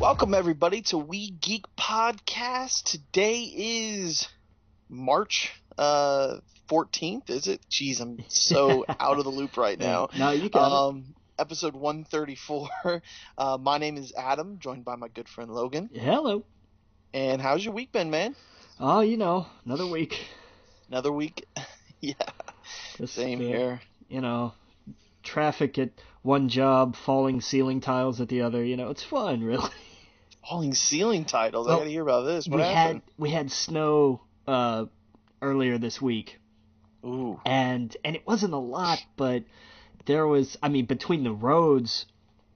Welcome everybody to We Geek Podcast. Today is March 14th, is it? Jeez, I'm so out of the loop right now. No, you got it. Episode 134. My name is Adam, joined by my good friend Logan. Hello. And how's your week been, man? Oh, another week. Another week? Yeah. Same here. Traffic at one job, falling ceiling tiles at the other. It's fun, really. Falling ceiling tiles? I gotta hear about this. What happened? We had snow earlier this week. Ooh. And it wasn't a lot, but there was, between the roads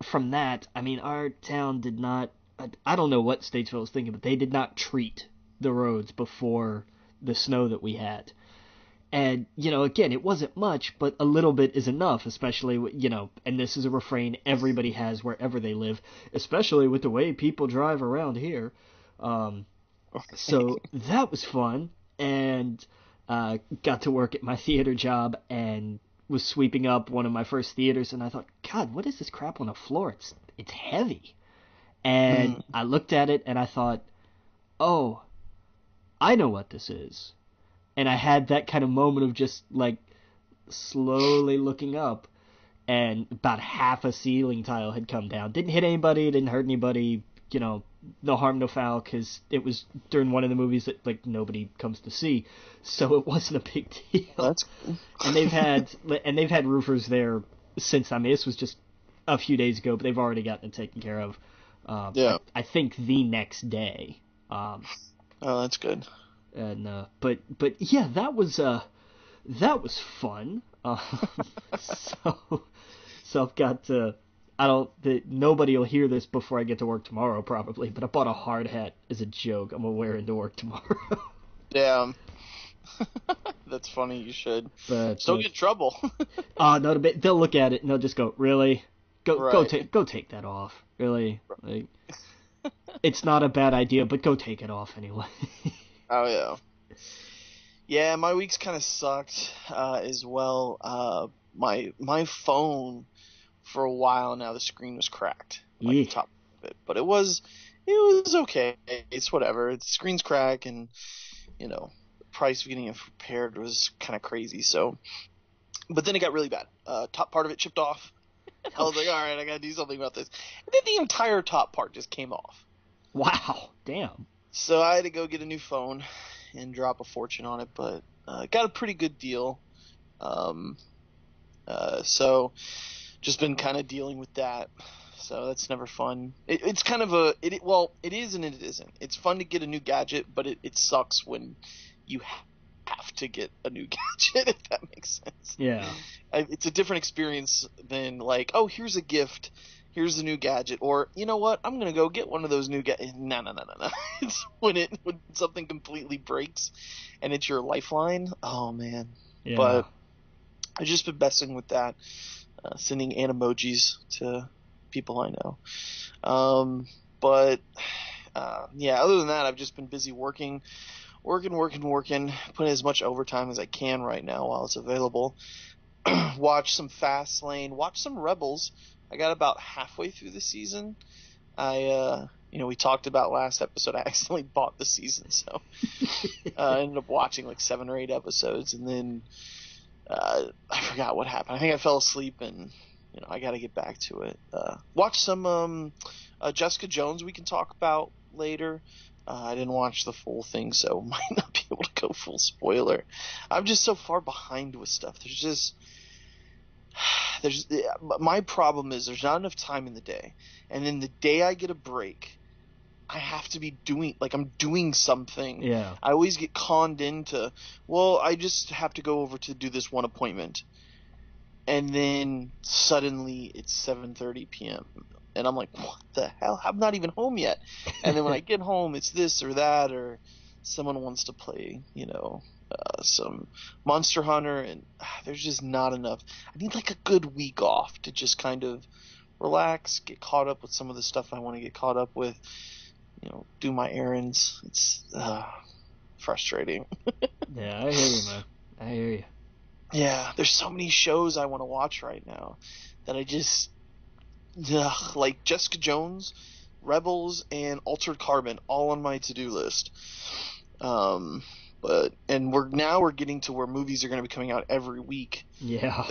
from that, our town did not, I don't know what Statesville was thinking, but they did not treat the roads before the snow that we had. And, again, it wasn't much, but a little bit is enough, especially, and this is a refrain everybody has wherever they live, especially with the way people drive around here. So that was fun, and got to work at my theater job and was sweeping up one of my first theaters, and I thought, God, what is this crap on the floor? It's heavy. And I looked at it, and I thought, oh, I know what this is. And I had that kind of moment of just, slowly looking up, and about half a ceiling tile had come down. Didn't hit anybody, didn't hurt anybody, no harm, no foul, because it was during one of the movies that, nobody comes to see, so it wasn't a big deal. That's cool. And they've had roofers there since, this was just a few days ago, but they've already gotten it taken care of, I think the next day. Oh, that's good. And but yeah, that was fun. So I've got nobody will hear this before I get to work tomorrow probably, but I bought a hard hat as a joke. I'm gonna wear it into work tomorrow. Damn. That's funny. You should. But don't get in trouble. No, they'll look at it and they'll just go, really? Go take that off. Really? It's not a bad idea, but go take it off anyway. Oh, yeah. Yeah, my week's kind of sucked as well. My phone, for a while now, the screen was cracked. The top of it. But it was okay. It's whatever. The screen's cracked, and, the price of getting it repaired was kind of crazy. So, but then it got really bad. Top part of it chipped off. I was like, all right, I got to do something about this. And then the entire top part just came off. Wow. Damn. So I had to go get a new phone and drop a fortune on it, but got a pretty good deal. So just been kind of dealing with that. So that's never fun. It's kind of it is and it isn't. It's fun to get a new gadget, but it sucks when you have to get a new gadget, if that makes sense. Yeah. It's a different experience than oh, here's a gift. Here's the new gadget, or you know what? I'm gonna go get one of those new gadgets. No. It's when something completely breaks, and it's your lifeline. Oh man. Yeah. But I've just been messing with that, sending emojis to people I know. Yeah. Other than that, I've just been busy working, putting as much overtime as I can right now while it's available. Watch some Fastlane. Watch some Rebels. I got about halfway through the season. We talked about last episode. I accidentally bought the season, so I ended up watching 7 or 8 episodes, and then I forgot what happened. I think I fell asleep, and I got to get back to it. Watch some Jessica Jones. We can talk about later. I didn't watch the full thing, so might not be able to go full spoiler. I'm just so far behind with stuff. My problem is there's not enough time in the day, and then the day I get a break, I have to be doing I'm doing something. Yeah. I always get conned into, well, I just have to go over to do this one appointment, and then suddenly it's 7:30 p.m. and I'm like, what the hell? I'm not even home yet. And then when I get home, it's this or that, or someone wants to play, some Monster Hunter, and there's just not enough. I need like a good week off to just kind of relax, get caught up with some of the stuff I want to get caught up with, do my errands. It's frustrating. Yeah, I hear you, man. I hear you. Yeah, there's so many shows I want to watch right now that I just like Jessica Jones, Rebels, and Altered Carbon, all on my to-do list. We're getting to where movies are going to be coming out every week. Yeah.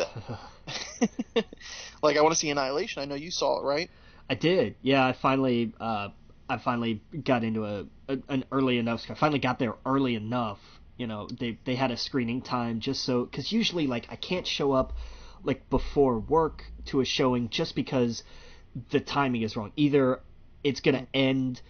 Like I want to see Annihilation. I know you saw it, right? I did. Yeah, I finally got into an early enough. I finally got there early enough. They had a screening time just so, because usually like I can't show up like before work to a showing just because the timing is wrong. Either it's gonna end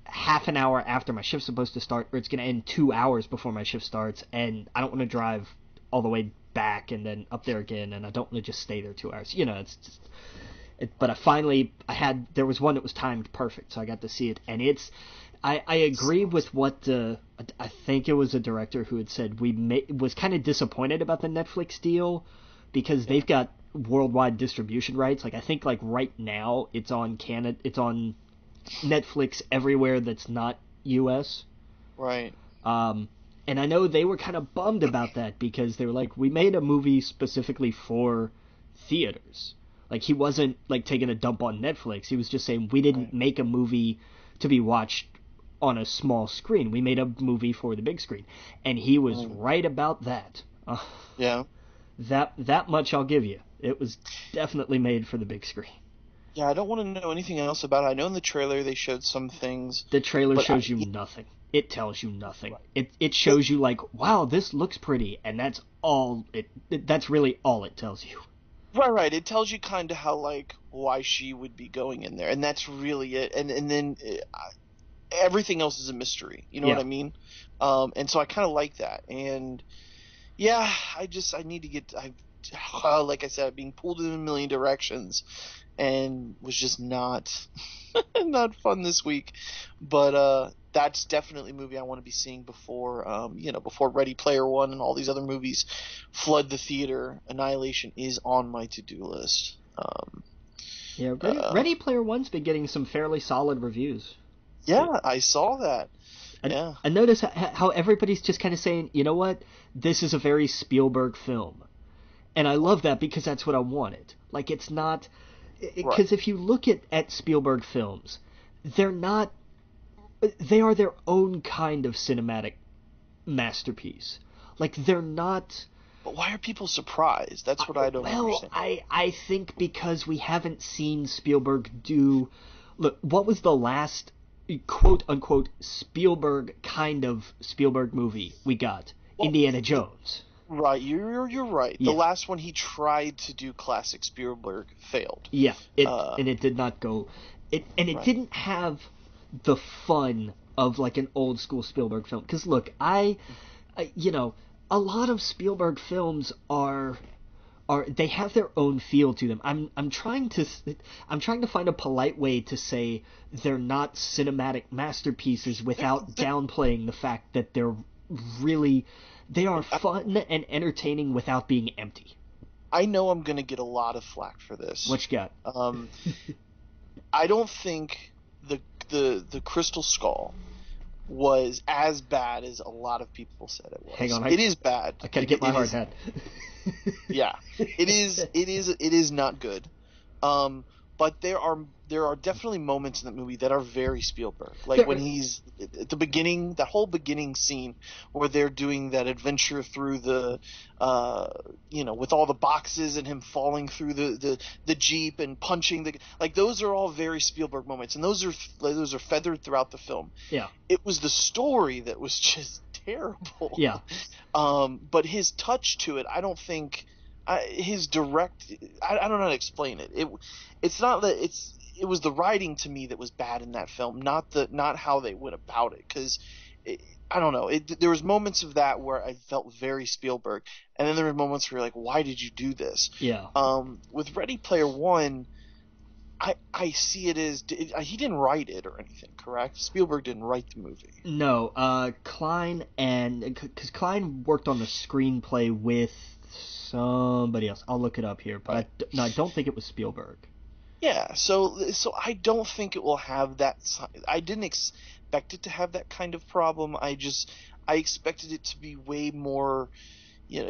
half an hour after my shift's supposed to start, or it's gonna end 2 hours before my shift starts, and I don't want to drive all the way back and then up there again, and I don't want to just stay there 2 hours. It's just. But there was one that was timed perfect, so I got to see it, and I agree with what I think it was a director who had said was kind of disappointed about the Netflix deal because they've got worldwide distribution rights. Like I think like right now it's on Netflix everywhere that's not US. Right. And I know they were kind of bummed about that because they were like, we made a movie specifically for theaters. Like he wasn't like taking a dump on Netflix. He was just saying we didn't make a movie to be watched on a small screen. We made a movie for the big screen, and he was right about that. Yeah. That much I'll give you. It was definitely made for the big screen. Yeah, I don't want to know anything else about it. I know in the trailer they showed some things. The trailer shows you nothing. It tells you nothing. Right. It shows you like, wow, this looks pretty, and that's all. That's really all it tells you. Right. It tells you kind of how like why she would be going in there, and that's really it. And then everything else is a mystery. You know what I mean? And so I kind of like that. And yeah, I need to get. Like I said, being pulled in a million directions, and was just not fun this week. But that's definitely a movie I want to be seeing before Ready Player One and all these other movies flood the theater. Annihilation is on my to-do list. Ready Player One's been getting some fairly solid reviews. Yeah, I saw that. I notice how everybody's just kind of saying, you know what, this is a very Spielberg film. And I love that because that's what I wanted. Like, it's not... Because if you look at Spielberg films, they are their own kind of cinematic masterpiece. Like, they're not... But why are people surprised? That's what I don't understand. I think because we haven't seen Spielberg do... Look, what was the last quote-unquote Spielberg kind of Spielberg movie we got? Indiana Jones. Right, you're right. Yeah. The last one he tried to do classic Spielberg failed. Yeah, and it did not go... It didn't have the fun of like an old school Spielberg film. Because look, a lot of Spielberg films are they have their own feel to them. I'm trying to find a polite way to say they're not cinematic masterpieces without downplaying the fact that they are fun and entertaining without being empty. I know I'm gonna get a lot of flack for this. What you got? I don't think the Crystal Skull was as bad as a lot of people said it was. Hang on, it is bad. I gotta get my hard hat. Yeah, it is not good. But there are definitely moments in the movie that are very Spielberg. Like when he's at the beginning, that whole beginning scene where they're doing that adventure through the, with all the boxes and him falling through the Jeep and punching those are all very Spielberg moments, and those are feathered throughout the film. Yeah. It was the story that was just terrible. Yeah. But his touch to it, I don't think. His direct, I don't know how to explain it. It's not that it was the writing to me that was bad in that film, not how they went about it. Because I don't know. There was moments of that where I felt very Spielberg, and then there were moments where you're like, why did you do this? Yeah. With Ready Player One, I see it as he didn't write it or anything, correct? Spielberg didn't write the movie. No, Klein because Klein worked on the screenplay with somebody else. I'll look it up here, but Right. no, I don't think it was Spielberg. Yeah, so I don't think it will have that. I didn't expect it to have that kind of problem. I expected it to be way more,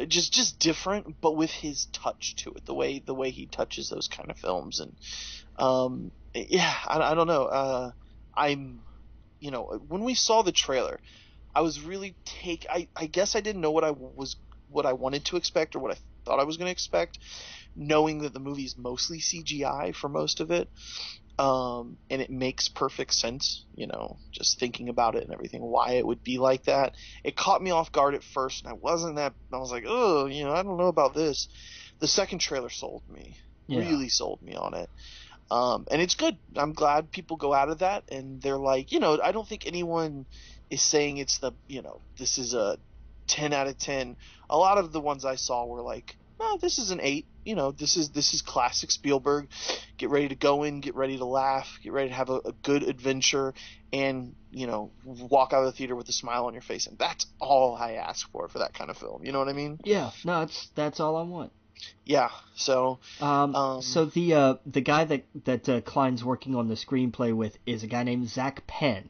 just different, but with his touch to it, the way he touches those kind of films, and yeah, I don't know. I'm, when we saw the trailer, I was really I guess I didn't know what I wanted to expect or what I thought I was going to expect, knowing that the movie is mostly CGI for most of it. And it makes perfect sense, just thinking about it and everything, why it would be like that. It caught me off guard at first, and I was like, oh, I don't know about this. The second trailer sold me, Yeah. really sold me on it. And it's good. I'm glad people go out of that and they're like, I don't think anyone is saying it's this is a 10 out of 10. A lot of the ones I saw were like, no, this is an 8. This is classic Spielberg. Get ready to go in, get ready to laugh, get ready to have a good adventure, and walk out of the theater with a smile on your face. And that's all I ask for that kind of film. You know what I mean? Yeah, no, that's all I want. Yeah. So. So the guy that Klein's working on the screenplay with is a guy named Zach Penn.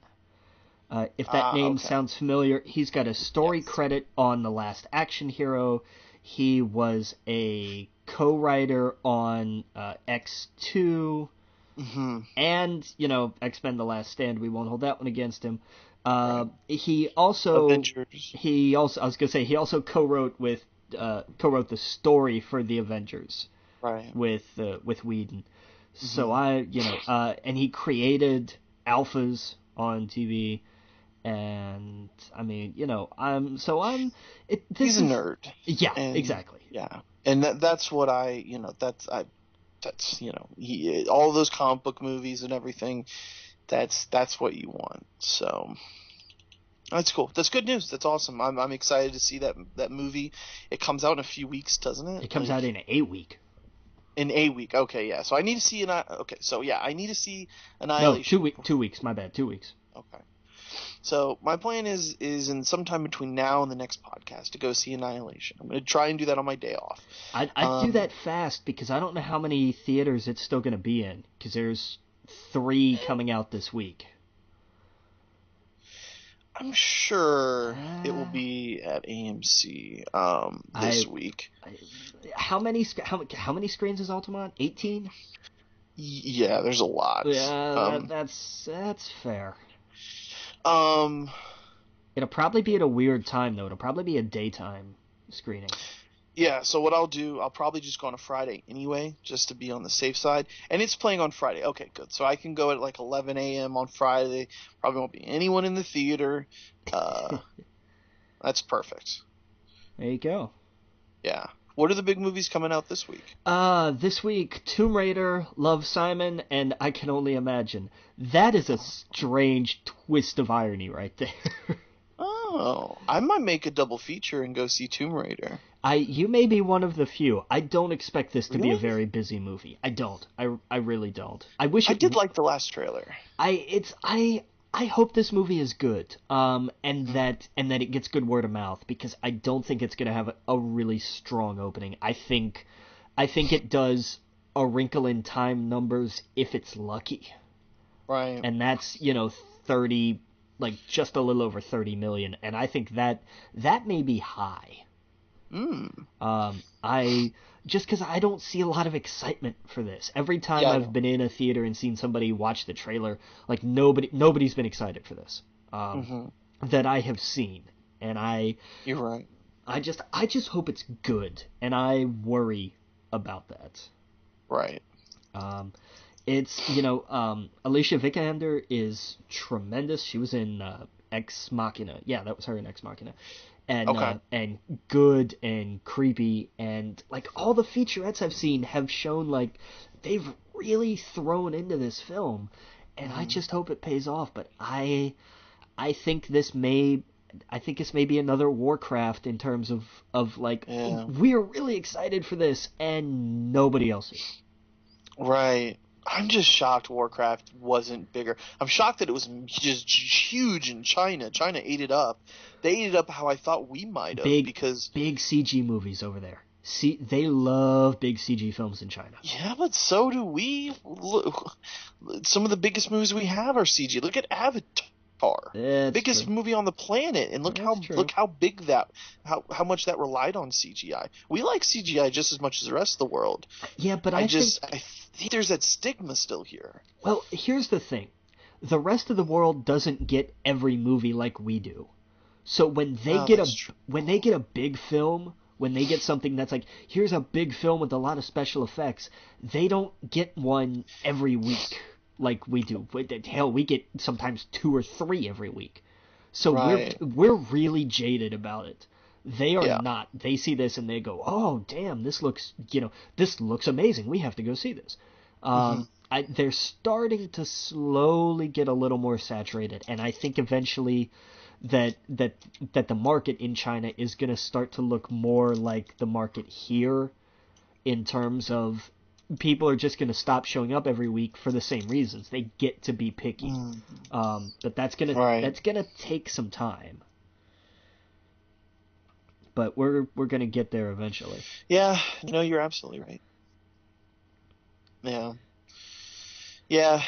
If that name Okay. sounds familiar, he's got a story Yes. credit on The Last Action Hero. He was a co-writer on X2 Mm-hmm. and X-Men: The Last Stand. We won't hold that one against him. Right. He also Avengers. I was gonna say he also co-wrote the story for the Avengers Right. with Whedon. So and he created Alphas on TV, and I mean, this He's a is nerd. yeah, And exactly. yeah, and that's what he all those comic book movies and everything. That's what you want. So that's cool. That's good news. That's awesome. I'm excited to see that movie. It comes out in a few weeks, doesn't it? It comes out in a week. In a week. Okay, yeah. So I need to see I need to see No, Annihilation. 2 weeks. My bad. 2 weeks. Okay. So my plan is in sometime between now and the next podcast to go see Annihilation. I'm going to try and do that on my day off. I'd do that fast because I don't know how many theaters it's still going to be in because there's 3 coming out this week. I'm sure it will be at AMC this week. How many screens is Altamont? 18? Yeah, there's a lot. Yeah, that's fair. Um, It'll probably be at a weird time though. It'll probably be a daytime screening. Yeah, so what I'll do, I'll probably just go on a Friday anyway, just to be on the safe side. And it's playing on Friday. Okay, good. So I can go at like 11 a.m. on Friday. Probably won't be anyone in the theater. That's perfect. There you go. Yeah. What are the big movies coming out this week? This week, Tomb Raider, Love, Simon, and I Can Only Imagine. That is a strange twist of irony right there. Oh, I might make a double feature and go see Tomb Raider. You may be one of the few. I don't expect this to be a Really? very busy movie. I don't. I really don't. I wish I did like the last trailer. I hope this movie is good. And that it gets good word of mouth because I don't think it's gonna have a really strong opening. I think it does A Wrinkle in Time numbers if it's lucky. Right. And that's 30, like just a little over 30 million, and I think that may be high. Just because I don't see a lot of excitement for this. Every time I've been in a theater and seen somebody watch the trailer, like nobody's been excited for this that I have seen, and You're right. I just hope it's good, and I worry about that. Right. It's Alicia Vikander is tremendous. She was in Ex Machina. Yeah, that was her in Ex Machina. And Okay. And good and creepy, and like all the featurettes I've seen have shown like they've really thrown into this film, and I just hope it pays off. But I think this may be another Warcraft in terms of like we're really excited for this and nobody else is. Right. I'm just shocked Warcraft wasn't bigger. I'm shocked that it was just huge in China. China ate it up. They ate it up how I thought we might have, because Big CG movies over there. See, they love big CG films in China. yeah, but so do we. Some of the biggest movies we have are CG. Look at Avatar, That's biggest true. movie on the planet, and That's true. look how big how much that relied on CGI. We like CGI just as much as the rest of the world. Yeah, but I think there's that stigma still here. well, here's the thing. The rest of the world doesn't get every movie like we do. So when they Oh, get that's true. when they get a big film, when they get something that's like, here's a big film with a lot of special effects, they don't get one every week like we do. Hell, we get sometimes 2 or 3 every week. So Right. we're really jaded about it. They are Yeah. not. They see this and they go, "Oh, damn, this looks, this looks amazing. We have to go see this." They're starting to slowly get a little more saturated, and I think eventually that the market in China is going to start to look more like the market here, in terms of people are just going to stop showing up every week for the same reasons. They get to be picky. But Right. that's gonna take some time. But we're gonna get there eventually. Yeah, you're absolutely right. Yeah. Yeah,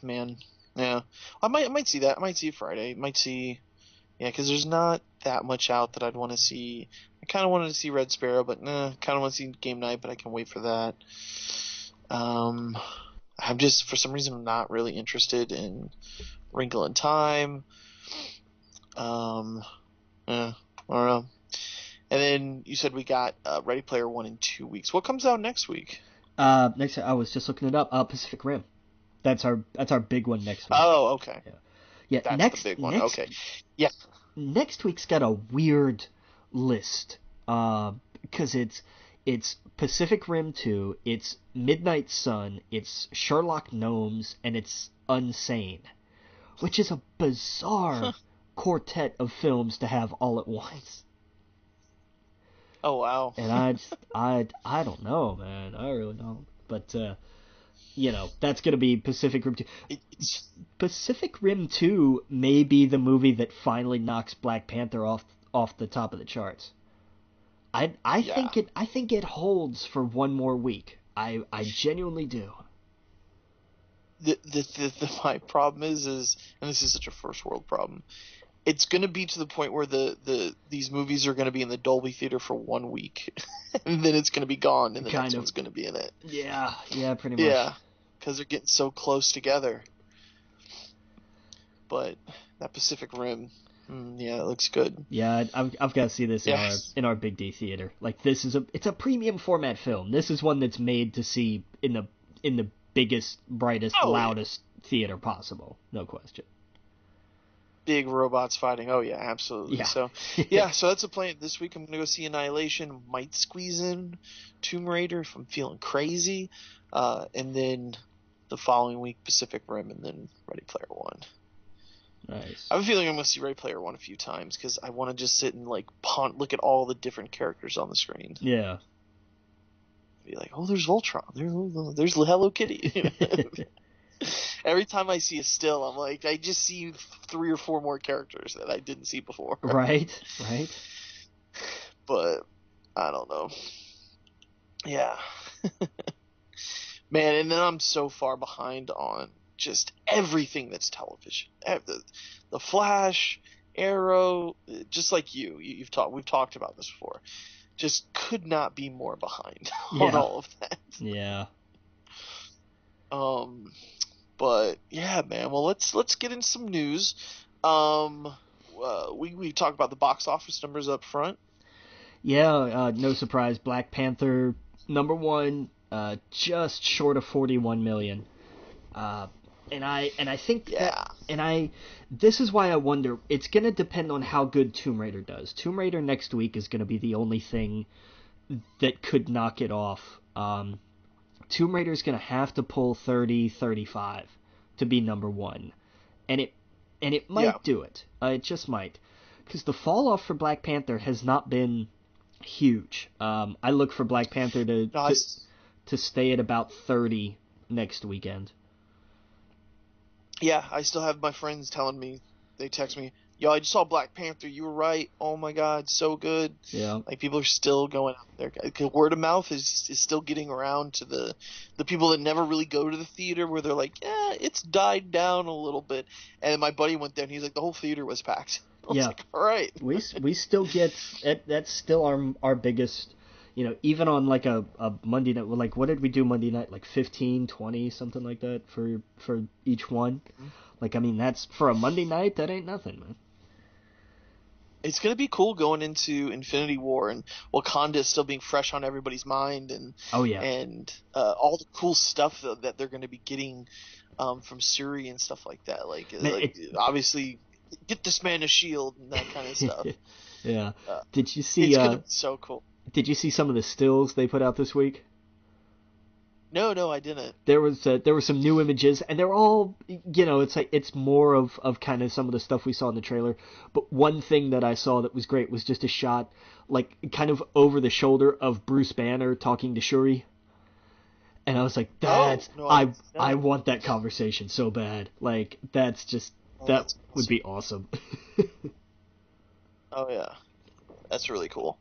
man. Yeah. I might see that. I might see it Friday. I might see, yeah, because there's not that much out that I'd want to see. I kind of wanted to see Red Sparrow, but kind of want to see Game Night, but I can wait for that. I'm just, for some reason, I'm not really interested in Wrinkle in Time. Yeah, I don't know. And then you said we got Ready Player One in 2 weeks. What comes out next week? Next, I was just looking it up. Pacific Rim. That's our big one next week. Oh, okay. Yeah. That's next the big one. next Okay. Yeah. next week's got a weird list. Because it's Pacific Rim 2, it's Midnight Sun, it's Sherlock Gnomes, and it's Unsane, which is a bizarre quartet of films to have all at once. Oh, wow. And I don't know, man. I really don't. But that's gonna be Pacific Rim 2. It's Pacific Rim 2 may be the movie that finally knocks Black Panther off the top of the charts. I think it holds for one more week. I genuinely do. my problem is, and this is such a first world problem. It's going to be to the point where these movies are going to be in the Dolby Theater for 1 week, and then it's going to be gone, and the next one's going to be in it. Yeah, pretty much. Yeah, because they're getting so close together. But that Pacific Rim, yeah, it looks good. Yeah, I've got to see this in our Big D theater. Like, it's a premium format film. This is one that's made to see in the biggest, brightest, loudest theater possible. No question. Big robots fighting. Oh yeah, absolutely. Yeah. So so that's a plan. This week I'm gonna go see Annihilation. Might squeeze in Tomb Raider if I'm feeling crazy, and then the following week Pacific Rim, and then Ready Player One. Nice. I have a feeling I'm gonna see Ready Player One a few times because I want to just sit and look at all the different characters on the screen. Yeah. Be like, oh, there's Voltron. There's Hello Kitty. Every time I see a still, I'm like, I just see 3 or 4 more characters that I didn't see before. Right. But I don't know. Yeah. Man, and then I'm so far behind on just everything that's television. The Flash, Arrow, just like we've talked about this before. Just could not be more behind on all of that. Yeah. But yeah, man. Well, let's get into some news. We talked about the box office numbers up front. Yeah, no surprise. Black Panther #1, just short of 41 million. And I think this is why I wonder. It's gonna depend on how good Tomb Raider does. Tomb Raider next week is gonna be the only thing that could knock it off. Tomb Raider's going to have to pull 30, 35 to be #1. And it might do it. It just might. Because the fall off for Black Panther has not been huge. I look for Black Panther to stay at about 30 next weekend. Yeah, I still have my friends telling me, they text me, yo, I just saw Black Panther. You were right. Oh my God, so good. Yeah. Like, people are still going out there. 'Cause word of mouth is still getting around to the people that never really go to the theater, where they're like, yeah, it's died down a little bit. And my buddy went there and he's like, the whole theater was packed. I was Yeah. like, all right. We still get that's still our biggest, even on like a Monday night. Like, what did we do Monday night? Like 15, 20, something like that for each one. Like, I mean, that's for a Monday night. That ain't nothing, man. It's going to be cool going into Infinity War, and Wakanda still being fresh on everybody's mind, and Oh yeah. and all the cool stuff that they're going to be getting from Suri and stuff like that. Like, Man, obviously, get this man a shield and that kind of stuff. Yeah. Did you see? It's going to be so cool. Did you see some of the stills they put out this week? No, I didn't. There were some new images, and they're all, it's more of kind of some of the stuff we saw in the trailer. But one thing that I saw that was great was just a shot, like, kind of over the shoulder of Bruce Banner talking to Shuri. And I was like, I want that conversation so bad. Like, that would be awesome. Oh yeah, that's really cool.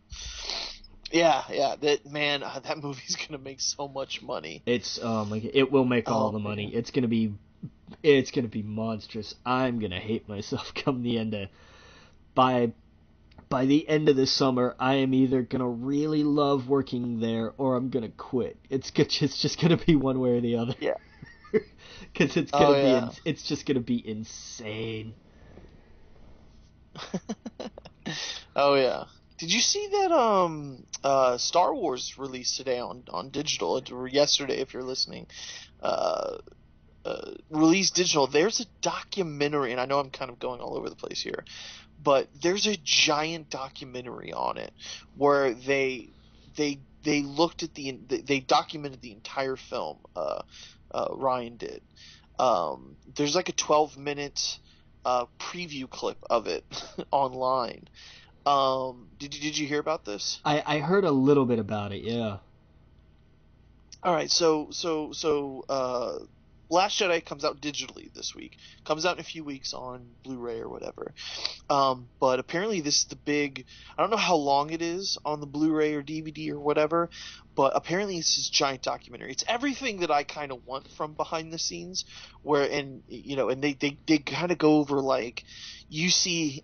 Yeah, that movie's gonna make so much money. It will make all the money. It's gonna be monstrous. I'm gonna hate myself come the end of by the end of this summer. I am either gonna really love working there or I'm gonna quit. It's just gonna be one way or the other. Yeah, because it's just gonna be insane. Oh yeah. Did you see that Star Wars released today on digital, or yesterday if you're listening? Released digital. There's a documentary, and I know I'm kind of going all over the place here, but there's a giant documentary on it where they looked at they documented the entire film. Ryan did. There's like a 12-minute preview clip of it online. Did you hear about this? I heard a little bit about it, yeah. All right, so Last Jedi comes out digitally this week. Comes out in a few weeks on Blu-ray or whatever. But apparently this is the big. I don't know how long it is on the Blu-ray or DVD or whatever, but apparently it's this giant documentary. It's everything that I kind of want from behind the scenes, and they kind of go over, like, you see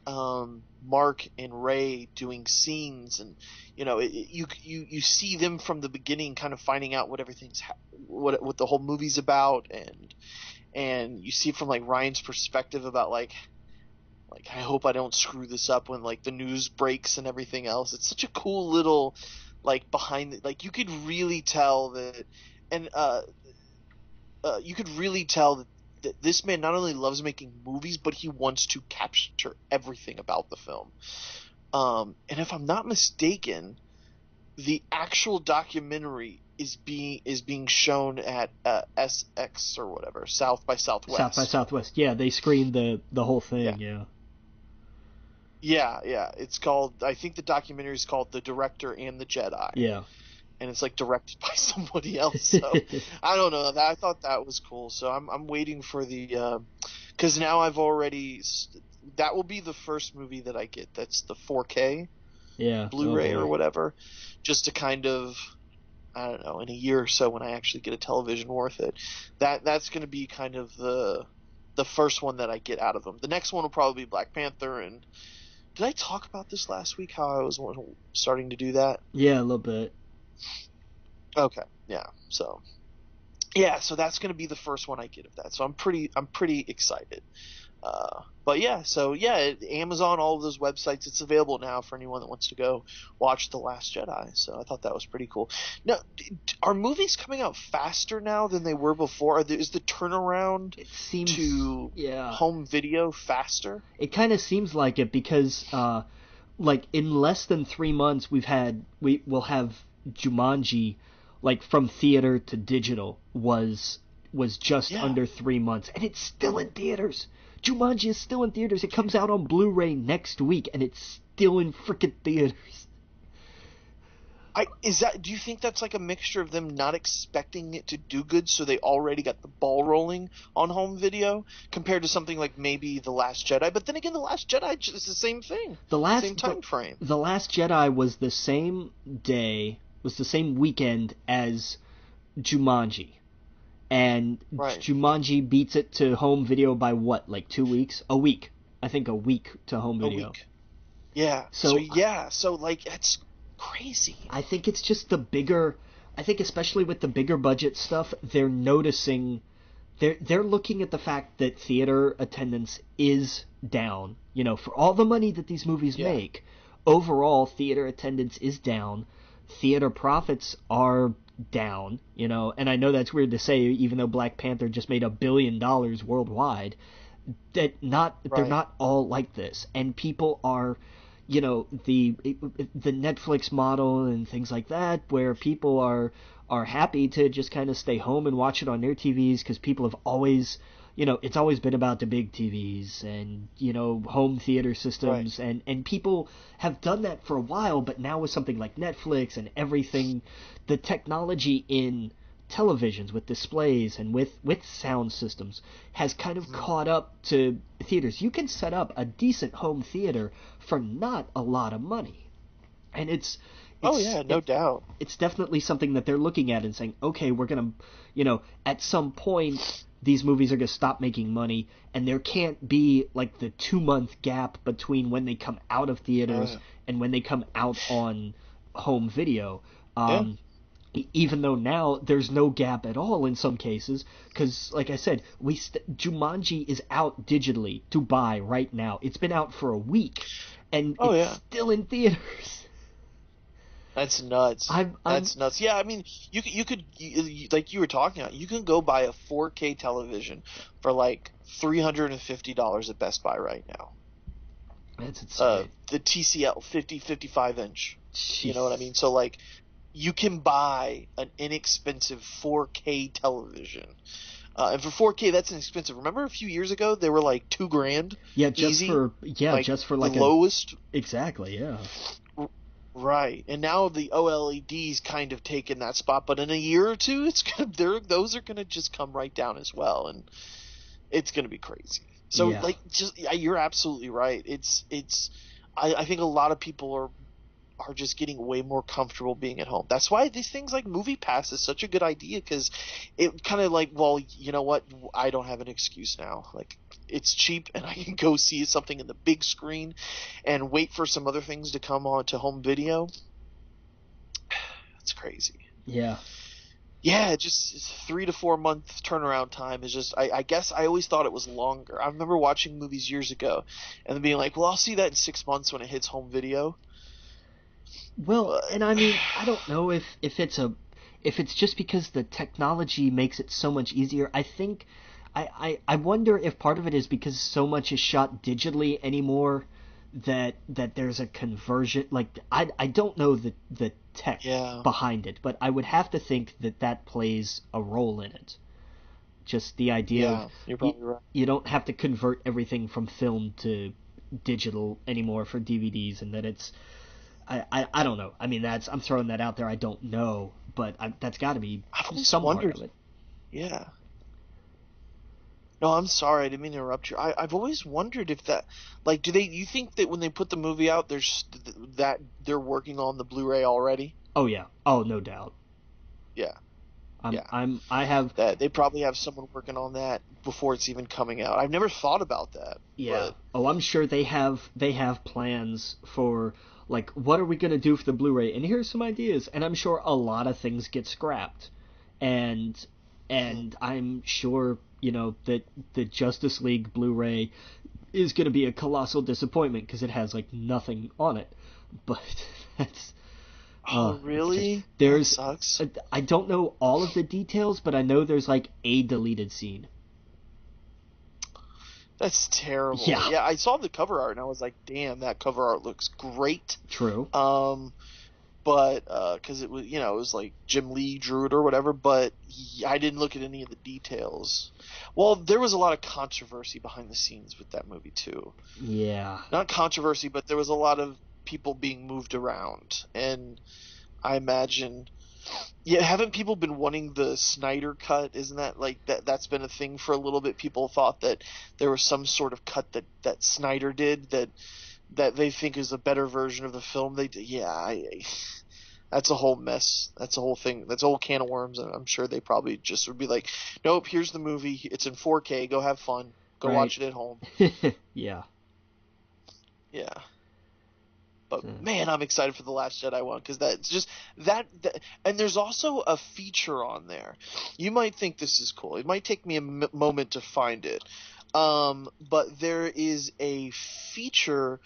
Mark and Ray doing scenes, and you see them from the beginning, kind of finding out what everything's what the whole movie's about, and you see it from, like, Ryan's perspective about like I hope I don't screw this up when, like, the news breaks and everything else. It's such a cool little, like, behind the, like, you could really tell that, and you could really tell that this man not only loves making movies, but he wants to capture everything about the film. And if I'm not mistaken, the actual documentary is being shown at SX or whatever, South by Southwest. South by Southwest, yeah. They screened the whole thing, yeah. Yeah. It's called, I think the documentary is called The Director and the Jedi. Yeah. And it's, like, directed by somebody else. So I don't know. I thought that was cool. So I'm waiting for the because now I've already, that will be the first movie that I get that's the 4K Blu-ray or whatever, just to kind of, I don't know, in a year or so when I actually get a television worth it. That's going to be kind of the first one that I get out of them. The next one will probably be Black Panther. And did I talk about this last week, how I was starting to do that? Yeah, a little bit. Okay, yeah. So that's going to be the first one I get of that. So I'm pretty excited. But yeah, so yeah, Amazon, all of those websites, it's available now for anyone that wants to go watch The Last Jedi. So I thought that was pretty cool. Now, are movies coming out faster now than they were before? Is the turnaround to home video faster? It kind of seems like it, because like, in less than 3 months we'll have Jumanji, like, from theater to digital was just under 3 months, and it's still in theaters. Jumanji is still in theaters. It comes out on Blu-ray next week, and it's still in frickin' theaters. Do you think that's like a mixture of them not expecting it to do good, so they already got the ball rolling on home video, compared to something like maybe The Last Jedi? But then again, The Last Jedi is the same thing, same time frame. The Last Jedi was the same weekend as Jumanji. And Right. Jumanji beats it to home video by what, like 2 weeks? A week. I think a week to home A video. week. Yeah. So like that's crazy. I think it's just I think especially with the bigger budget stuff, they're noticing, they're looking at the fact that theater attendance is down. You know, for all the money that these movies make, overall theater attendance is down. Theater profits are down, you know, and I know that's weird to say, even though Black Panther just made $1 billion worldwide. They're not all like this, and people are, you know, the Netflix model and things like that, where people are happy to just kind of stay home and watch it on their TVs, because people have always, you know, it's always been about the big TVs and, you know, home theater systems, and people have done that for a while, but now with something like Netflix and everything, the technology in televisions with displays and with sound systems has kind of caught up to theaters. You can set up a decent home theater for not a lot of money, and it's no doubt. It's definitely something that they're looking at and saying, okay, we're gonna, you know, at some point these movies are gonna stop making money, and there can't be like the 2-month gap between when they come out of theaters and when they come out on home video. Even though now there's no gap at all in some cases, because, like I said, Jumanji is out digitally to buy right now. It's been out for a week, and it's still in theaters. That's nuts. That's nuts. Yeah, I mean, you could like you were talking about, you can go buy a 4K television for like $350 at Best Buy right now. That's insane. The TCL 55 inch. Jeez. You know what I mean? So like, you can buy an inexpensive 4K television. And for 4K, that's inexpensive. Remember a few years ago, they were like $2,000? Yeah, just easy? just for like the lowest. Exactly, yeah. Right. And now the OLED's kind of taken that spot, but in a year or two, those are gonna just come right down as well, and it's gonna be crazy. So you're absolutely right. I think a lot of people are just getting way more comfortable being at home. That's why these things like Movie Pass is such a good idea, because it kind of like, well, you know what? I don't have an excuse now. Like, it's cheap, and I can go see something in the big screen and wait for some other things to come on to home video. It's crazy. Yeah. Yeah, just 3 to 4 month turnaround time is just, I guess I always thought it was longer. I remember watching movies years ago and then being like, well, I'll see that in 6 months when it hits home video. Well, and I mean, I don't know if it's just because the technology makes it so much easier. I think I wonder if part of it is because so much is shot digitally anymore, that there's a conversion. Like, I don't know the tech behind it, but I would have to think that plays a role in it. Just the idea of you're probably right. You don't have to convert everything from film to digital anymore for DVDs, and that it's I don't know. I mean, I'm throwing that out there. I don't know, but that's got to be some part of it. Yeah. No, I'm sorry. I didn't mean to interrupt you. I've always wondered if that, like, you think that when they put the movie out, that they're working on the Blu-ray already? Oh yeah. Oh, no doubt. Yeah. I have that. They probably have someone working on that before it's even coming out. I've never thought about that. Yeah. Oh, I'm sure they have plans for, like, what are we going to do for the Blu-ray? And here's some ideas. And I'm sure a lot of things get scrapped. And I'm sure, you know, that the Justice League Blu-ray is going to be a colossal disappointment because it has, like, nothing on it. But that's... Oh, really? That sucks. I don't know all of the details, but I know there's, like, a deleted scene. That's terrible. Yeah, I saw the cover art and I was like, damn, that cover art looks great. True. But because it was, you know, it was like Jim Lee drew it or whatever, but I didn't look at any of the details. Well, there was a lot of controversy behind the scenes with that movie too. Yeah. Not controversy, but there was a lot of people being moved around, and I imagine. Yeah, haven't people been wanting the Snyder cut? Isn't that like that's been a thing for a little bit? People thought that there was some sort of cut that Snyder did that they think is a better version of the film. They did. Yeah, that's a whole mess. That's a whole thing. That's a whole can of worms. And I'm sure they probably just would be like, nope, here's the movie. It's in 4K. Go have fun. Go Right. watch it at home. Yeah. Yeah. But So, man, I'm excited for the Last Jedi one because that's just that. And there's also a feature on there. You might think this is cool. It might take me a moment to find it. But there is a feature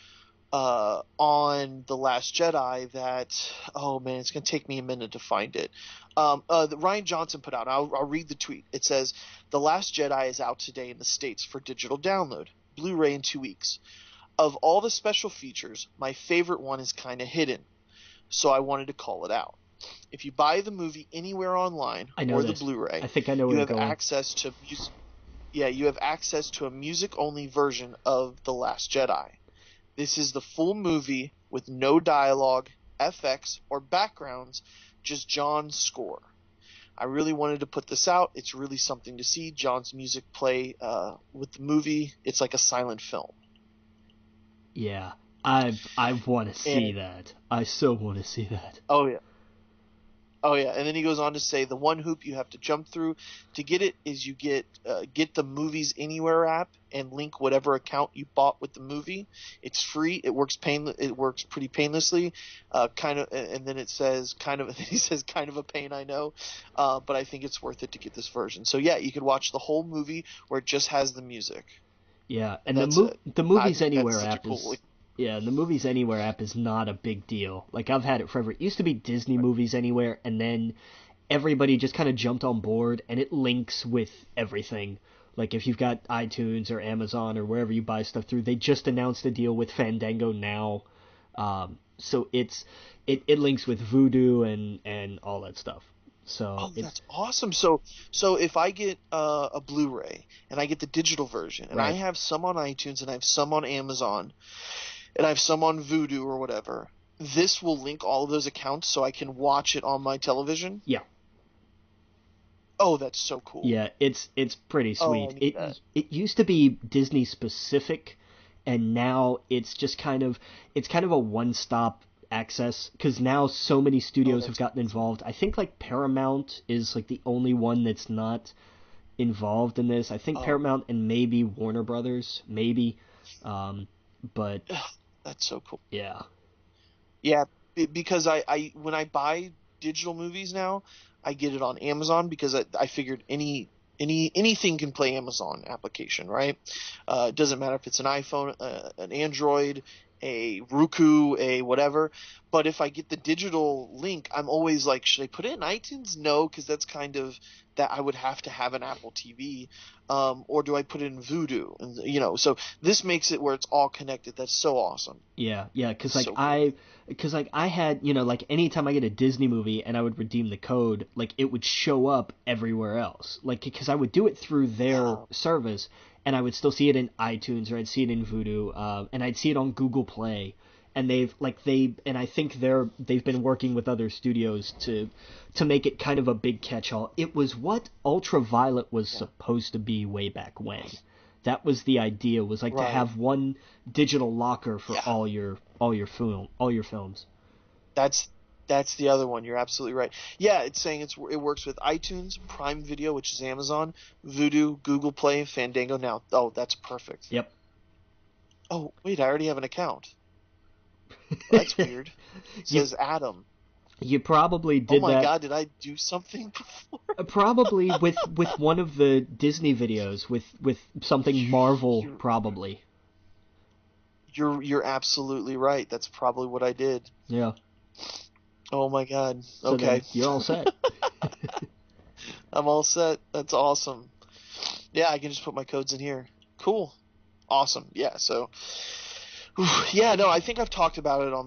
on the Last Jedi that, oh man, it's gonna take me a minute to find it. Ryan Johnson put out. I'll read the tweet. It says, "The Last Jedi is out today in the States for digital download, Blu-ray in 2 weeks. Of all the special features, my favorite one is kind of hidden, so I wanted to call it out. If you buy the movie anywhere online I know or the this. Blu-ray, I think I know where you you're have going. access to you have access to a music-only version of The Last Jedi. This is the full movie with no dialogue, FX, or backgrounds, just John's score. I really wanted to put this out. It's really something to see. John's music play with the movie. It's like a silent film." Yeah. I want to see And that. I so want to see that. oh yeah. Oh yeah, and then he goes on to say the one hoop you have to jump through to get it is you get the Movies Anywhere app and link whatever account you bought with the movie. It's free. It works pretty painlessly. Kind of, and then it says kind of. He says kind of a pain, I know, but I think it's worth it to get this version. So yeah, you could watch the whole movie where it just has the music. Yeah, and That's it. the I Movies think that's Anywhere such a app cool. is yeah, the Movies Anywhere app is not a big deal. Like I've had it forever. It used to be Disney Movies Anywhere, and then everybody just kind of jumped on board, and it links with everything. Like if you've got iTunes or Amazon or wherever you buy stuff through, they just announced a deal with Fandango now, so it links with Vudu and all that stuff. So Oh, it's that's awesome. So if I get a Blu-ray and I get the digital version and I right. have some on iTunes and I have some on Amazon and I have some on Vudu or whatever, this will link all of those accounts so I can watch it on my television. Yeah. Oh, that's so cool. Yeah, it's pretty Oh, I sweet. need that. It used to be Disney specific, and now it's kind of a one-stop access because now so many Oh, studios have that's gotten awesome. involved. I think like Paramount is like the only one that's not involved in this. I think Oh, Paramount and maybe Warner Brothers, maybe. But ugh, that's so cool. yeah, Yeah, because I when I buy digital movies now, I get it on Amazon because I figured anything can play Amazon application, right? It doesn't matter if it's an iPhone, an Android, a Roku, a whatever. But if I get the digital link, I'm always like, should I put it in iTunes? No, because that's kind of that I would have to have an Apple TV, or do I put it in Vudu? And so this makes it where it's all connected. That's so awesome. yeah, It's so cool. because like I had, like anytime I get a Disney movie and I would redeem the code, like it would show up everywhere else. Like because I would do it through their Yeah. service and I would still see it in iTunes or I'd see it in Vudu, and I'd see it on Google Play. And I think they've been working with other studios to make it kind of a big catch-all. It was what Ultraviolet was Yeah. supposed to be way back when. That was the idea, was like to Right. have one digital locker for Yeah. all your films. That's that's the other one. You're absolutely right. Yeah, it's saying it works with iTunes, Prime Video, which is Amazon, Vudu, Google Play, Fandango now. Oh, that's perfect. Yep. Oh, wait, I already have an account. Well, that's weird. It you says Adam. you probably Oh did my that God, did I do something before? probably with one of the Disney videos with something Marvel You're probably. you're absolutely right. That's probably what I did. Yeah. Oh my God. So then Okay. you're all set. I'm all set. That's awesome. Yeah, I can just put my codes in here. Cool. Awesome. Yeah, so yeah, no, I think I've talked about it on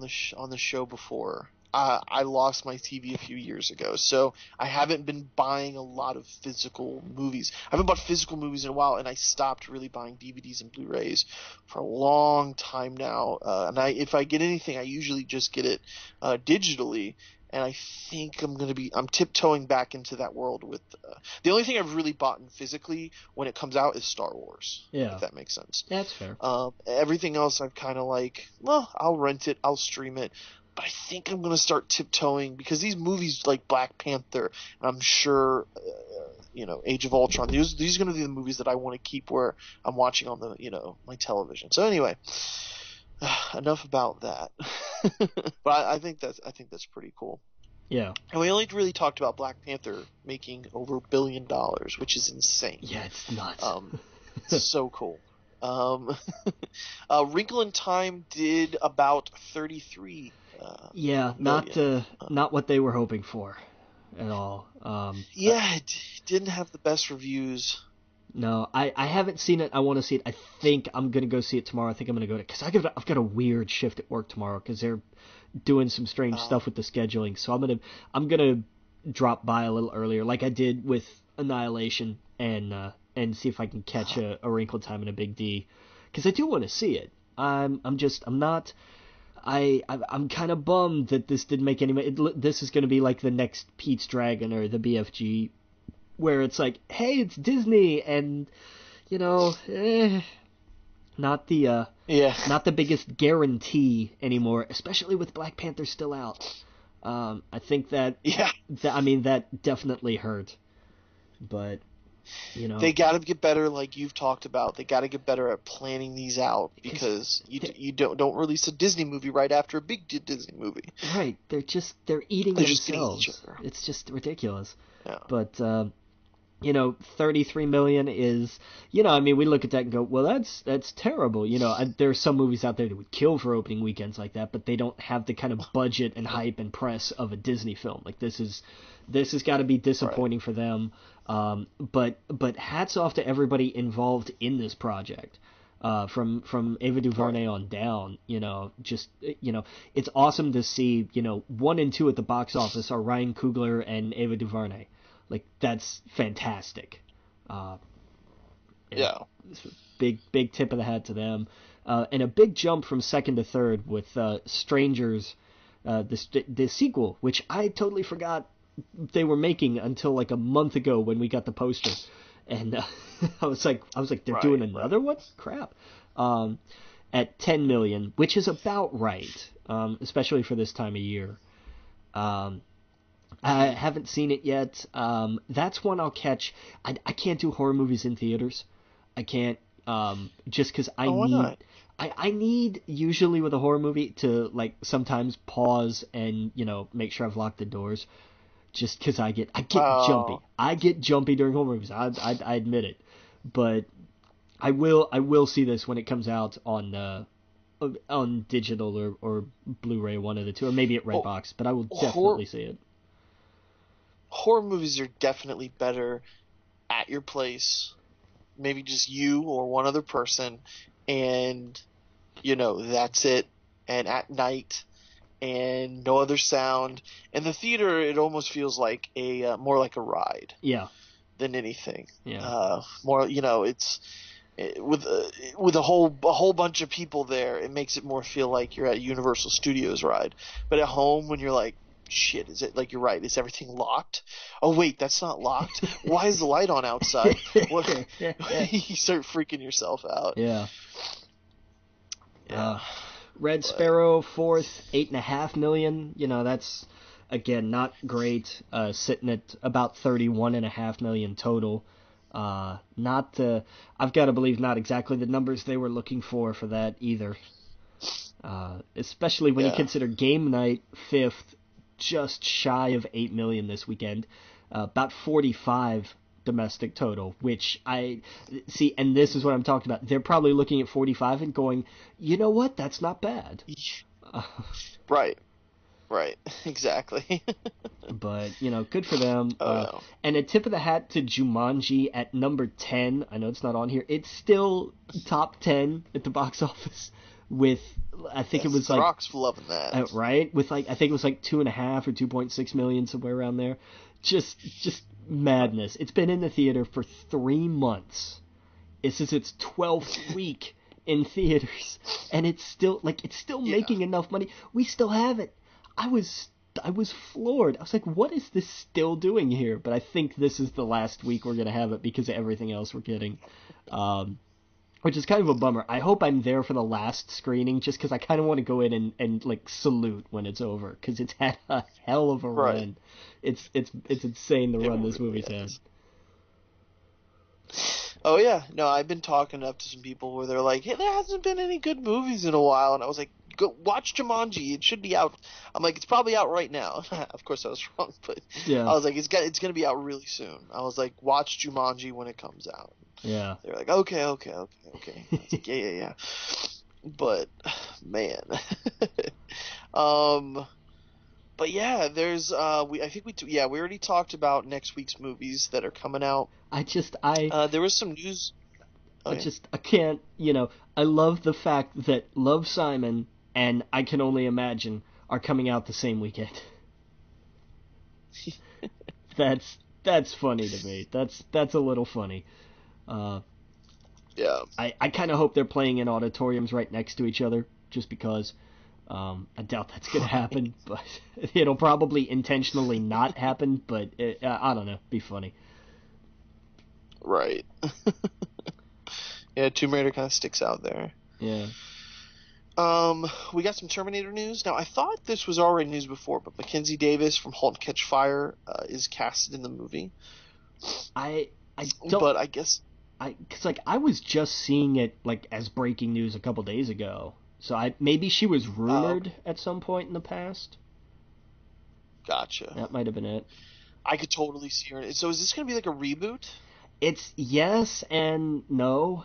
the show before. I lost my TV a few years ago, so I haven't been buying a lot of physical movies. I haven't bought physical movies in a while, and I stopped really buying DVDs and Blu-rays for a long time now. And if I get anything, I usually just get it digitally. and I think I'm tiptoeing back into that world with. The only thing I've really bought in physically when it comes out is Star Wars. Yeah. If that makes sense. That's fair. Everything else I've kind of like, well, I'll rent it, I'll stream it, but I think I'm gonna start tiptoeing because these movies like Black Panther, I'm sure, Age of Ultron, these are gonna be the movies that I want to keep where I'm watching on the my television. So anyway, enough about that. But I think that's pretty cool. Yeah. And we only really talked about Black Panther making over $1 billion, which is insane. Yeah, it's nuts. It's so cool. Wrinkle in Time did about 33. Yeah, million. not what they were hoping for at all. It didn't have the best reviews. No, I haven't seen it. I want to see it. I think I'm gonna go see it tomorrow. I think I'm gonna go to because I've got a weird shift at work tomorrow because they're doing some strange stuff with the scheduling. So I'm gonna drop by a little earlier, like I did with Annihilation, and see if I can catch a Wrinkle Time and a Big D, because I do want to see it. I'm kind of bummed that this didn't make any. This is gonna be like the next Pete's Dragon or the BFG, where it's like, hey, it's Disney, and not the biggest guarantee anymore, especially with Black Panther still out. I think that definitely hurt. But they got to get better, like you've talked about. They got to get better at planning these out because you don't release a Disney movie right after a big Disney movie. Right? They're eating themselves. Just eat each other. It's just ridiculous. Yeah. But 33 million is, we look at that and go, well, that's terrible. There are some movies out there that would kill for opening weekends like that, but they don't have the kind of budget and hype and press of a Disney film. Like this has got to be disappointing for them. But hats off to everybody involved in this project. From Ava DuVernay on down, it's awesome to see, 1 and 2 at the box office are Ryan Coogler and Ava DuVernay. Like, that's fantastic. Big tip of the hat to them. And a big jump from second to third with Strangers, the sequel, which I totally forgot they were making until like a month ago when we got the poster. And I was like, they're doing another one? Crap. At 10 million, which is about right, especially for this time of year. I haven't seen it yet. That's one I'll catch. I can't do horror movies in theaters. I can't, just because I need usually with a horror movie to like sometimes pause and make sure I've locked the doors. Just because I get jumpy. I get jumpy during horror movies. I admit it, but I will see this when it comes out on digital or Blu-ray, one of the two, or maybe at Redbox. But I will definitely see it. Horror movies are definitely better at your place, maybe just you or one other person, and that's it, and at night, and no other sound. In the theater, it almost feels like more like a ride, than anything. More, it's with a whole bunch of people there, it makes it more feel like you're at a Universal Studios ride. But at home, when you're like, shit, is it, like, you're right, is everything locked? Oh wait, that's not locked. Why is the light on outside? What? You start freaking yourself out. Red Sparrow fourth, 8.5 million. That's again not great, sitting at about 31.5 million total. I've got to believe not exactly the numbers they were looking for that either, especially when you consider Game Night fifth, just shy of 8 million this weekend, about 45 domestic total, which I see, and this is what I'm talking about. They're probably looking at 45 and going, you know what, that's not bad. Right, exactly. But good for them. And a tip of the hat to Jumanji at number 10. I know it's not on here. It's still top 10 at the box office with, I think it was like Rock's loving that, right? With like, I think it was like 2.5 or 2.6 million, somewhere around there. Just madness. It's been in the theater for 3 months. This is its 12th week in theaters, and it's still making enough money. We still have it. I was I was floored. I was like, what is this still doing here? But I think this is the last week we're gonna have it because of everything else we're getting, which is kind of a bummer. I hope I'm there for the last screening just because I kind of want to go in and like salute when it's over because it's had a hell of a run. It's insane the run this movie's had. Oh yeah, no, I've been talking up to some people where they're like, "Hey, there hasn't been any good movies in a while," and I was like, "Go watch Jumanji. It should be out." I'm like, "It's probably out right now." Of course, I was wrong, but Yeah. I was like, "It's gonna be out really soon." I was like, "Watch Jumanji when it comes out." Yeah. They're like, "Okay." I was like, yeah. But man, but yeah, there's we already talked about next week's movies that are coming out. There was some news. I can't, I love the fact that Love, Simon and I Can Only Imagine are coming out the same weekend. That's funny to me. That's a little funny. Yeah. I kind of hope they're playing in auditoriums right next to each other, just because I doubt that's going to happen, but it'll probably intentionally not happen, but I don't know, be funny. Right. Yeah, Tomb Raider kind of sticks out there. Yeah. We got some Terminator news. Now, I thought this was already news before, but Mackenzie Davis from *Halt and Catch Fire* is casted in the movie. I don't. But I guess because I was just seeing it like as breaking news a couple days ago. So maybe she was rumored at some point in the past. Gotcha. That might have been it. I could totally see her. So is this going to be like a reboot? It's yes and no.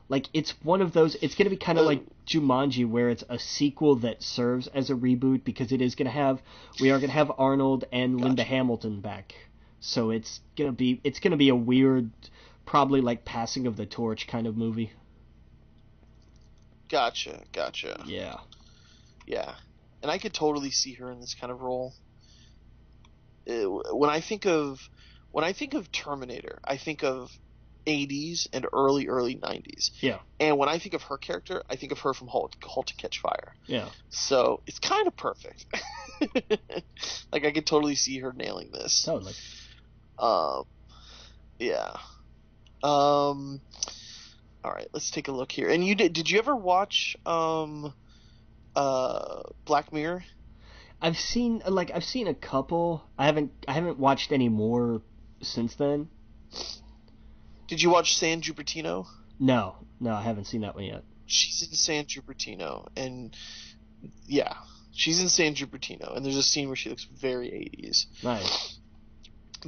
Like, it's one of those, it's going to be kind of like Jumanji, where it's a sequel that serves as a reboot, because we are going to have Arnold and Linda Hamilton back. So it's going to be a weird, probably like passing of the torch kind of movie. Gotcha. Yeah. Yeah. And I could totally see her in this kind of role. When I think of Terminator, I think of 80s and early 90s. Yeah. And when I think of her character, I think of her from *Halt to Catch Fire*. Yeah. So it's kind of perfect. Like, I could totally see her nailing this. Totally. Yeah. All right, let's take a look here. And did you ever watch Black Mirror? I've seen a couple. I haven't watched any more since then. Did you watch San Cupertino? No, I haven't seen that one yet. She's in San Cupertino, and yeah, she's in San Cupertino, and there's a scene where she looks very 80s. Nice.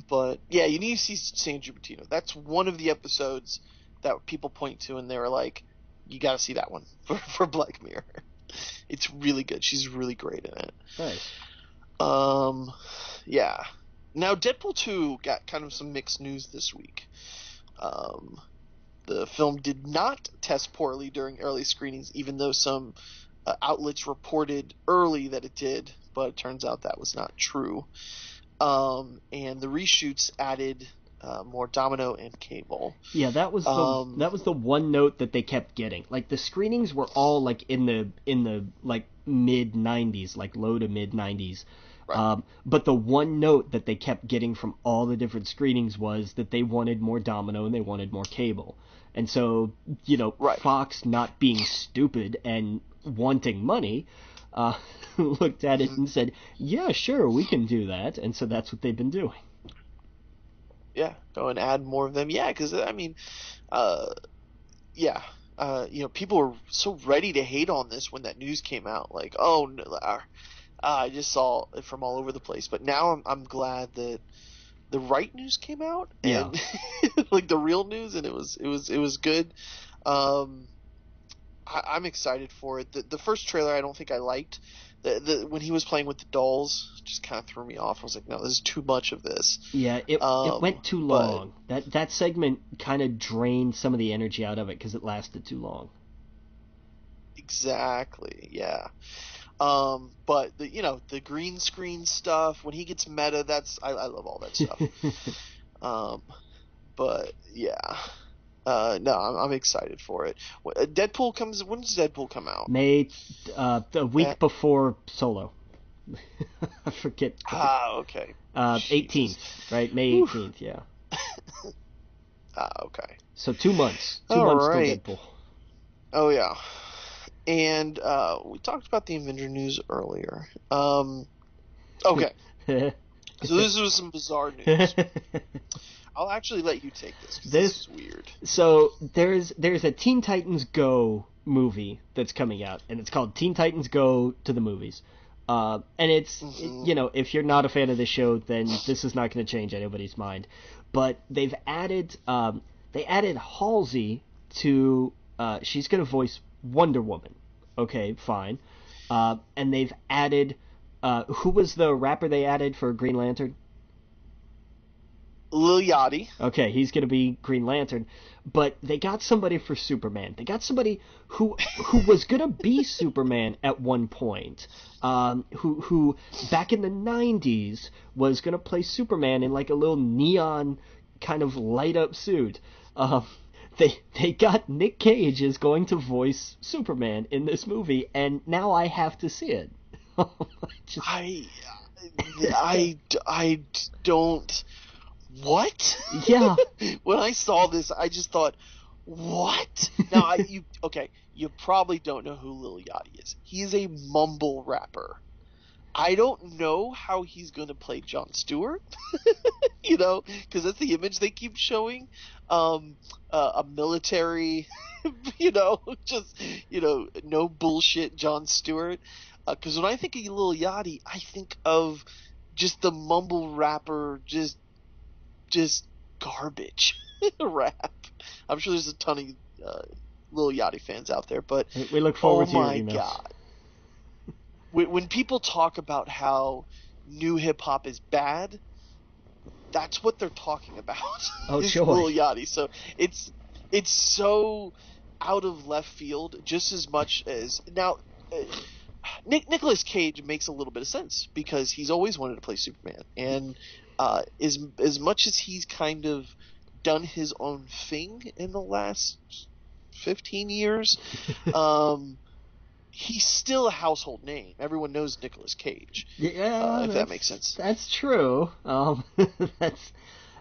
But yeah, you need to see San Cupertino. That's one of the episodes that people point to, and they were like, "You got to see that one for Black Mirror." It's really good. She's really great in it. Nice. Yeah. Now, Deadpool 2 got kind of some mixed news this week. The film did not test poorly during early screenings, even though some outlets reported early that it did, but it turns out that was not true. And the reshoots added more Domino and Cable. Yeah, that was the one note that they kept getting. Like, the screenings were all like in the like mid 90s, like low to mid 90s. Right. But the one note that they kept getting from all the different screenings was that they wanted more Domino and they wanted more Cable. And so, right. Fox, not being stupid and wanting money, looked at it and said, "Yeah, sure, we can do that." And so that's what they've been doing. Yeah, go and add more of them. Yeah, because I mean, people were so ready to hate on this when that news came out. Like, oh no, I just saw it from all over the place. But now I'm glad that the right news came out, and like the real news, and it was good. I'm excited for it. The first trailer I don't think I liked. When he was playing with the dolls just kind of threw me off. I was like, no, this is too much of this. Yeah, it went too long. That segment kind of drained some of the energy out of it because it lasted too long. Exactly. Yeah. But the green screen stuff, when he gets meta, I love all that stuff. But yeah. No, I'm excited for it. When does Deadpool come out? May, the week before Solo. I forget. Okay. 18th, right? May 18th, yeah. Okay. So 2 months. 2 All months right. till Deadpool. Oh, yeah. And we talked about the Avenger news earlier. Okay. So this was some bizarre news. I'll actually let you take this because this is weird. So there's a Teen Titans Go movie that's coming out, and it's called Teen Titans Go to the Movies. And it's, if you're not a fan of the show, then this is not going to change anybody's mind. But they've added Halsey to, she's going to voice Wonder Woman. Okay, fine. And they've added, who was the rapper they added for Green Lantern? Lil Yachty. Okay, he's going to be Green Lantern. But they got somebody for Superman. They got somebody who was going to be Superman at one point. Who back in the 90s was going to play Superman in like a little neon kind of light up suit. They got Nick Cage is going to voice Superman in this movie, and now I have to see it. I don't. What? Yeah. When I saw this, I just thought, what? Now, you probably don't know who Lil Yachty is. He's a mumble rapper. I don't know how he's going to play Jon Stewart, because that's the image they keep showing. A military, no bullshit Jon Stewart. Because when I think of Lil Yachty, I think of just the mumble rapper, just garbage rap. I'm sure there's a ton of Lil Yachty fans out there, but we look forward to your emails. Oh my god. When people talk about how new hip hop is bad, that's what they're talking about. Oh, is sure. Lil Yachty. So it's so out of left field, just as much as now. Nicolas Cage makes a little bit of sense because he's always wanted to play Superman, and as much as he's kind of done his own thing in the last 15 years, he's still a household name. Everyone knows Nicolas Cage. Yeah, if that makes sense. That's true.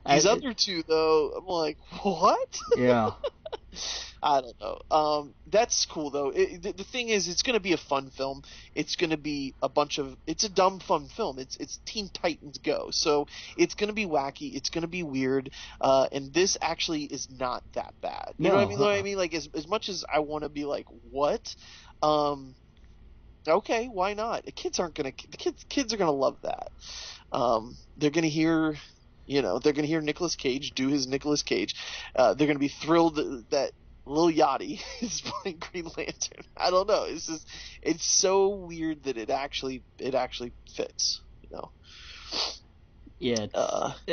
These other two, though, I'm like, what? Yeah. I don't know. That's cool though. The thing is, it's going to be a fun film. It's going to be it's a dumb fun film. It's Teen Titans Go, so it's going to be wacky. It's going to be weird. And this actually is not that bad. You know what I mean? Like as much as I want to be like, what? Okay, why not? The kids are going to love that. They're going to hear. They're going to hear Nicolas Cage do his Nicolas Cage. They're going to be thrilled that Lil Yachty is playing Green Lantern. I don't know. It's so weird that it actually fits. Yeah.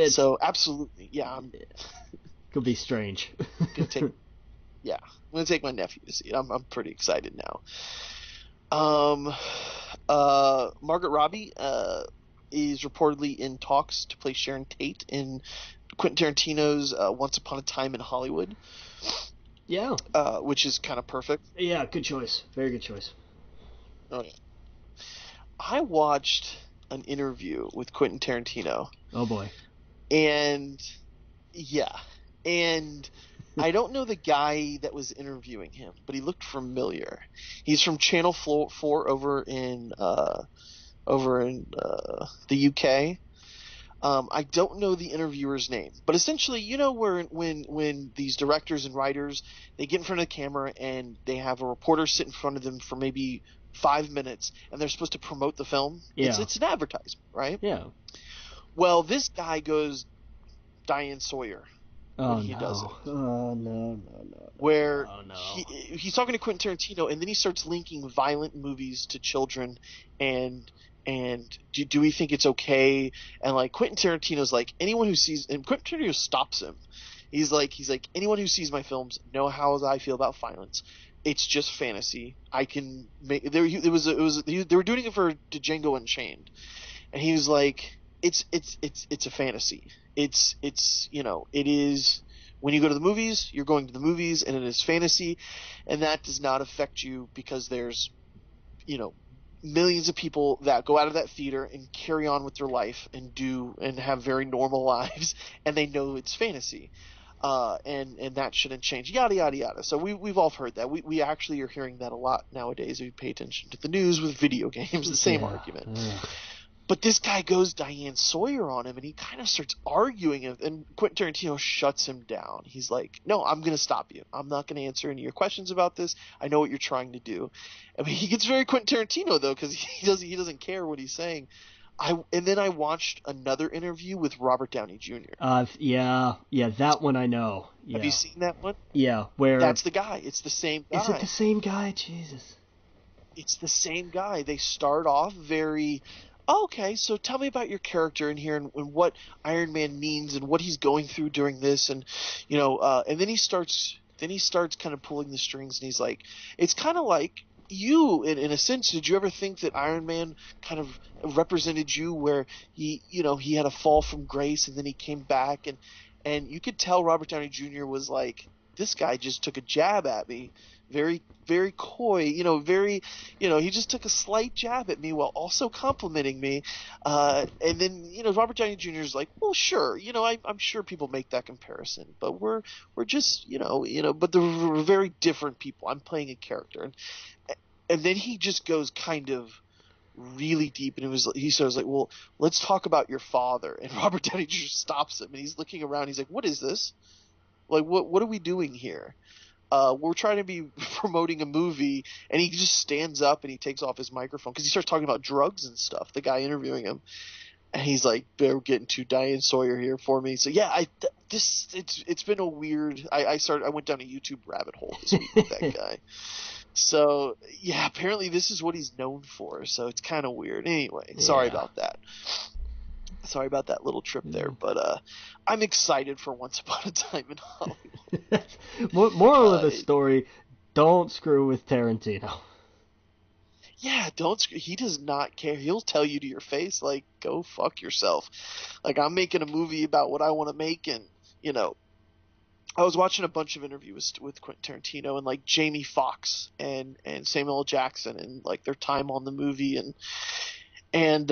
So absolutely, yeah. Could be strange. I'm gonna take my nephew to see it. I'm pretty excited now. Margaret Robbie is reportedly in talks to play Sharon Tate in Quentin Tarantino's Once Upon a Time in Hollywood. Yeah. Which is kind of perfect. Yeah, good choice. Very good choice. Oh, yeah. I watched an interview with Quentin Tarantino. Oh, boy. And I don't know the guy that was interviewing him, but he looked familiar. He's from Channel 4 over in the UK. I don't know the interviewer's name, but essentially, when these directors and writers, they get in front of the camera and they have a reporter sit in front of them for maybe 5 minutes, and they're supposed to promote the film. Yeah. It's an advertisement, right? Yeah. Well, this guy goes Diane Sawyer when he does it. Oh, no. Where he's talking to Quentin Tarantino, and then he starts linking violent movies to children, and do we think it's okay? And like Quentin Tarantino's like, anyone who sees, and Quentin Tarantino stops him. He's like anyone who sees my films know how I feel about violence. It's just fantasy. I can make they were doing it for Django Unchained, and he was like, it's a fantasy. It is. When you go to the movies, you're going to the movies, and it is fantasy, and that does not affect you because there's, millions of people that go out of that theater and carry on with their life and have very normal lives, and they know it's fantasy. And that shouldn't change, yada yada yada. So we've all heard that. We actually are hearing that a lot nowadays. If you pay attention to the news with video games, the same argument. But this guy goes Diane Sawyer on him, and he kind of starts arguing, and Quentin Tarantino shuts him down. He's like, "No, I'm going to stop you. I'm not going to answer any of your questions about this. I know what you're trying to do." I mean, he gets very Quentin Tarantino though, because he doesn't care what he's saying. And then I watched another interview with Robert Downey Jr. Yeah, that one I know. Yeah. Have you seen that one? Yeah, where that's the guy. It's the same guy. Is it the same guy? Jesus. It's the same guy. They start off very, okay, so tell me about your character in here and what Iron Man means and what he's going through during this, and and then he starts kind of pulling the strings, and he's like, it's kind of like you in a sense. Did you ever think that Iron Man kind of represented you, where he had a fall from grace and then he came back, and you could tell Robert Downey Jr. was like, this guy just took a jab at me, very very coy, he just took a slight jab at me while also complimenting me, and then Robert Downey Jr. is like, well, sure, I'm sure people make that comparison, but we're just but they're very different people. I'm playing a character, and then he just goes kind of really deep, and he says like, well, let's talk about your father, and Robert Downey Jr. stops him, and he's looking around, he's like, what is this? Like, what are we doing here? We're trying to be promoting a movie, and he just stands up and he takes off his microphone because he starts talking about drugs and stuff, the guy interviewing him, and he's like, they're getting too Diane Sawyer here for me. So yeah, it's been a weird, I went down a YouTube rabbit hole this week with that guy. So yeah, apparently this is what he's known for, so it's kind of weird. Anyway, sorry about that. Sorry about that little trip there, but I'm excited for Once Upon a Time in Hollywood. Moral of the story, don't screw with Tarantino. Yeah, he does not care. He'll tell you to your face, like, go fuck yourself. Like, I'm making a movie about what I want to make, and, I was watching a bunch of interviews with Quentin Tarantino and, like, Jamie Foxx and Samuel L. Jackson and, like, their time on the movie, and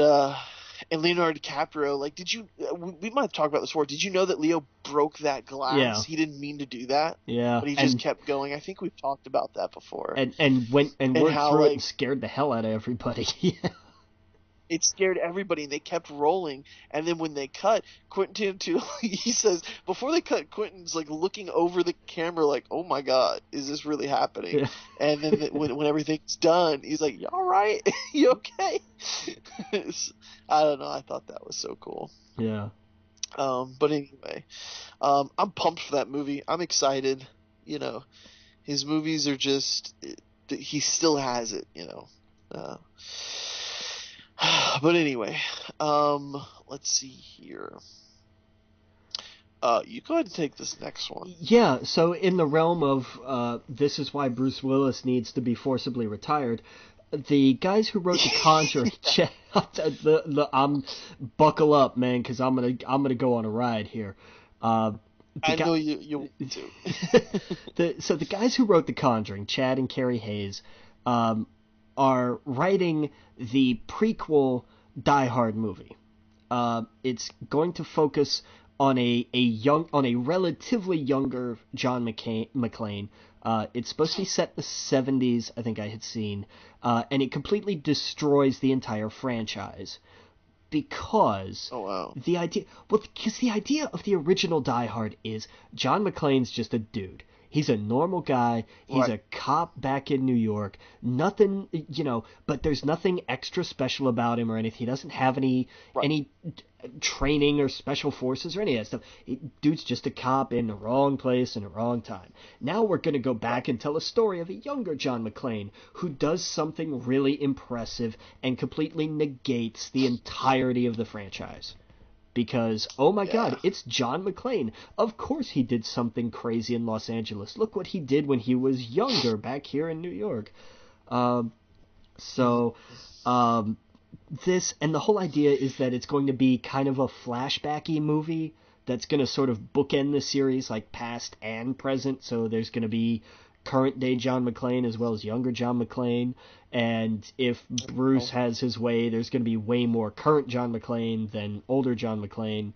Leonardo DiCaprio. Like, we might have talked about this before. Did you know that Leo broke that glass? Yeah. He didn't mean to do that. Yeah. But he just kept going. I think we've talked about that before. And worked through it and scared the hell out of everybody. Yeah. It scared everybody, and they kept rolling. And then when they cut, Quentin Tarantino, he says, before they cut, Quentin's like looking over the camera like, oh my God, is this really happening? Yeah. And then when everything's done, he's like, you all right? You okay? I don't know. I thought that was so cool. Yeah. But anyway, I'm pumped for that movie. I'm excited. His movies are just, he still has it, but anyway, let's see here. You go ahead and take this next one. Yeah, so in the realm of this is why Bruce Willis needs to be forcibly retired, the guys who wrote The Conjuring, buckle up, man, because I'm gonna go on a ride here. I know you want to. So the guys who wrote The Conjuring, Chad and Carrie Hayes, are writing the prequel Die Hard movie. It's going to focus on a relatively younger John McClane. It's supposed to be set in the 70s, I think I had seen, and it completely destroys the entire franchise because the idea of the original Die Hard is John McClane's just a dude. He's a normal guy. He's a cop back in New York. Nothing, but there's nothing extra special about him or anything. He doesn't have any training or special forces or any of that stuff. Dude's just a cop in the wrong place in the wrong time. Now we're going to go back and tell a story of a younger John McClane who does something really impressive and completely negates the entirety of the franchise. Because, oh my God, it's John McClane. Of course he did something crazy in Los Angeles. Look what he did when he was younger back here in New York. This, and the whole idea is that it's going to be kind of a flashbacky movie that's going to sort of bookend the series, like past and present. So there's going to be current day John McClane as well as younger John McClane. And if Bruce has his way, there's going to be way more current John McClane than older John McClane,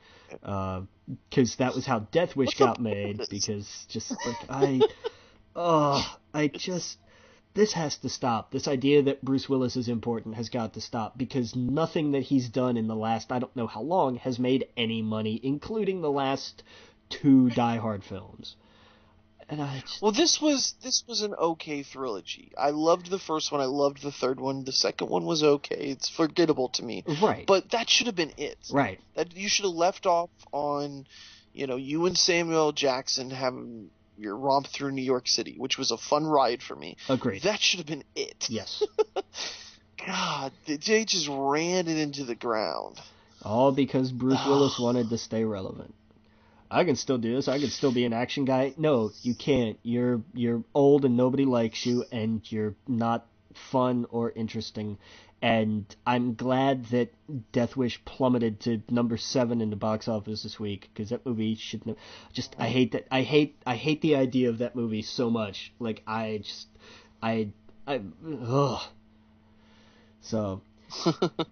because that was how Death Wish got made. Because just like this has to stop. This idea that Bruce Willis is important has got to stop, because nothing that he's done in the last I don't know how long has made any money, including the last 2 Die Hard films. And well, this was an okay trilogy. I loved the first one. I loved the third one. The second one was okay. It's forgettable to me. Right. But that should have been it. Right. That you should have left off on, you and Samuel L. Jackson having your romp through New York City, which was a fun ride for me. Agreed. That should have been it. Yes. God, they just ran it into the ground. All because Bruce Willis wanted to stay relevant. I can still do this. I can still be an action guy. No, you can't. You're old and nobody likes you, and you're not fun or interesting. And I'm glad that Death Wish plummeted to number 7 in the box office this week, because that movie shouldn't have. Just I hate that. I hate the idea of that movie so much. Like So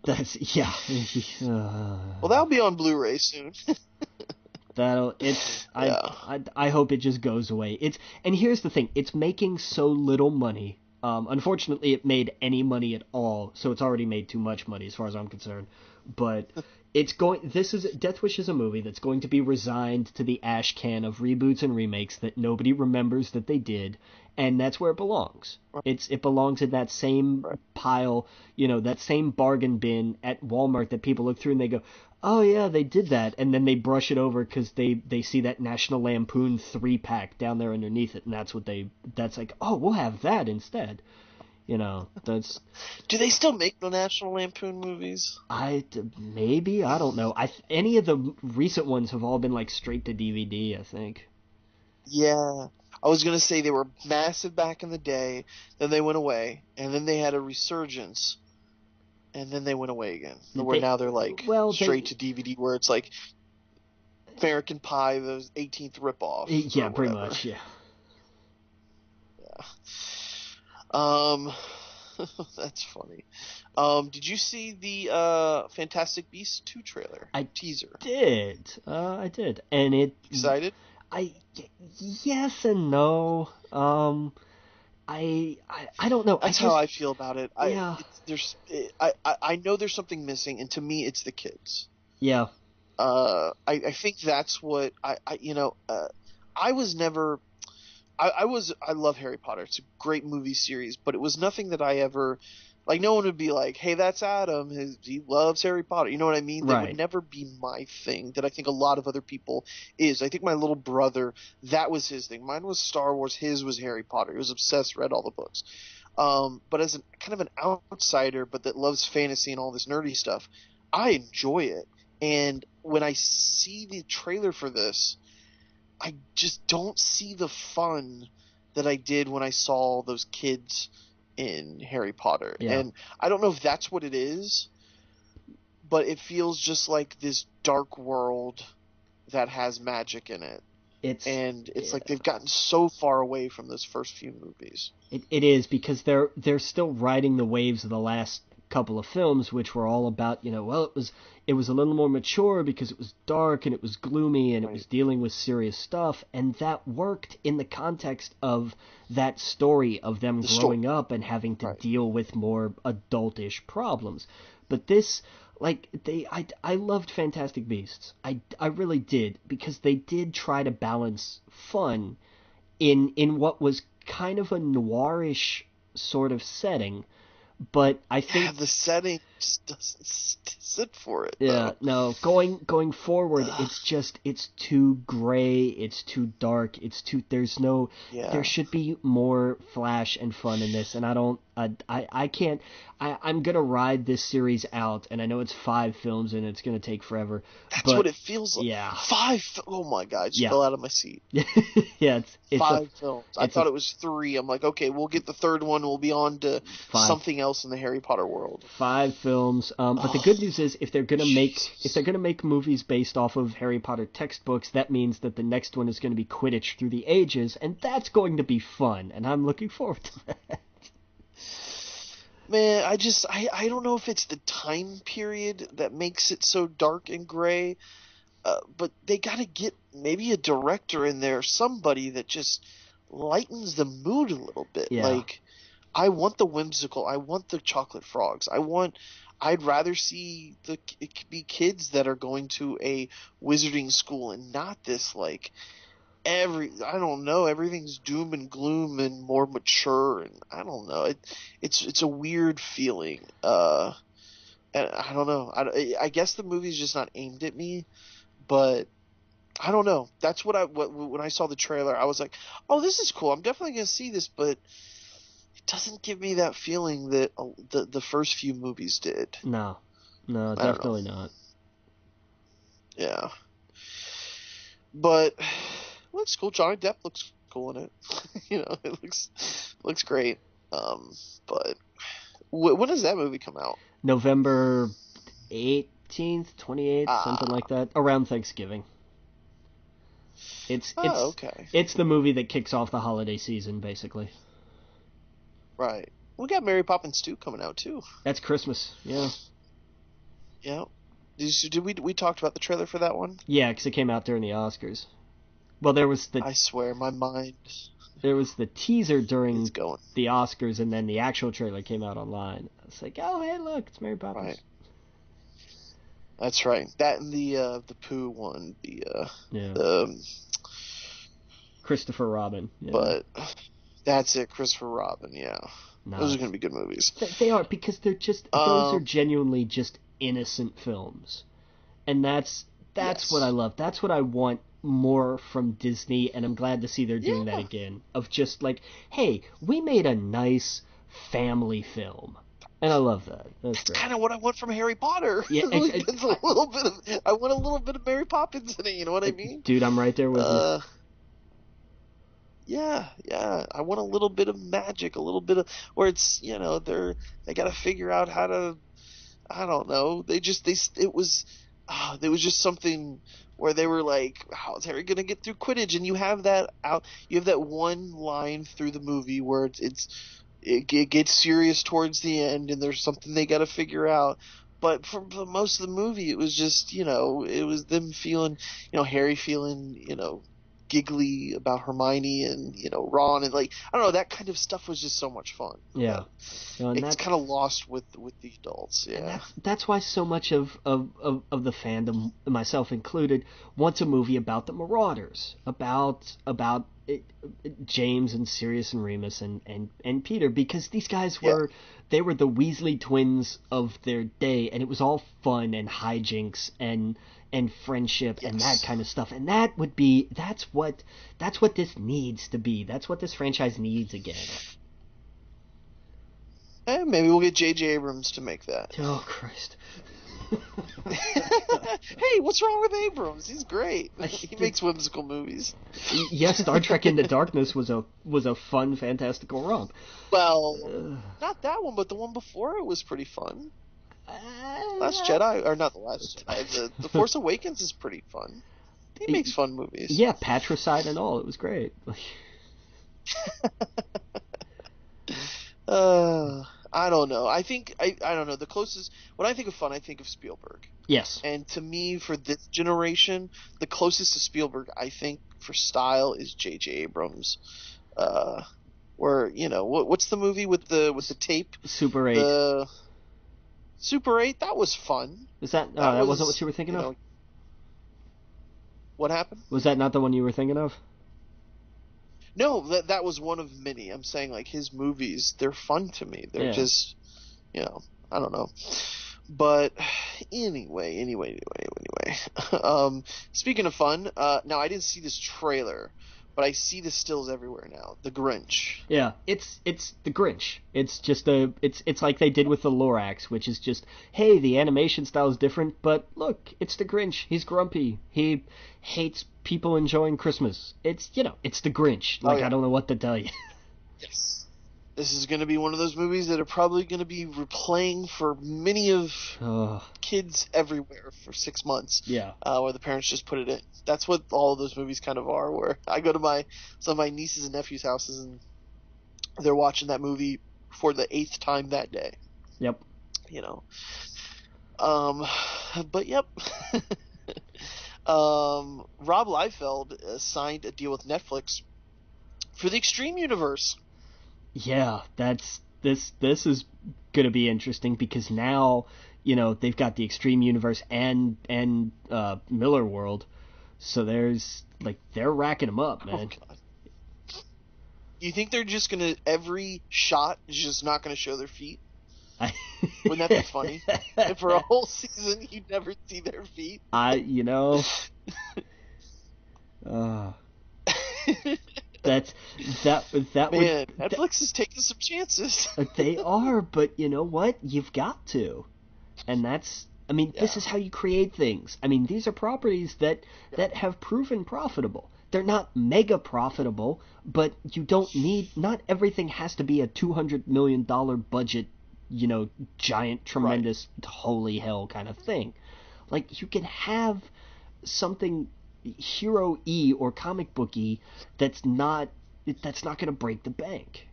that's yeah. Well, that'll be on Blu-ray soon. I hope it just goes away. And here's the thing, it's making so little money. Unfortunately, it made any money at all, so it's already made too much money as far as I'm concerned. But Death Wish is a movie that's going to be resigned to the ash can of reboots and remakes that nobody remembers that they did, and that's where it belongs. It belongs in that same pile, that same bargain bin at Walmart that people look through and they go, oh yeah, they did that, and then they brush it over because they see that National Lampoon 3-pack down there underneath it, and that's like, oh, we'll have that instead. That's. Do they still make the National Lampoon movies? Maybe, I don't know. Any of the recent ones have all been like straight to DVD, I think. Yeah, I was gonna say they were massive back in the day, then they went away, and then they had a resurgence. And then they went away again. Now they're like straight to DVD, where it's like American Pie, the 18th ripoff. Yeah, pretty much. Yeah. That's funny. Did you see the Fantastic Beasts 2 trailer? Teaser. I did, and it. Excited? Yes and no. I don't know. That's how I feel about it. Yeah. I know there's something missing, and to me, it's the kids. Yeah. I think that's what I was never. I love Harry Potter. It's a great movie series, but it was nothing that I ever. Like, no one would be like, hey, that's Adam. He loves Harry Potter. You know what I mean? That would never be my thing, that I think a lot of other people is. I think my little brother, that was his thing. Mine was Star Wars. His was Harry Potter. He was obsessed, read all the books. But as kind of an outsider, but that loves fantasy and all this nerdy stuff, I enjoy it. And when I see the trailer for this, I just don't see the fun that I did when I saw those kids in Harry Potter. Yeah. And I don't know if that's what it is, but it feels just like this dark world that has magic in it. It's like they've gotten so far away from those first few movies. It is, because they're still riding the waves of the last couple of films, which were all about, it was a little more mature because it was dark and it was gloomy and it was dealing with serious stuff, and that worked in the context of that story of them growing up and having to deal with more adultish problems. But this, I loved Fantastic Beasts. I really did, because they did try to balance fun in what was kind of a noirish sort of setting. But I think the setting just doesn't sit for it. Yeah, no. Going forward, it's too gray. It's too dark. There should be more flash and fun in this, and I can't. I'm gonna ride this series out, and I know it's 5 films and it's gonna take forever. That's what it feels like. Yeah, 5. Oh my god, I just fell out of my seat. Yeah, it's 5 films. I thought it was 3. I'm like, okay, we'll get the third one. We'll be on to something else else in the Harry Potter world. 5 films. But the good news is, if they're gonna make movies based off of Harry Potter textbooks, that means that the next one is going to be Quidditch Through the Ages, and that's going to be fun. And I'm looking forward to that. Man, I don't know if it's the time period that makes it so dark and gray, but they got to get maybe a director in there, somebody that just lightens the mood a little bit. Yeah. Like, I want the whimsical, I want the chocolate frogs, I'd rather see it be kids that are going to a wizarding school and not this like I don't know, everything's doom and gloom and more mature, and I don't know, it's a weird feeling, and I don't know, I guess the movie's just not aimed at me, but I don't know, that's when I saw the trailer, I was like, oh, this is cool, I'm definitely gonna see this, but it doesn't give me that feeling that the first few movies did. No, definitely not. Yeah, but looks cool. Johnny Depp looks cool in it. It looks great. But when does that movie come out? November 18th, 28th, something like that, around Thanksgiving. It's okay. It's the movie that kicks off the holiday season, basically. Right. We got Mary Poppins 2 coming out too. That's Christmas. Yeah. Yeah. Did we talked about the trailer for that one? Yeah, because it came out during the Oscars. Well, there was I swear, my mind. There was the teaser during the Oscars, and then the actual trailer came out online. It's like, oh, hey, look, it's Mary Poppins. Right. That's right. That and the Pooh one, Christopher Robin. Yeah. But that's it, Christopher Robin. Yeah, no, those are going to be good movies. They are, because they're just those are genuinely just innocent films, and that's yes. what I love. That's what I want more from Disney, and I'm glad to see they're doing that again. Of just like, hey, we made a nice family film, and I love that. That's kind of what I want from Harry Potter. Yeah, it's a little bit of. I want a little bit of Mary Poppins in it. You know what I mean? Dude, I'm right there with you. Yeah. I want a little bit of magic, a little bit of where it's they got to figure out how to. I don't know. It was just something where they were like, how's Harry gonna get through Quidditch? And you have that one line through the movie where it gets serious towards the end, and there's something they got to figure out. But for most of the movie, it was just it was them feeling Harry feeling giggly about Hermione and Ron, and like I don't know, that kind of stuff was just so much fun. Yeah, it's kind of lost with the adults. Yeah, that's why so much of the fandom, myself included, wants a movie about the Marauders, about James and Sirius and Remus and Peter, because these guys were they were the Weasley twins of their day, and it was all fun and hijinks and friendship and that kind of stuff, and that's what this needs to be. That's what this franchise needs again. And maybe we'll get J.J. Abrams to make that. Oh Christ. Hey, what's wrong with Abrams? He's great. He makes whimsical movies. Yes, Star Trek Into Darkness was a fun, fantastical romp. Well, not that one, but the one before it was pretty fun. Last Jedi, or not the Last Jedi, the Force Awakens is pretty fun. He makes fun movies. Yeah, Patricide and all. It was great. I don't know. I don't know. The closest, when I think of fun, I think of Spielberg. Yes. And to me, for this generation, the closest to Spielberg, I think, for style, is J.J. Abrams. Where what's the movie with the tape? Super 8. Super 8, that was fun. Is that that wasn't what you were thinking of? What happened? Was that not the one you were thinking of? No, that was one of many. I'm saying, like, his movies, they're fun to me. They're just, I don't know. But anyway. Speaking of fun, now I didn't see this trailer, but I see the stills everywhere now. The Grinch. Yeah, it's the Grinch. It's just it's like they did with the Lorax, which is just, hey, the animation style is different, but look, it's the Grinch. He's grumpy. He hates people enjoying Christmas. It's it's the Grinch. Like, I don't know what to tell you. Yes. This is going to be one of those movies that are probably going to be replaying for many of kids everywhere for 6 months. Yeah. Where the parents just put it in. That's what all of those movies kind of are. Where I go to some of my nieces and nephews' houses, and they're watching that movie for the 8th time that day. Yep. You know. But yep. Rob Liefeld signed a deal with Netflix for the Extreme Universe. Yeah, this is gonna be interesting because now, they've got the Extreme Universe and Miller World, so they're racking them up, man. Oh, God. You think they're just gonna every shot is just not gonna show their feet? Wouldn't that be funny? If for a whole season you'd never see their feet. That Man, Netflix is taking some chances. They are, but you know what? You've got to. And this is how you create things. These are properties that have proven profitable. They're not mega profitable, but you don't not everything has to be a $200 million budget, giant, tremendous, holy hell kind of thing. Like, you can have something hero-y or comic booky that's not going to break the bank.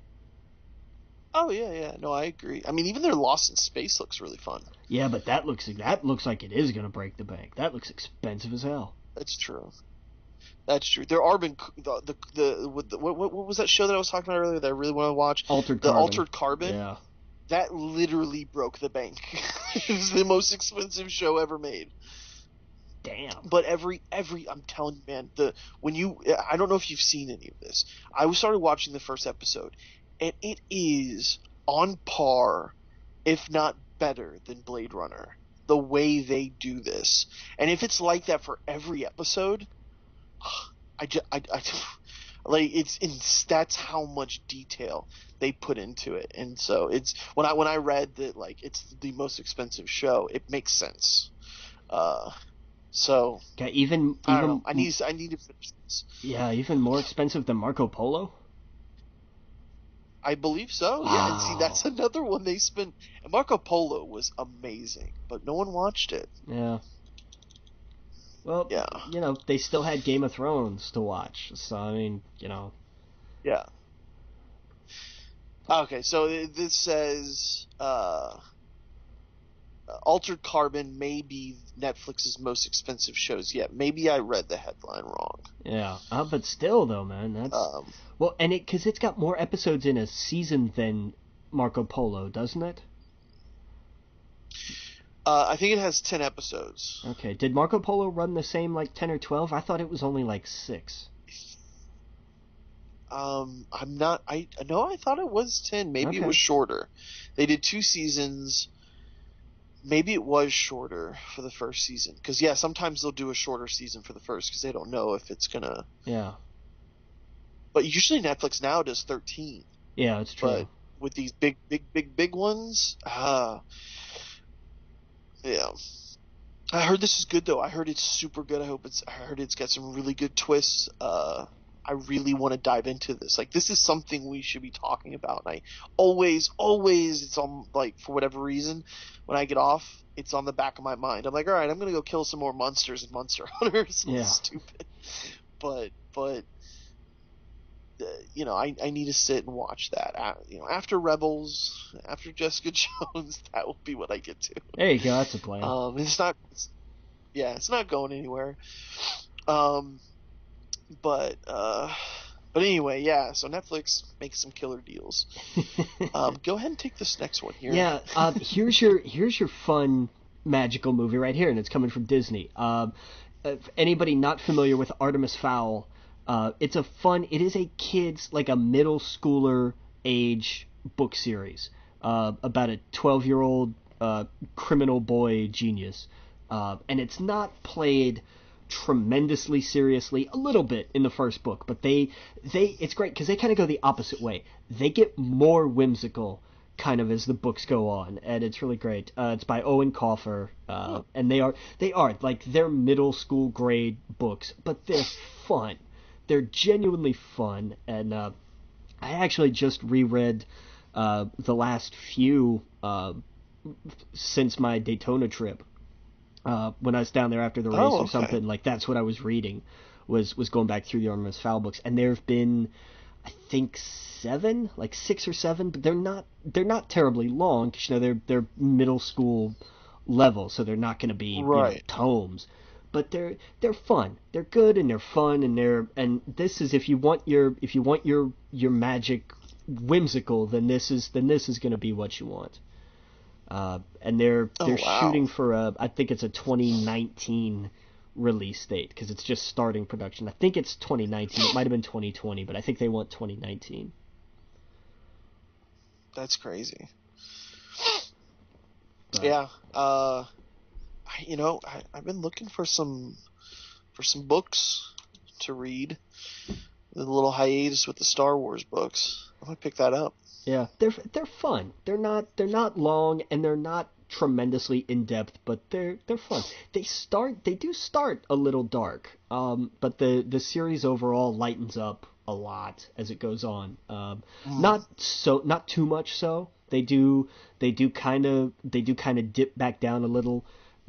Oh yeah, no, I agree. Even their Lost in Space looks really fun. Yeah, but that looks like it is going to break the bank. That looks expensive as hell. That's true. There are been what was that show that I was talking about earlier that I really want to watch? Altered Carbon. Yeah. That literally broke the bank. It was the most expensive show ever made. Damn. But I'm telling you, man, I don't know if you've seen any of this. I started watching the first episode, and it is on par, if not better, than Blade Runner. The way they do this, and if it's like that for every episode, that's how much detail they put into it. And so it's when I read that it's the most expensive show, it makes sense. So I don't know. I need to finish this. Yeah, even more expensive than Marco Polo? I believe so. Wow. Yeah, and see, that's another one they spent. Marco Polo was amazing, but no one watched it. Yeah. Well, yeah. They still had Game of Thrones to watch, so Yeah. Okay, so this says Altered Carbon may be Netflix's most expensive shows yet. Maybe I read the headline wrong. Yeah, but still, though, man, that's well, and because it's got more episodes in a season than Marco Polo, doesn't it? I think it has 10 episodes. Okay, did Marco Polo run the same 10 or 12? I thought it was only 6. I thought it was 10. Maybe It was shorter. They did 2 seasons. Maybe it was shorter for the first season. Because, sometimes they'll do a shorter season for the first because they don't know if it's going to... Yeah. But usually Netflix now does 13. Yeah, it's true. But with these big ones, yeah. I heard this is good, though. I heard it's super good. I heard it's got some really good twists. I really want to dive into this. This is something we should be talking about. And I always, it's on, for whatever reason, when I get off, it's on the back of my mind. I'm like, all right, I'm going to go kill some more monsters and Monster Hunters. Yeah. Stupid. But I need to sit and watch that. After Rebels, after Jessica Jones, that will be what I get to. There you go. That's a plan. It's not going anywhere. But anyway, yeah. So Netflix makes some killer deals. Go ahead and take this next one here. Yeah. Here's your fun magical movie right here, and it's coming from Disney. If anybody not familiar with Artemis Fowl, it is a kid's a middle schooler age book series about a 12-year-old criminal boy genius, and it's not played tremendously seriously, a little bit in the first book, but it's great because they kind of go the opposite way. They get more whimsical kind of as the books go on, and it's really great. It's by Owen Coffer, and they're middle school grade books, but they're fun. They're genuinely fun, and I actually just reread the last few since my Daytona trip. When I was down there after the race or okay. something, like that's what I was reading, was going back through the Artemis Fowl books, and there have been, I think, 6 or 7, but they're not terribly long, because they're middle school level, so they're not going to be Right. tomes, but they're fun, they're good, and they're fun, and this is, if you want your magic whimsical, then this is going to be what you want. And they're Wow. shooting for I think it's a 2019 release date, because it's just starting production. I think it's 2019. It might have been 2020, but I think they want 2019. That's crazy. But, Yeah. I've been looking for some books to read. The little hiatus with the Star Wars books. I'm gonna pick that up. yeah, they're fun. They're not long, and they're not tremendously in depth, but they're fun. They do start a little dark, but the series overall lightens up a lot as it goes on. Not too much so. They do kind of dip back down a little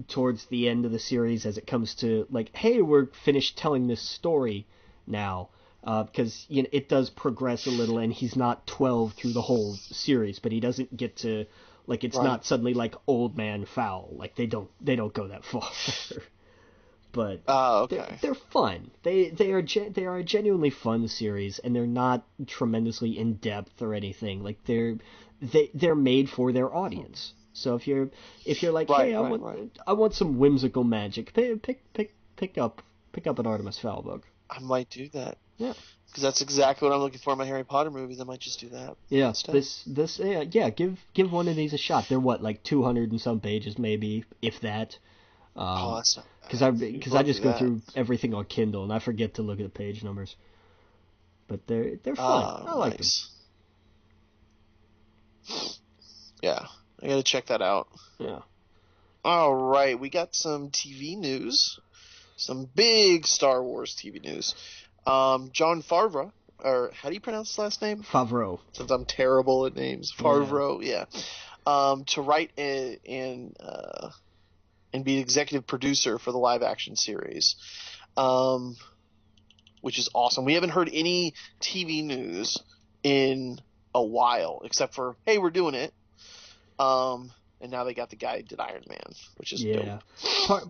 towards the end of the series, as it comes to, like, hey, we're finished telling this story now. Because it does progress a little, and he's not 12 through the whole series, but he doesn't get to, like, it's Right. not suddenly like Old Man Fowl. Like, they don't go that far. But okay. they're fun. They are a genuinely fun series, and they're not tremendously in depth or anything. Like, they're made for their audience. So if you're like, Right, hey, right. I want some whimsical magic, pick up an Artemis Fowl book. I might do that. Yeah. Because that's exactly what I'm looking for in my Harry Potter movies. I might just do that. Yeah, instead. give one of these a shot. They're what, like 200 and some pages, maybe, if that. That's not Because bad. I just go through everything on Kindle, and I forget to look at the page numbers. But they're fun. I like them. Yeah, I gotta check that out. Yeah. All right, we got some TV news, some big Star Wars TV news. Jon Favreau, or how do you pronounce his last name? Favreau. Since I'm terrible at names, Favreau. Yeah. To write and be executive producer for the live action series, which is awesome. We haven't heard any TV news in a while, except for, hey, we're doing it. And now they got the guy who did Iron Man, which is dope.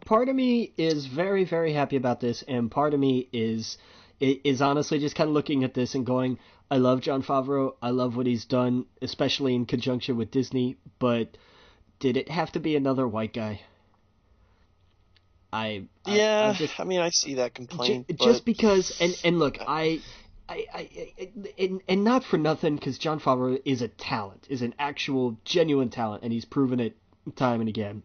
Part of me is very, very happy about this, and part of me is honestly just kind of looking at this and going, I love Jon Favreau. I love what he's done, especially in conjunction with Disney, but did it have to be another white guy? I see that complaint. Just because, and look, and not for nothing, because Jon Favreau is a talent, is an actual genuine talent, and he's proven it time and again.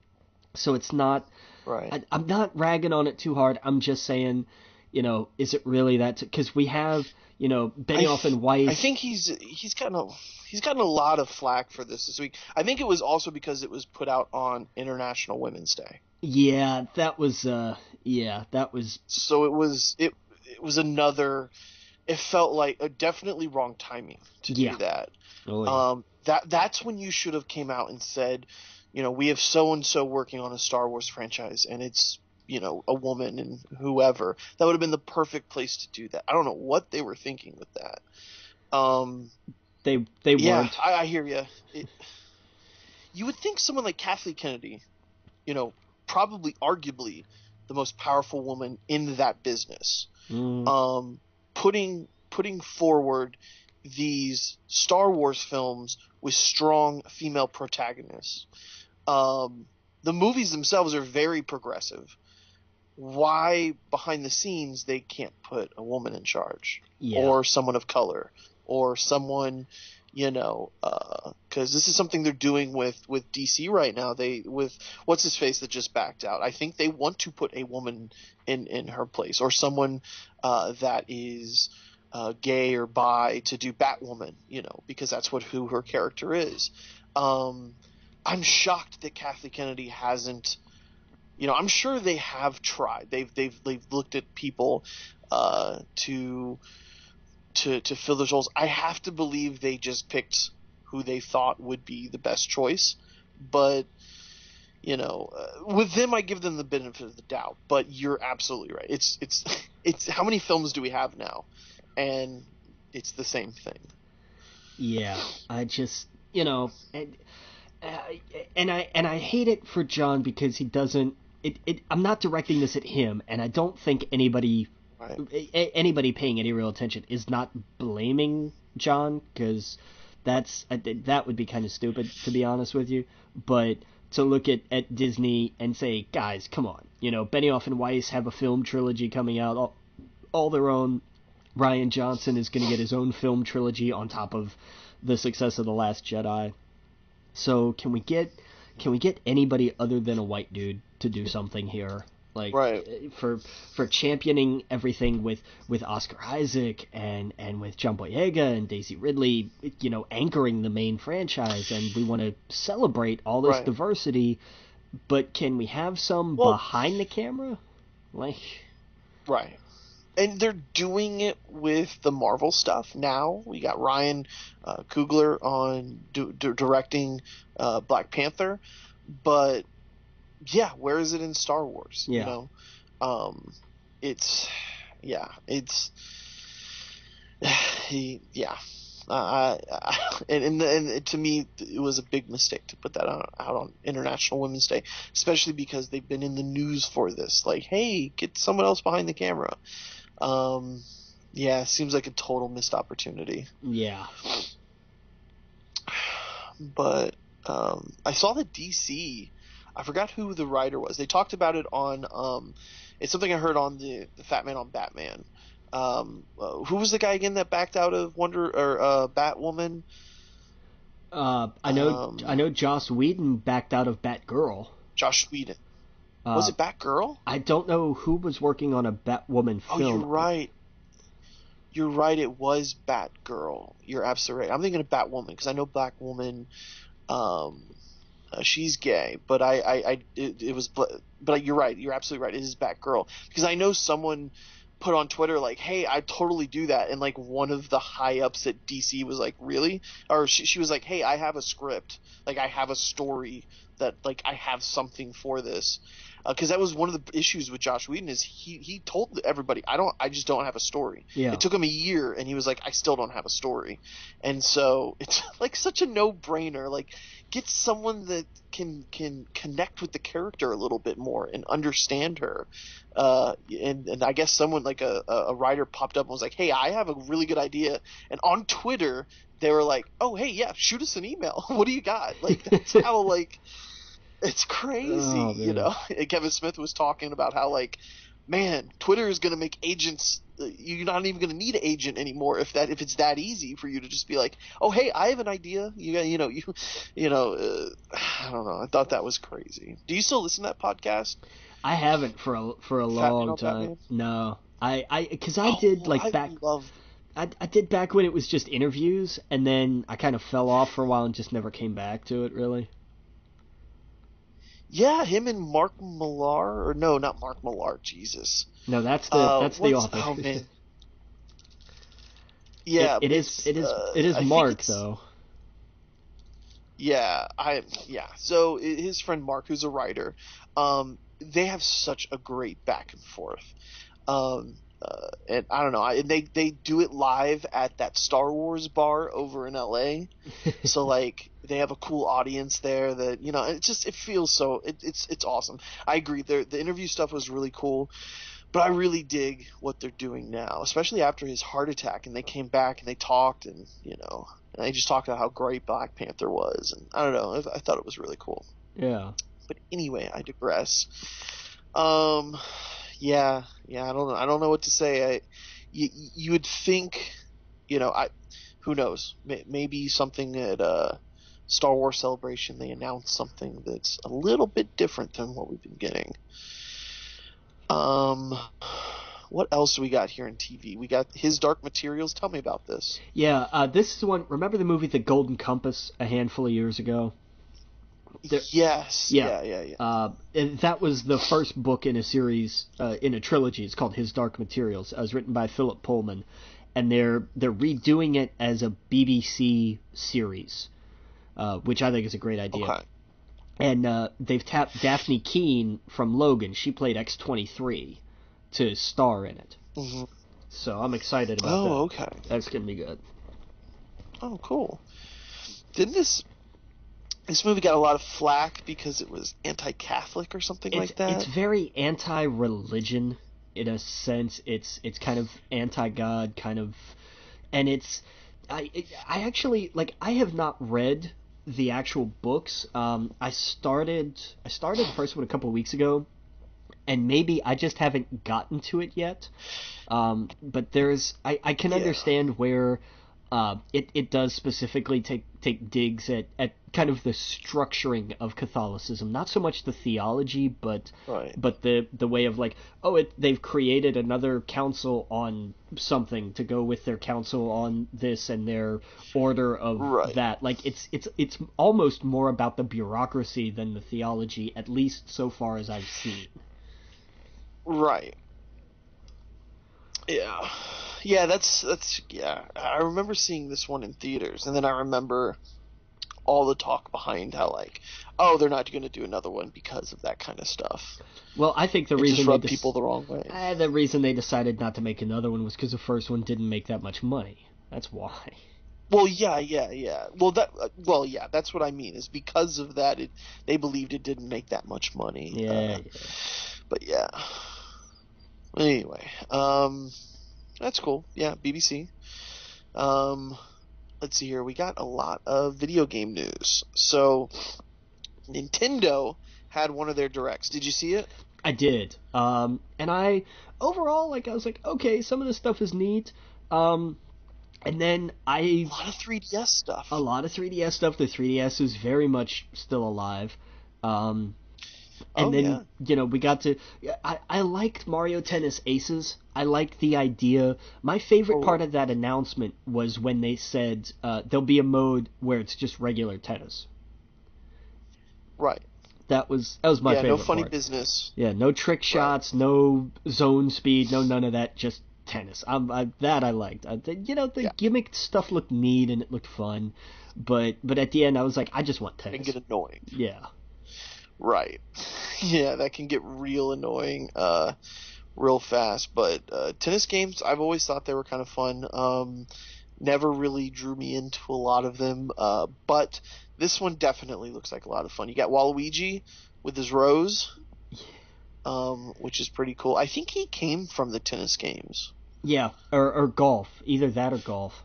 So it's not, right. I'm not ragging on it too hard. I'm just saying, is it really that? Because we have, Benioff and Weiss. I think he's gotten a lot of flack for this week. I think it was also because it was put out on International Women's Day. Yeah, that was. So it was another. It felt like a definitely wrong timing to do that. Oh, yeah. That's when you should have came out and said, we have so and so working on a Star Wars franchise, and it's a woman and whoever. That would have been the perfect place to do that. I don't know what they were thinking with that. They yeah, weren't. I hear you. You would think someone like Kathleen Kennedy, probably arguably the most powerful woman in that business, putting forward these Star Wars films with strong female protagonists. The movies themselves are very progressive. Why behind the scenes they can't put a woman in charge, or someone of color, or someone, because this is something they're doing with DC right now. With what's his face that just backed out. I think they want to put a woman in her place, or someone that is gay or bi to do Batwoman, because that's who her character is. I'm shocked that Kathleen Kennedy hasn't. I'm sure they have tried. They've looked at people to fill those roles. I have to believe they just picked who they thought would be the best choice. But, with them, I give them the benefit of the doubt. But you're absolutely right. It's how many films do we have now? And it's the same thing. Yeah, I just, and I hate it for John because he doesn't. I'm not directing this at him, and I don't think anybody paying any real attention is not blaming John, because that would be kind of stupid, to be honest with you. But to look at Disney and say, guys, come on, Benioff and Weiss have a film trilogy coming out, all their own. Rian Johnson is going to get his own film trilogy on top of the success of The Last Jedi. So can we get anybody other than a white dude to do something here? Like, for championing everything with Oscar Isaac and with John Boyega and Daisy Ridley, anchoring the main franchise, and we want to celebrate all this diversity, but can we have some behind the camera? Right. And they're doing it with the Marvel stuff now. We got Ryan Coogler on directing Black Panther, but yeah, where is it in Star Wars? Yeah. And to me, it was a big mistake to put that out on International Women's Day, especially because they've been in the news for this. Like, hey, get someone else behind the camera. Seems like a total missed opportunity. Yeah. But I saw that DC, I forgot who the writer was. They talked about it on it's something I heard on the Fat Man on Batman. Who was the guy again that backed out of Batwoman? I know Joss Whedon backed out of Batgirl. Joss Whedon. Was it Batgirl? I don't know who was working on a Batwoman film. Oh, you're right. You're right. It was Batgirl. You're absolutely right. I'm thinking of Batwoman because I know Black Woman. She's gay, but it was. But you're right. You're absolutely right. It is Batgirl because I know someone put on Twitter like, "Hey, I totally do that," and like one of the high ups at DC was like, "Really?" Or she was like, "Hey, I have a script. Like, I have a story that like I have something for this." Because that was one of the issues with Joss Whedon is he told everybody, I just don't have a story. Yeah. It took him a year, and he was like, I still don't have a story. And so it's like such a no-brainer. Like, get someone that can connect with the character a little bit more and understand her. And I guess someone like a writer popped up and was like, hey, I have a really good idea. And on Twitter, they were like, oh, hey, yeah, shoot us an email. What do you got? Like, that's how like – it's crazy, And Kevin Smith was talking about how, like, man, Twitter is going to make agents. You're not even going to need an agent anymore if it's that easy for you to just be like, oh, hey, I have an idea. I don't know. I thought that was crazy. Do you still listen to that podcast? I haven't for a long time. No, because I did I did back when it was just interviews, and then I kind of fell off for a while and just never came back to it really. Yeah, him and Mark Millar, or no, not Mark Millar. Jesus. No, that's the author. Oh man. Yeah, it is Mark though. Yeah, So his friend Mark, who's a writer, they have such a great back and forth. And I don't know, and they do it live at that Star Wars bar over in LA. So like they have a cool audience there that it feels so it's awesome. I agree. The interview stuff was really cool, but I really dig what they're doing now, especially after his heart attack. And they came back and they talked, and and they just talked about how great Black Panther was, and I don't know, I thought it was really cool. Yeah. But anyway, I digress. Yeah, I don't know what to say. You would think, who knows? Maybe something at Star Wars Celebration they announced something that's a little bit different than what we've been getting. What else do we got here in TV? We got His Dark Materials. Tell me about this. Yeah, this is one. Remember the movie The Golden Compass a handful of years ago? Yes. Yeah. And that was the first book in a series, in a trilogy. It's called His Dark Materials. It was written by Philip Pullman, and they're redoing it as a BBC series. which I think is a great idea. Okay. And they've tapped Daphne Keane from Logan. She played X-23 to star in it. Mm-hmm. So I'm excited about that. Oh, okay. That's going to be good. Oh, cool. Didn't this movie got a lot of flack because it was anti-Catholic or something like that? It's very anti-religion in a sense. It's kind of anti-God, kind of, and I actually, like, I have not read the actual books. I started the first one a couple of weeks ago, and maybe I just haven't gotten to it yet. But I can understand where it does specifically take digs at kind of the structuring of Catholicism, not so much the theology, but the way of, like, they've created another council on something to go with their council on this and their order of that. Like, it's almost more about the bureaucracy than the theology, at least so far as I've seen. Right. Yeah. Yeah, that's yeah. I remember seeing this one in theaters, and then I remember all the talk behind how, like, oh, they're not going to do another one because of that kind of stuff. Well, I think the reason just rubbed people the wrong way. The reason they decided not to make another one was because the first one didn't make that much money. That's why. Well, yeah. Well, yeah. That's what I mean. Is because of that, they believed it didn't make that much money. Yeah. But yeah. Anyway, that's cool. Yeah, BBC. Let's see here. We got a lot of video game news. So, Nintendo had one of their directs. Did you see it? I did. And I overall, like, I was like, okay, some of this stuff is neat. And then a lot of 3DS stuff. A lot of 3DS stuff. The 3DS is very much still alive. And then, you know, we got to... I liked Mario Tennis Aces. I liked the idea. My favorite part of that announcement was when they said there'll be a mode where it's just regular tennis. Right. That was my favorite no funny part. Business. Yeah, no trick shots, no zone speed, no none of that, just tennis. That I liked. The gimmick stuff looked neat and it looked fun. But at the end, I was like, I just want tennis. It can get annoying. Yeah. Right. Yeah, that can get real annoying real fast. But tennis games, I've always thought they were kind of fun. Never really drew me into a lot of them. But this one definitely looks like a lot of fun. You got Waluigi with his rose, which is pretty cool. I think he came from the tennis games. Yeah, or golf. Either that or golf.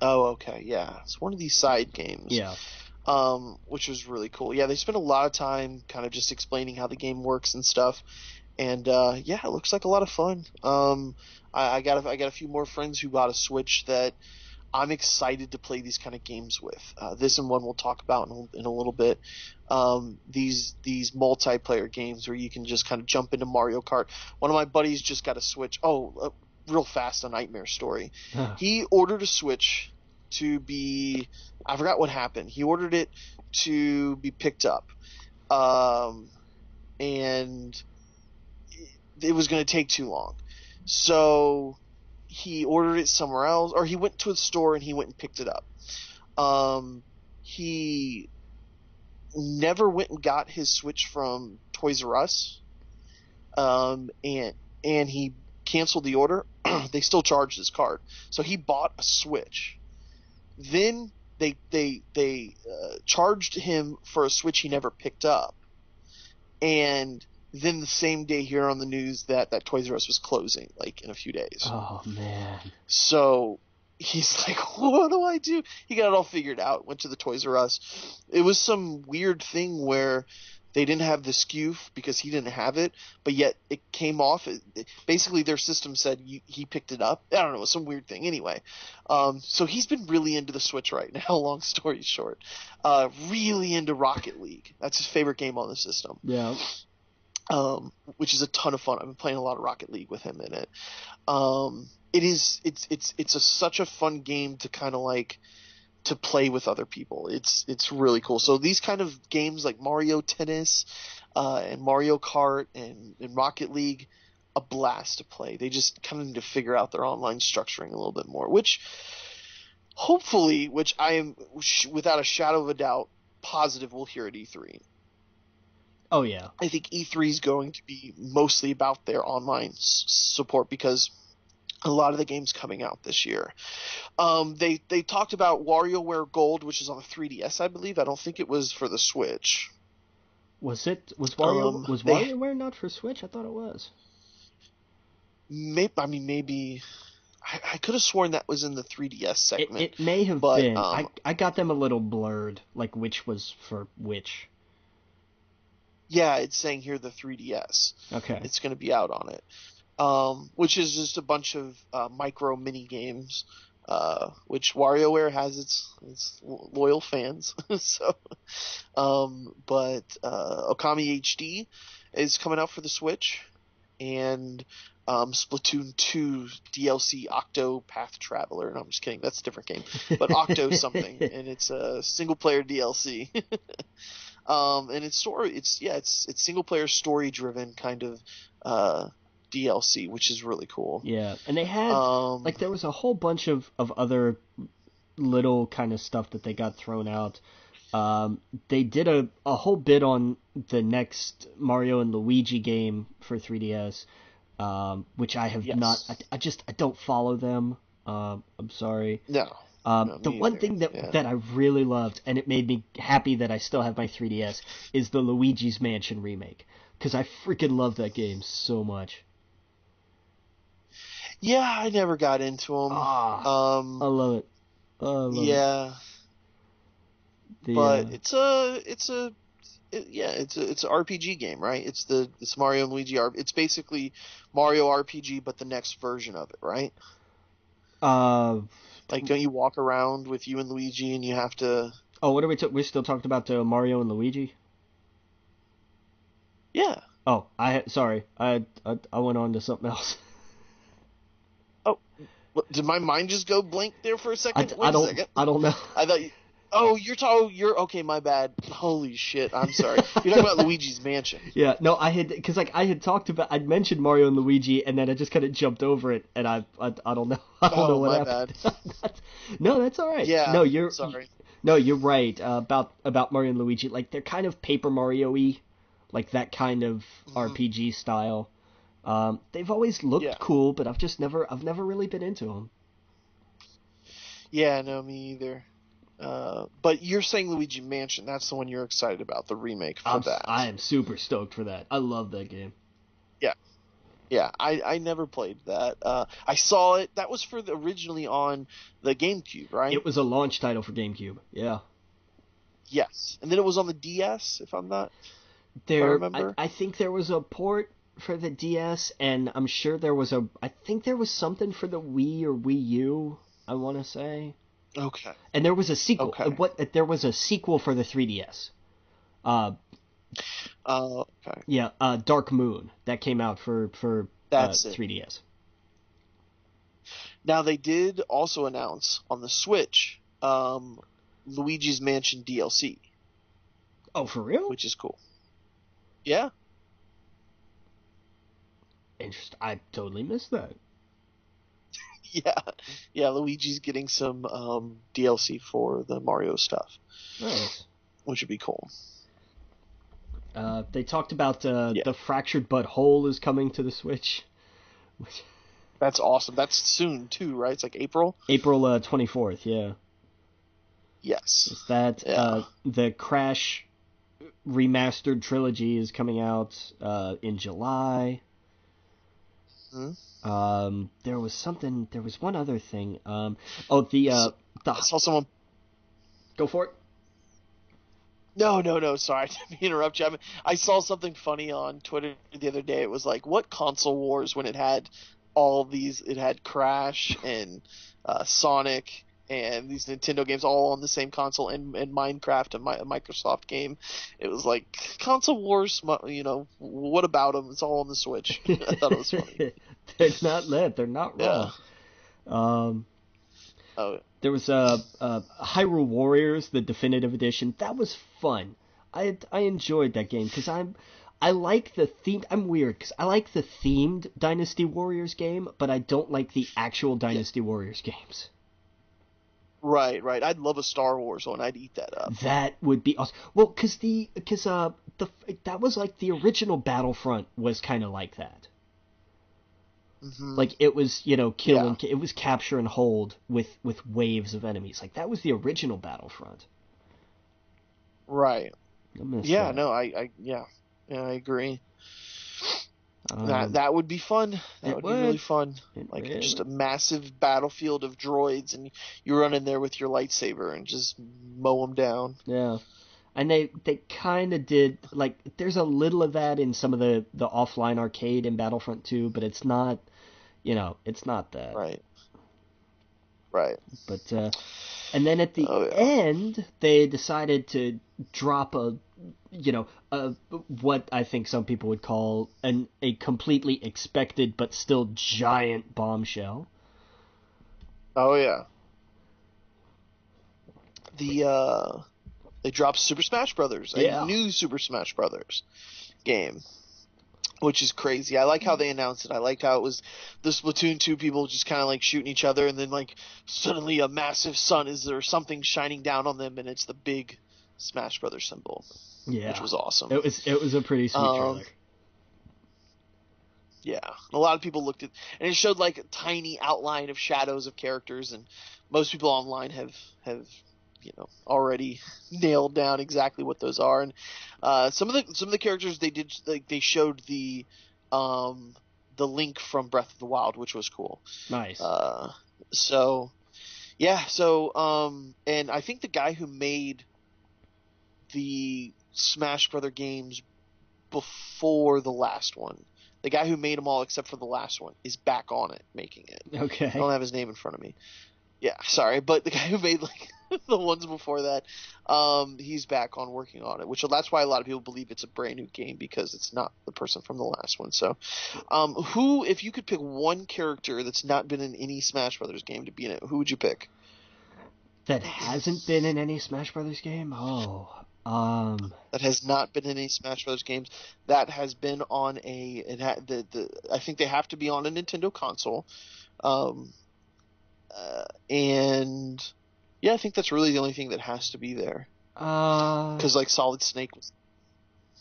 Oh, okay. Yeah. It's one of these side games. Yeah. Which was really cool. Yeah, they spent a lot of time kind of just explaining how the game works and stuff. And yeah, it looks like a lot of fun. I got a few more friends who got a Switch that I'm excited to play these kind of games with. This and one we'll talk about in a little bit. These multiplayer games where you can just kind of jump into Mario Kart. One of my buddies just got a Switch. Real fast, a nightmare story. He ordered a Switch to be, I forgot what happened. He ordered it to be picked up, and it was going to take too long. So he ordered it somewhere else, or he went to a store and he went and picked it up. He never went and got his Switch from Toys R Us, and he canceled the order. They still charged his card, so he bought a Switch. Then they charged him for a Switch he never picked up, and then the same day here on the news that Toys R Us was closing, like, in a few days. Oh man! So he's like, what do I do? He got it all figured out. Went to the Toys R Us. It was some weird thing where they didn't have the SKU because he didn't have it, but yet it came off. Basically, their system said he picked it up. I don't know, it was some weird thing. Anyway, so he's been really into the Switch right now, long story short. Really into Rocket League. That's his favorite game on the system. Yeah. Which is a ton of fun. I've been playing a lot of Rocket League with him in it. It's such a fun game to kind of like to play with other people. It's really cool. So these kind of games like Mario Tennis and Mario Kart and Rocket League, a blast to play. They just kind of need to figure out their online structuring a little bit more, which hopefully, which I am without a shadow of a doubt positive we'll hear at E3. Oh yeah. I think E3 is going to be mostly about their online support because a lot of the games coming out this year. They talked about WarioWare Gold, which is on the 3DS, I believe. I don't think it was for the Switch. Was They WarioWare not for Switch? I thought it was. maybe I could have sworn that was in the 3DS segment. It may have but been. I got them a little blurred, like which was for which. yeah, it's saying here the 3DS. Okay. It's going to be out on it. Which is just a bunch of micro mini games, which WarioWare has its loyal fans. So, but Okami HD is coming out for the Switch, and Splatoon 2 DLC Octopath Traveler. No, I'm just kidding. That's a different game, but Octo something, and it's a single player DLC. And it's single player story driven kind of DLC, which is really cool. Yeah, and they had like there was a whole bunch of other little kind of stuff that they got thrown out. They did a whole bit on the next Mario and Luigi game for 3DS, which I have not. I don't follow them. I'm sorry. No. The one thing that I really loved, and it made me happy that I still have my 3DS, is the Luigi's Mansion remake. Because I freaking love that game so much. Yeah, I never got into them. I love it. Yeah. But it's an RPG game, right? It's Mario and Luigi. It's basically Mario RPG, but the next version of it, right? Like, don't you walk around with you and Luigi, and you have to? Oh, what are we? We're still talking about Mario and Luigi. Yeah. Oh, sorry. I went on to something else. Oh, did my mind just go blank there for a second? Wait a second. I don't know. I thought you. Oh, you're okay. My bad. Holy shit! I'm sorry. You're talking about Luigi's Mansion. Yeah, no, I had mentioned Mario and Luigi, and then I just kind of jumped over it, and I don't know. I don't know what happened. Bad. No, that's all right. Yeah. No, you're sorry. No, you're right about Mario and Luigi. Like they're kind of Paper Mario-y, like that kind of RPG style. They've always looked cool, but I've never really been into them. Yeah, no, me either. But you're saying Luigi Mansion, that's the one you're excited about, the remake for that. I am super stoked for that. I love that game. Yeah, I never played that. I saw it. That was originally on the GameCube, right? It was a launch title for GameCube, yeah. Yes. And then it was on the DS, if I'm not... I remember. I think there was a port for the DS, and I'm sure I think there was something for the Wii or Wii U, I want to say. Okay. And there was a sequel. Okay. There was a sequel for the 3DS. Okay. Yeah, Dark Moon. That came out for That's 3DS. Now, they did also announce on the Switch Luigi's Mansion DLC. Oh, for real? Which is cool. Yeah. Interesting. I totally missed that. Yeah. Luigi's getting some DLC for the Mario stuff. Nice. Which would be cool. They talked about the Fractured But Whole is coming to the Switch. That's awesome. That's soon too, right? It's like April. April 24th. Yeah. Yes. Is that the Crash remastered trilogy is coming out in July. Mm-hmm. There was one other thing. I saw someone. Go for it. No. Sorry, I didn't interrupt you. I saw something funny on Twitter the other day. It was like, what console wars when it had all these? It had Crash and Sonic and these Nintendo games all on the same console, and Minecraft, a Microsoft game. It was like console wars. What about them? It's all on the Switch. I thought it was funny. They're not wrong. There was Hyrule Warriors, the definitive edition. That was fun. I enjoyed that game because I like the theme. I'm weird because I like the themed Dynasty Warriors game, but I don't like the actual Dynasty Warriors games. Right, right. I'd love a Star Wars one. I'd eat that up. That would be awesome. Well, that was like the original Battlefront was kind of like that. Hmm. Like it was, kill Yeah. and it was capture and hold with waves of enemies. Like that was the original Battlefront. Right. I miss Yeah. that. No. Yeah. Yeah. I agree. That Um, that would be fun. That it would be really would. fun. It Like just really. a massive battlefield of droids, and you run in there with your lightsaber and just mow them down. Yeah. And they kind of did like there's a little of that in some of the offline arcade in Battlefront 2, but it's not, it's not that. Right. Right. But and then at the Oh yeah. end, they decided to drop a what I think some people would call a completely expected but still giant bombshell. Oh yeah. They dropped Super Smash Brothers, a Yeah, new Super Smash Brothers game, which is crazy. I like how they announced it. I liked how it was the Splatoon 2 people just kind of like shooting each other, and then like suddenly a massive sun is there, something shining down on them, and it's the big Smash Brothers symbol, which yeah. was awesome. It was a pretty sweet Um, trailer. yeah, a lot of people looked at, and it showed like a tiny outline of shadows of characters, and most people online have already nailed down exactly what those are. And some of the characters they did, like they showed um the Link from Breath of the Wild, which was cool. Nice. uh so yeah, and I think the guy who made the Smash Brother games before the last one, the guy who made them all except for the last one, is back on it making it. I Okay. don't have his name in front of me. Yeah, sorry, but the guy who made like the ones before that, he's back on working on it, which that's why a lot of people believe it's a brand new game, because it's not the person from the last one. So, who, if you could pick one character that's not been in any Smash Brothers game to be in it, who would you pick? That hasn't been in any Smash Brothers game. Oh, That has not been in any Smash Brothers games. That has been on I think they have to be on a Nintendo console. Um, and yeah, I think that's really the only thing that has to be there. uh, Because like Solid Snake was.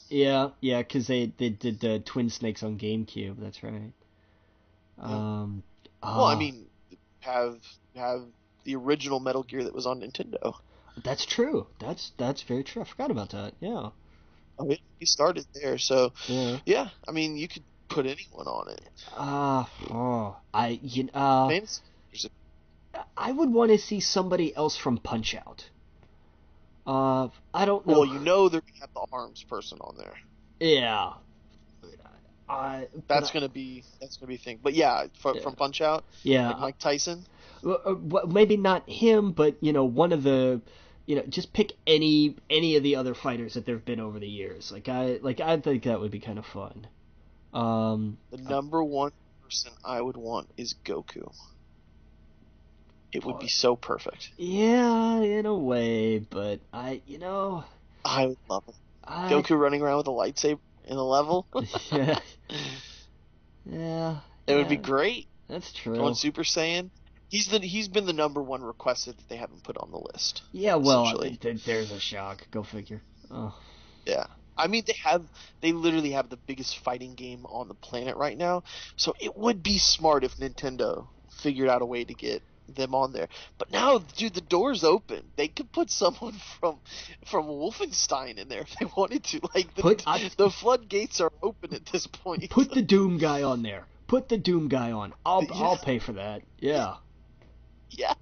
yeah, yeah, because they did the Twin Snakes on GameCube. That's right. Yeah. Um, Well, I ah, mean, have the original Metal Gear that was on Nintendo. that's true. That's very true. I forgot about that. Yeah, I mean, he started there, so yeah. yeah. I mean, you could put anyone on it. Oh, Fantasy. I would want to see somebody else from Punch Out. I don't know. Well, you know they're gonna have the arms person on there. Yeah, I but That's gonna be a thing. But yeah, from Punch Out, like yeah. Mike Tyson. Maybe not him, but one of the, just pick any of the other fighters that there've been over the years. I think that would be kind of fun. The number one person I would want is Goku. It would be so perfect. Yeah, in a way, but I would love it. I Goku running around with a lightsaber in a level. yeah, yeah, It would be yeah. great. That's Going true. Super Saiyan. He's been the number one requested that they haven't put on the list. Yeah, well, Essentially. there's a shock. Go figure. Oh, Yeah. I mean, they literally have the biggest fighting game on the planet right now. So it would be smart if Nintendo figured out a way to get them on there. But now, dude, the door's open. They could put someone from Wolfenstein in there if they wanted to. Like the floodgates are open at this point. put the Doom guy on there. Put the Doom guy on. I'll Yeah. I'll pay for that. Yeah. Yeah.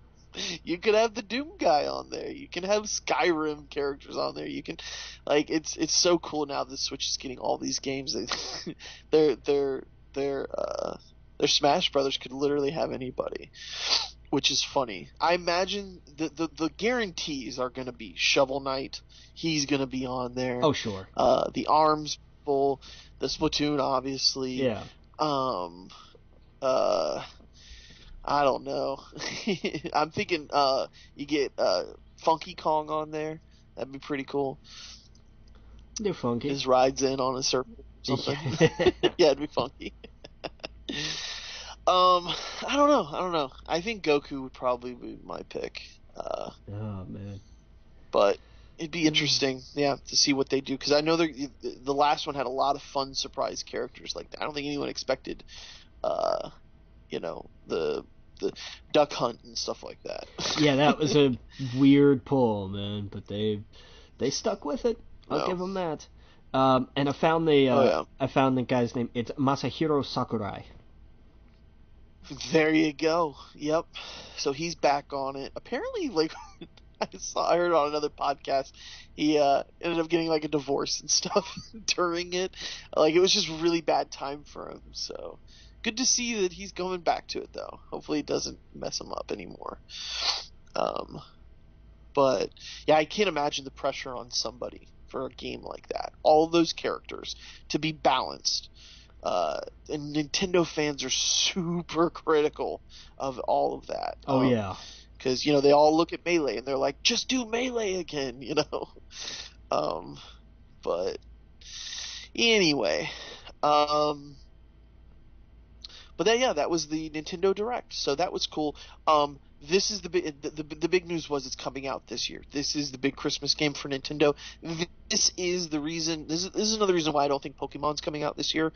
You could have the Doom guy on there. You can have Skyrim characters on there. You can, like, it's so cool now that Switch is getting all these games. Their their Smash Brothers could literally have anybody, which is funny. I imagine the guarantees are going to be Shovel Knight. He's going to be on there. Oh, sure. The Arms people, the Splatoon, obviously. Yeah. Um, uh, I don't know. I'm thinking you get Funky Kong on there. That'd be pretty cool. They're funky. His rides in on a surface or something. Yeah. Yeah, it'd be funky. I don't know. I think Goku would probably be my pick. Oh man. But it'd be interesting, yeah, to see what they do, because I know the last one had a lot of fun surprise characters like that. I don't think anyone expected, uh, the duck hunt and stuff like that. Yeah, that was a weird pull, man, but they stuck with it. I'll give them that. And I found the guy's name. It's Masahiro Sakurai. There you go. Yep. So he's back on it. Apparently, like I heard on another podcast, he ended up getting like a divorce and stuff during it. Like it was just really bad time for him. So good to see that he's going back to it though. Hopefully it doesn't mess him up anymore. But yeah, I can't imagine the pressure on somebody for a game like that. All those characters to be balanced. And Nintendo fans are super critical of all of that. Oh yeah. Because they all look at Melee and they're like, just do Melee again, But anyway, but then yeah, that was the Nintendo Direct, so that was cool. This is the big news was it's coming out this year. This is the big Christmas game for Nintendo. This is the reason. This is another reason why I don't think Pokemon's coming out this year.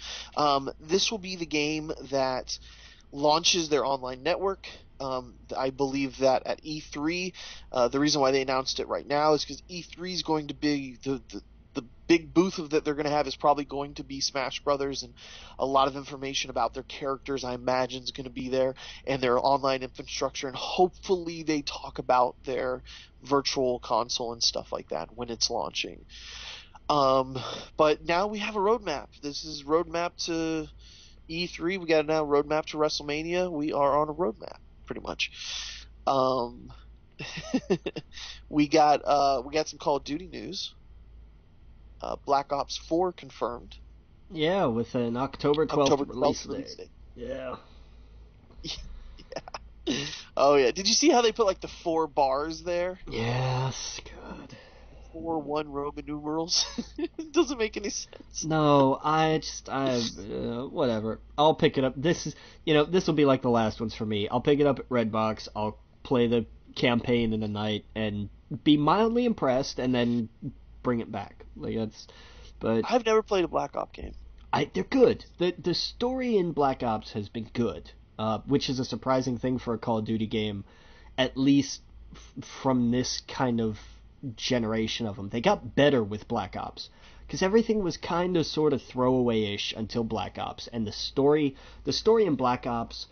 This will be the game that launches their online network. I believe that at E3, the reason why they announced it right now is because E3 is going to be the big booth that they're going to have is probably going to be Smash Brothers, and a lot of information about their characters I imagine is going to be there, and their online infrastructure, and hopefully they talk about their virtual console and stuff like that when it's launching. But now we have a roadmap. This is roadmap to E3. We got now roadmap to WrestleMania. We are on a roadmap pretty much. We got some Call of Duty news. Black Ops 4 confirmed. Yeah, with an October 12th release date. Yeah. Yeah. Oh yeah. Did you see how they put like the 4 bars there? Yes, good. 4-1 Roman numerals. It doesn't make any sense. No, whatever. I'll pick it up. This will be like the last ones for me. I'll pick it up at Redbox. I'll play the campaign in the night and be mildly impressed, and then bring it back. But I've never played a Black Ops game. They're good. The story in Black Ops has been good, which is a surprising thing for a Call of Duty game, at least from this kind of generation of them. They got better with Black Ops, because everything was kind of sort of throwaway-ish until Black Ops, and the story in Black Ops,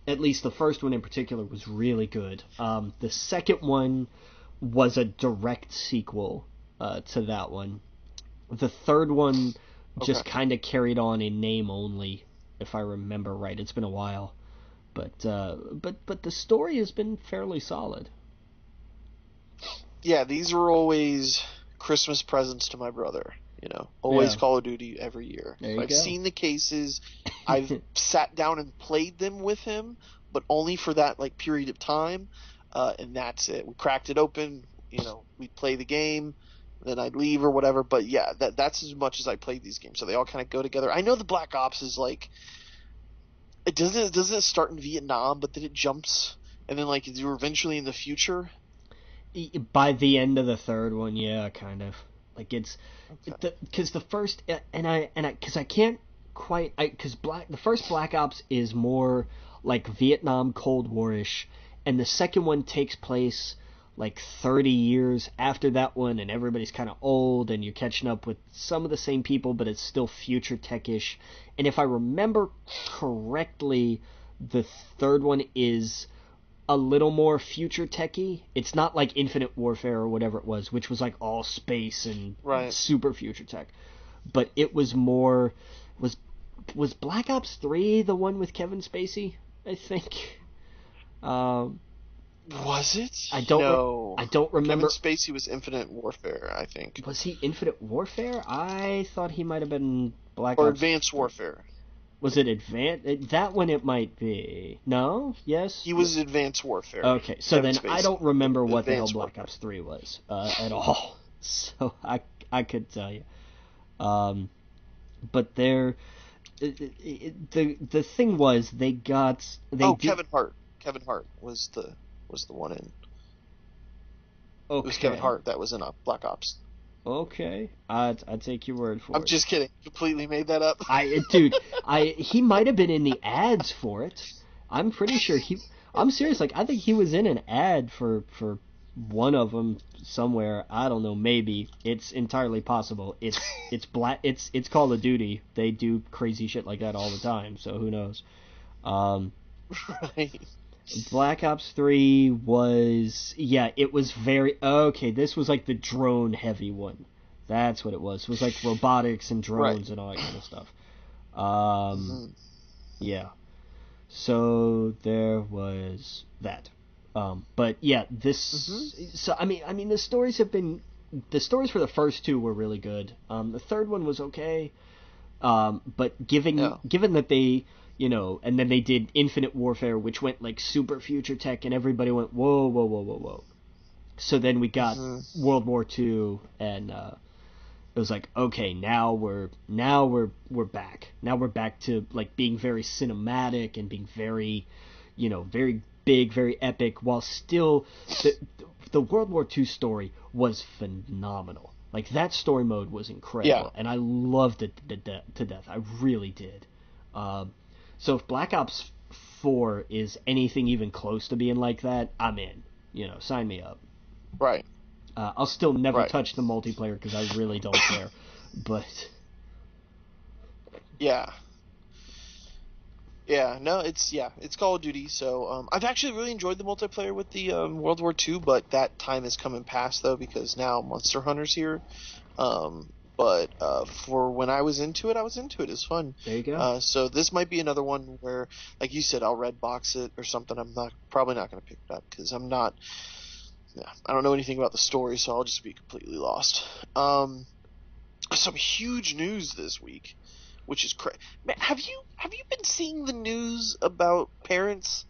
at least the first one in particular, was really good. The second one was a direct sequel to that one. The third one just kind of carried on in name only, if I remember right. It's been a while, but the story has been fairly solid. Yeah, these are always Christmas presents to my brother. Always Call of Duty every year. I've seen the cases. I've sat down and played them with him, but only for that period of time, and that's it. We cracked it open. We'd play the game. Then I'd leave or whatever, but yeah, that's as much as I played these games, so they all kind of go together. I know the Black Ops is it doesn't start in Vietnam, but then it jumps, and then you're eventually in the future. By the end of the third one, yeah, kind of because the first because I can't quite because the first Black Ops is more like Vietnam Cold War-ish, and the second one takes place 30 years after that one, and everybody's kind of old, and you're catching up with some of the same people, but it's still future tech-ish. And if I remember correctly, the third one is a little more future techy. It's not like Infinite Warfare or whatever it was, which was all space and super future tech. But it was more... Was Black Ops 3 the one with Kevin Spacey, I think? Was it? I don't remember. Kevin Spacey was Infinite Warfare, I think. Was he Infinite Warfare? I thought he might have been Black Ops. Or Advanced Warfare. Was it Advanced? That one it might be. No? Yes? He was Advanced Warfare. Okay, so Kevin then Spacey. I don't remember what Advanced the hell Black Ops 3 was at all. So I could tell you. But the thing was Kevin Hart. Kevin Hart was the one in. It was Kevin Okay. Hart that was in Black Ops. Okay. I'd take your word I'm for it. just kidding. Completely made that up. Dude, he might have been in the ads for it. I'm pretty sure I'm serious. Like, I think he was in an ad for one of them somewhere. I don't know. Maybe it's entirely possible. It's Call of Duty. They do crazy shit like that all the time. So who knows? Um, Right. Black Ops 3 was, yeah, it was very, okay, this was like the drone heavy one. That's what it was. It was like robotics and Right. drones and all that kind of stuff. Um, Hmm. yeah. So there was that. But yeah, Hmm. so I mean the stories for the first two were really good. The third one was okay. But Yeah. given that they, and then they did Infinite Warfare, which went like super future tech, and everybody went whoa, whoa, whoa, whoa, whoa. So then we got Hmm. World War II, and it was like, okay, now we're back. Now we're back to like being very cinematic and being very, very big, very epic, while still the the World War II story was phenomenal. Like, that story mode was Yeah. incredible, and I loved it to death. I really did. Um, so if Black Ops 4 is anything even close to being like that, I'm in. Sign me up. Right. I'll still never Right. touch the multiplayer because I really don't care. But Yeah. Yeah, no, it's Call of Duty. So I've actually really enjoyed the multiplayer with the World War II, but that time is coming past though because now Monster Hunter's here. But for when I was into it, I was into it. It's fun. there you go. So this might be another one where, like you said, I'll red box it or something. I'm not probably not going to pick it up because I'm not. Yeah, I don't know anything about the story, so I'll just be completely lost. Some huge news this week, which is crazy. Have you been seeing the news about parents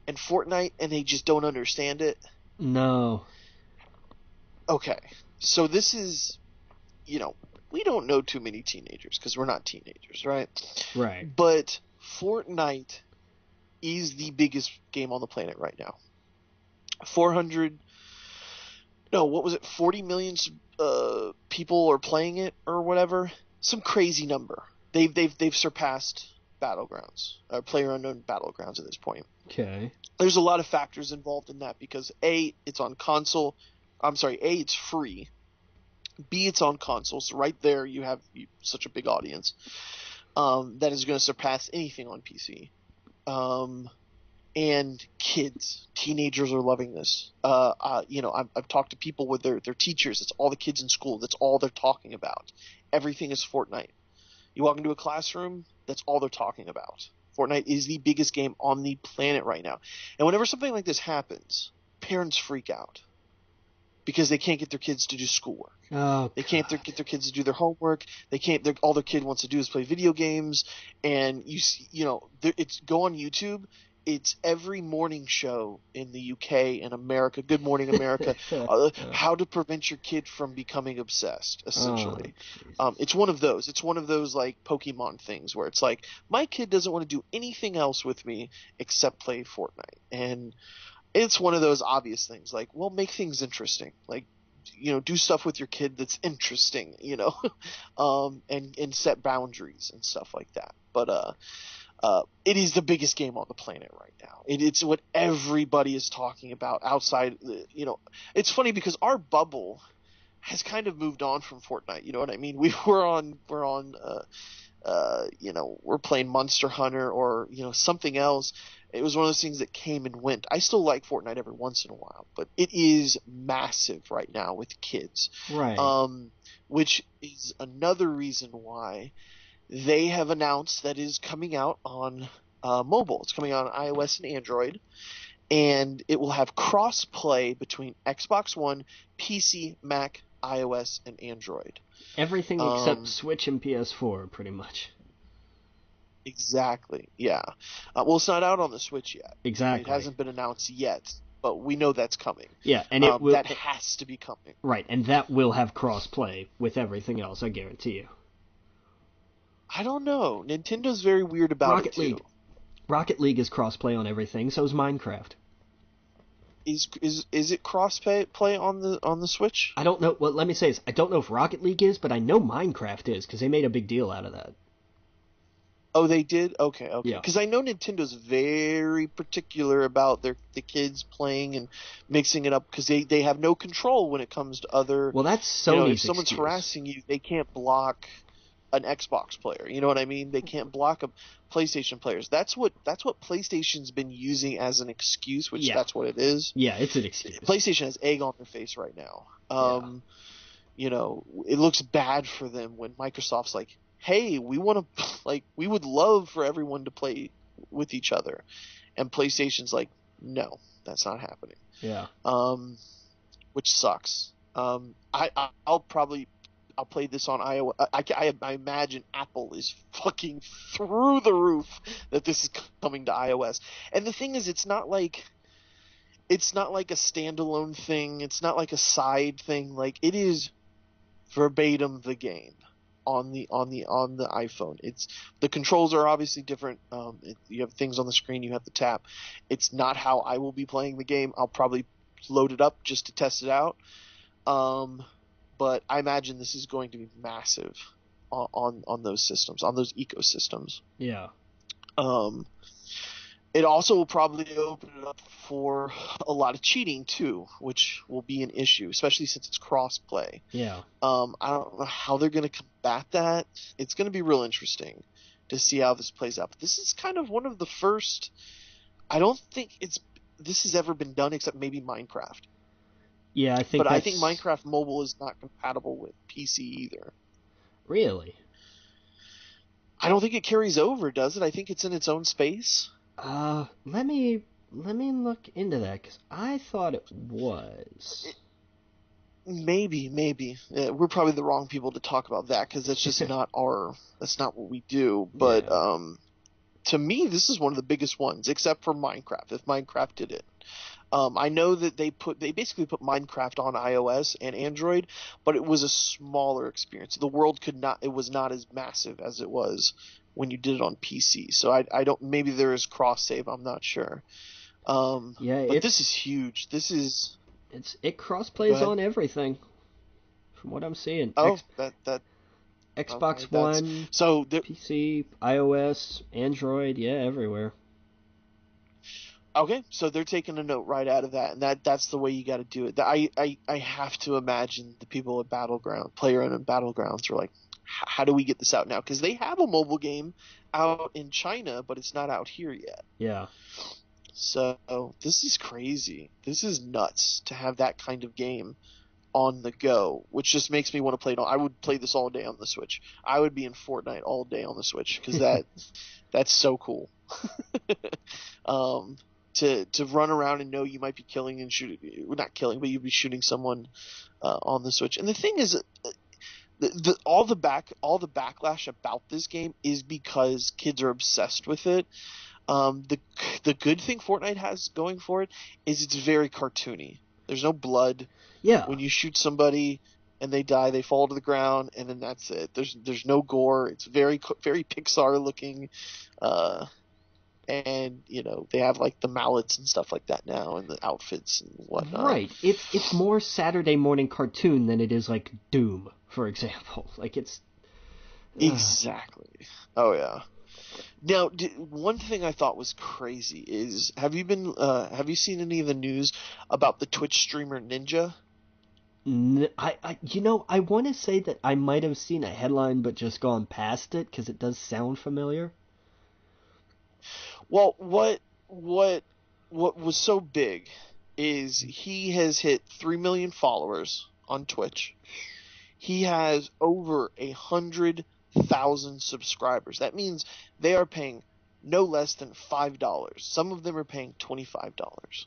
and Fortnite and they just don't understand it? No. Okay, so this is you know we don't know too many teenagers because we're not teenagers, right? Right. But Fortnite is the biggest game on the planet right now. 400, no, what was it? 40 million people are playing it or whatever. Some crazy number. They've surpassed Battlegrounds, Player Unknown Battlegrounds at this point. Okay. There's a lot of factors involved in that because A, it's on console. I'm sorry, A, it's free. B, it's on console. So right there, you have such a big audience that is going to surpass anything on PC. Um, and kids, teenagers are loving this. I've talked to people with their teachers. It's all the kids in school. That's all they're talking about. Everything is Fortnite. You walk into a classroom, that's all they're talking about. Fortnite is the biggest game on the planet right now. And whenever something like this happens, parents freak out because they can't get their kids to do schoolwork. Oh They can't God. get their kids to do their homework. They can't. All their kid wants to do is play video games. And it's go on YouTube. It's every morning show in the UK and America. Good Morning America. How to prevent your kid from becoming obsessed, Oh essentially. Jesus. It's one of those. It's one of those like Pokemon things where it's like my kid doesn't want to do anything else with me except play Fortnite, and it's one of those obvious things. Like, well, make things interesting. Like, do stuff with your kid that's interesting. And set boundaries and stuff like that. But it is the biggest game on the planet right now. It's what everybody is talking about outside. It's funny because our bubble has kind of moved on from Fortnite. You know what I mean? We're playing Monster Hunter or something else. It was one of those things that came and went. I still like Fortnite every once in a while, but it is massive right now with kids, Right. um, which is another reason why they have announced that it is coming out on mobile. It's coming out on iOS and Android, and it will have cross-play between Xbox One, PC, Mac, iOS, and Android. Everything except Um, Switch and PS4, pretty much. Exactly. Yeah. Well, it's not out on the Switch yet. It Exactly. hasn't been announced yet, but we know that's coming. Yeah, and it will. That has to be coming. Right, and that will have cross-play with everything else. I guarantee you. I don't know. Nintendo's very weird about it Rocket too. League. Rocket League is cross-play on everything. So is Minecraft. Is it cross play on the Switch? I don't know. Well, let me say this. I don't know if Rocket League is, but I know Minecraft is because they made a big deal out of that. Oh, they did? Okay. Yeah. Because I know Nintendo's very particular about the kids playing and mixing it up because they have no control when it comes to other. Well, that's Sony's if someone's excuse. harassing you, they can't block an Xbox player. You know what I mean? They can't block a PlayStation players. That's what PlayStation's been using as an excuse, which that's what it is. Yeah, it's an excuse. PlayStation has egg on their face right now. Yeah. It looks bad for them when Microsoft's like, hey, we would love for everyone to play with each other, and PlayStation's like, no, that's not happening. Yeah. Which sucks. I'll play this on iOS. I imagine Apple is fucking through the roof that this is coming to iOS. And the thing is, it's not like a standalone thing. It's not like a side thing. Like, it is verbatim the game on the iPhone. It's the controls are obviously different. You have things on the screen. You have to tap. It's not how I will be playing the game. I'll probably load it up just to test it out. But I imagine this is going to be massive on those systems, on those ecosystems. Yeah. It also will probably open it up for a lot of cheating too, which will be an issue, especially since it's cross-play. Yeah. I don't know how they're going to combat that. It's going to be real interesting to see how this plays out. But this is kind of one of the first. I don't think this has ever been done except maybe Minecraft. Yeah, I think. But I think Minecraft Mobile is not compatible with PC either. Really? I don't think it carries over, does it? I think it's in its own space. Let me look into that because I thought it was. Maybe. We're probably the wrong people to talk about that because that's just that's not what we do. But to me, this is one of the biggest ones, except for Minecraft. If Minecraft did it. I know that they basically put Minecraft on iOS and Android, but it was a smaller experience. The world it was not as massive as it was when you did it on PC. So I don't, maybe there is cross save. I'm not sure. But this is huge. It cross plays on everything, from what I'm seeing. Xbox One, so PC, iOS, Android, everywhere. Okay, so they're taking a note right out of that, and that's the way you got to do it. I have to imagine the people at PlayerUnknown and Battlegrounds are like, how do we get this out now? Because they have a mobile game out in China, but it's not out here yet. Yeah. So this is crazy. This is nuts to have that kind of game on the go, which just makes me want to play it. I would play this all day on the Switch. I would be in Fortnite all day on the Switch because that's so cool. To run around and know you might be killing and shooting, well, not killing, but you'd be shooting someone on the Switch. And the thing is, all the backlash about this game is because kids are obsessed with it. The good thing Fortnite has going for it is it's very cartoony. There's no blood. Yeah. When you shoot somebody and they die, they fall to the ground, and then that's it. There's no gore. It's very very Pixar looking. And they have like the mallets and stuff like that now, and the outfits and whatnot. Right. It's more Saturday morning cartoon than it is like Doom, for example. Like it's exactly. Oh yeah. Now, one thing I thought was crazy is have you seen any of the news about the Twitch streamer Ninja? I want to say that I might have seen a headline but just gone past it because it does sound familiar. Well, what was so big is he has hit 3 million followers on Twitch. He has over 100,000 subscribers. That means they are paying no less than $5. Some of them are paying $25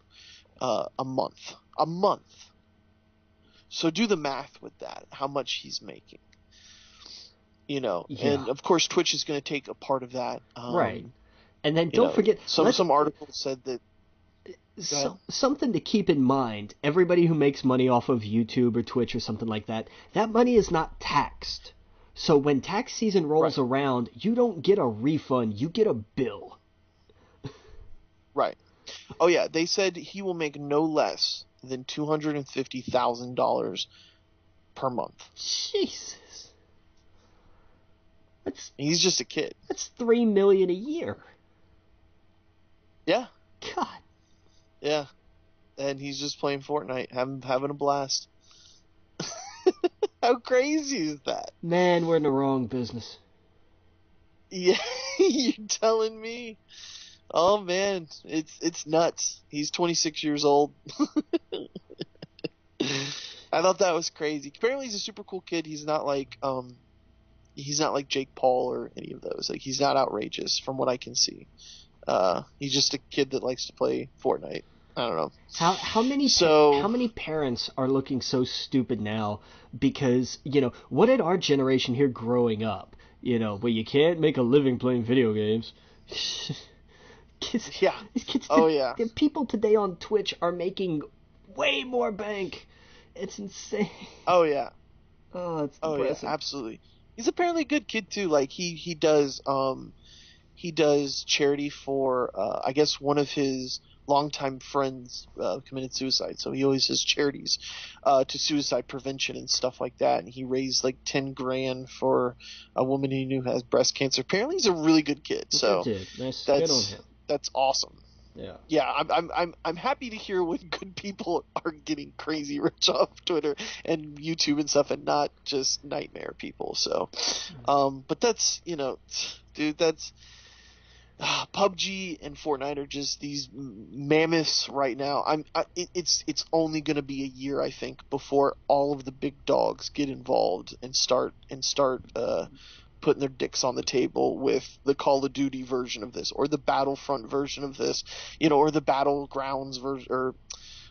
a month. A month. So do the math with that. How much he's making. And of course Twitch is going to take a part of that. Right. And then don't forget, some articles said that something to keep in mind. Everybody who makes money off of YouTube or Twitch or something like that, that money is not taxed. So when tax season rolls around, you don't get a refund, you get a bill. Right. Oh yeah, they said he will make no less than $250,000 per month. Jesus. He's just a kid. That's $3 million a year. Yeah. God. Yeah. And he's just playing Fortnite, having a blast. How crazy is that? Man, we're in the wrong business. Yeah, you're telling me. Oh man, it's nuts. He's 26 years old. I thought that was crazy. Apparently he's a super cool kid. He's not like Jake Paul or any of those. Like, he's not outrageous from what I can see. He's just a kid that likes to play Fortnite. I don't know. How many parents are looking so stupid now because, what did our generation hear growing up? Well, you can't make a living playing video games. Kids, yeah. Kids yeah. People today on Twitch are making way more bank. It's insane. Oh yeah. Oh, it's depressing. Yeah, absolutely. He's apparently a good kid too. Like he does charity for I guess one of his longtime friends committed suicide, so he always has charities to suicide prevention and stuff like that. And he raised like $10,000 for a woman he knew has breast cancer. Apparently, he's a really good kid. So nice. Good on him. That's awesome. Yeah. Yeah, I'm happy to hear when good people are getting crazy rich off Twitter and YouTube and stuff, and not just nightmare people. So, but that's dude, that's. PUBG and Fortnite are just these mammoths right now. It's only going to be a year, I think, before all of the big dogs get involved and start putting their dicks on the table with the Call of Duty version of this, or the Battlefront version of this, or the Battlegrounds version. Or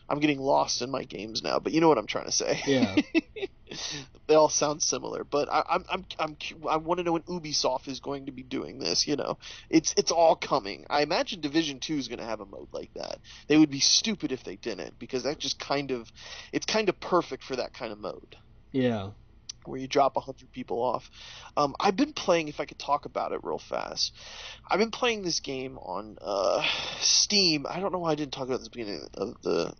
I'm getting lost in my games now, but you know what I'm trying to say. Yeah. They all sound similar, but I want to know when Ubisoft is going to be doing this. It's all coming. I imagine Division 2 is going to have a mode like that. They would be stupid if they didn't, because that just it's kind of perfect for that kind of mode. Yeah. Where you drop 100 people off. I've been playing, if I could talk about it real fast. I've been playing this game on Steam. I don't know why I didn't talk about this at the beginning of the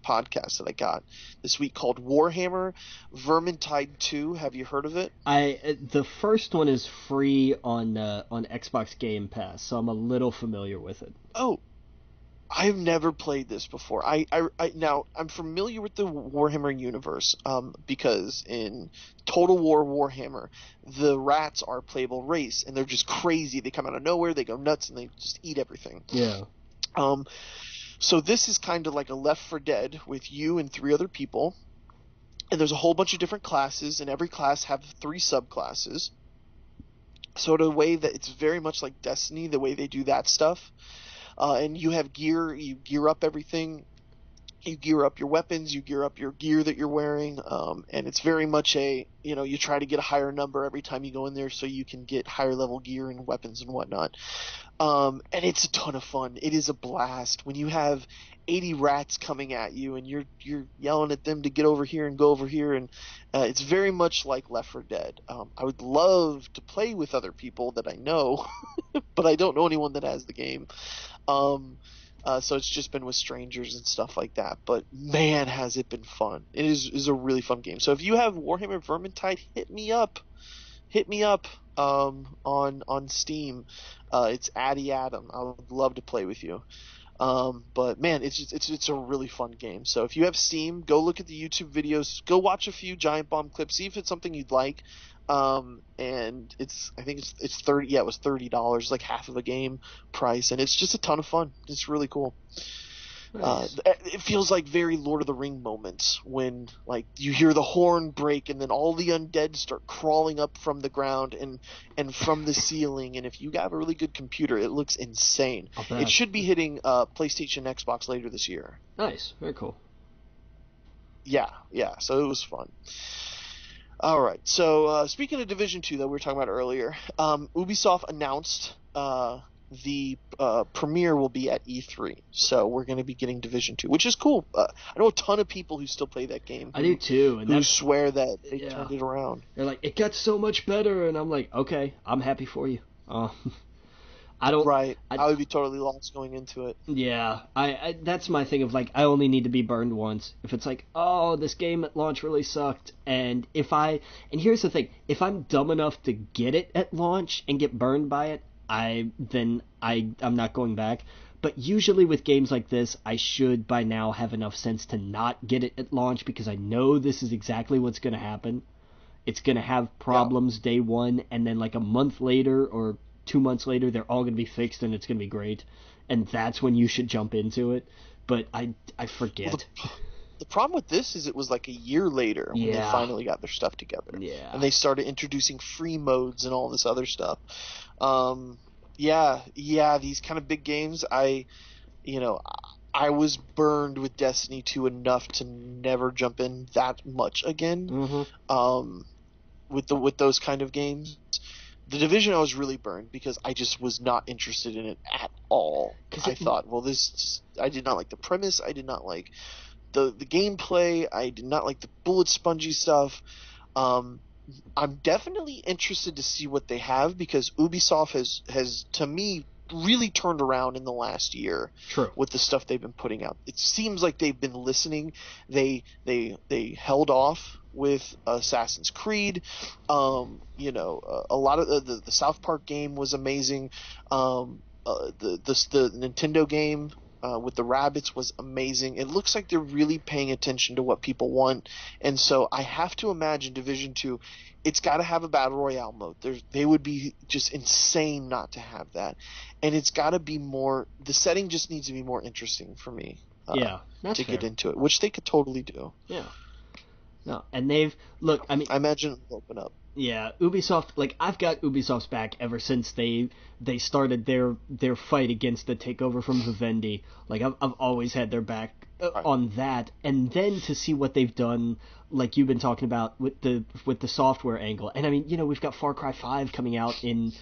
podcast that I got this week, called Warhammer Vermintide 2. Have you heard of it? The first one is free on Xbox Game Pass, so I'm a little familiar with it. Oh, I've never played this before. Now I'm familiar with the Warhammer universe because in Total War Warhammer, the rats are a playable race, and they're just crazy. They come out of nowhere, they go nuts, and they just eat everything. Yeah. So this is kind of like a Left 4 Dead with you and 3 other people, and there's a whole bunch of different classes, and every class have 3 subclasses. So in a way that it's very much like Destiny, the way they do that stuff. And you have gear, you gear up everything, you gear up your weapons, you gear up your gear that you're wearing, and it's very much you try to get a higher number every time you go in there so you can get higher level gear and weapons and whatnot. And it's a ton of fun. It is a blast when you have 80 rats coming at you and you're yelling at them to get over here and go over here, and it's very much like Left 4 Dead. I would love to play with other people that I know, but I don't know anyone that has the game. So it's just been with strangers and stuff like that. But man, has it been fun. It is a really fun game. So if you have Warhammer Vermintide, hit me up. On Steam. It's Addy Adam. I would love to play with you. But man, it's a really fun game. So if you have Steam, go look at the YouTube videos. Go watch a few Giant Bomb clips. See if it's something you'd like. And I think it's 30. Yeah, it was $30, like half of a game price, and it's just a ton of fun. It's really cool. Nice. It feels like very Lord of the Ring moments when like you hear the horn break and then all the undead start crawling up from the ground and from the ceiling. And if you have a really good computer, it looks insane. It should be hitting PlayStation, Xbox later this year. Nice, very cool. Yeah. So it was fun. All right. So speaking of Division 2 that we were talking about earlier, Ubisoft announced the premiere will be at E3. So we're going to be getting Division 2, which is cool. I know a ton of people who still play that game. I do too. And who swear that they turned it around. They're like, it got so much better. And I'm like, okay, I'm happy for you. I don't. Right. I, I would be totally lost going into it. yeah, that's my thing of like I only need to be burned once. If it's like, oh, this game at launch really sucked, and here's the thing, if I'm dumb enough to get it at launch and get burned by it, I'm not going back. But usually with games like this, I should by now have enough sense to not get it at launch because I know this is exactly what's going to happen. It's going to have problems day one, and then like a month later or 2 months later, they're all going to be fixed and it's going to be great. And that's when you should jump into it. But I forget. Well, the problem with this is it was like a year later when they finally got their stuff together. Yeah. And they started introducing free modes and all this other stuff. These kind of big games, I was burned with Destiny 2 enough to never jump in that much again. Mm-hmm. With those kind of games. The Division, I was really burned because I just was not interested in it at all. I thought, well, I did not like the premise. I did not like the gameplay. I did not like the bullet spongy stuff. I'm definitely interested to see what they have because Ubisoft has to me really turned around in the last year. True. With the stuff they've been putting out. It seems like they've been listening. They held off with Assassin's Creed. A lot of the South Park game was amazing. The Nintendo game with the rabbits was amazing. It looks like they're really paying attention to what people want, and so I have to imagine Division 2, it's got to have a battle royale mode. They would be just insane not to have that, and it's got to be more. The setting just needs to be more interesting for me. That's fair. Get into it, which they could totally do. Yeah. No, and I imagine it'll open up. Yeah, Ubisoft, like, I've got Ubisoft's back ever since they started their fight against the takeover from Vivendi. Like, I've always had their back on that. And then to see what they've done, like you've been talking about with the software angle. And I mean, we've got Far Cry 5 coming out in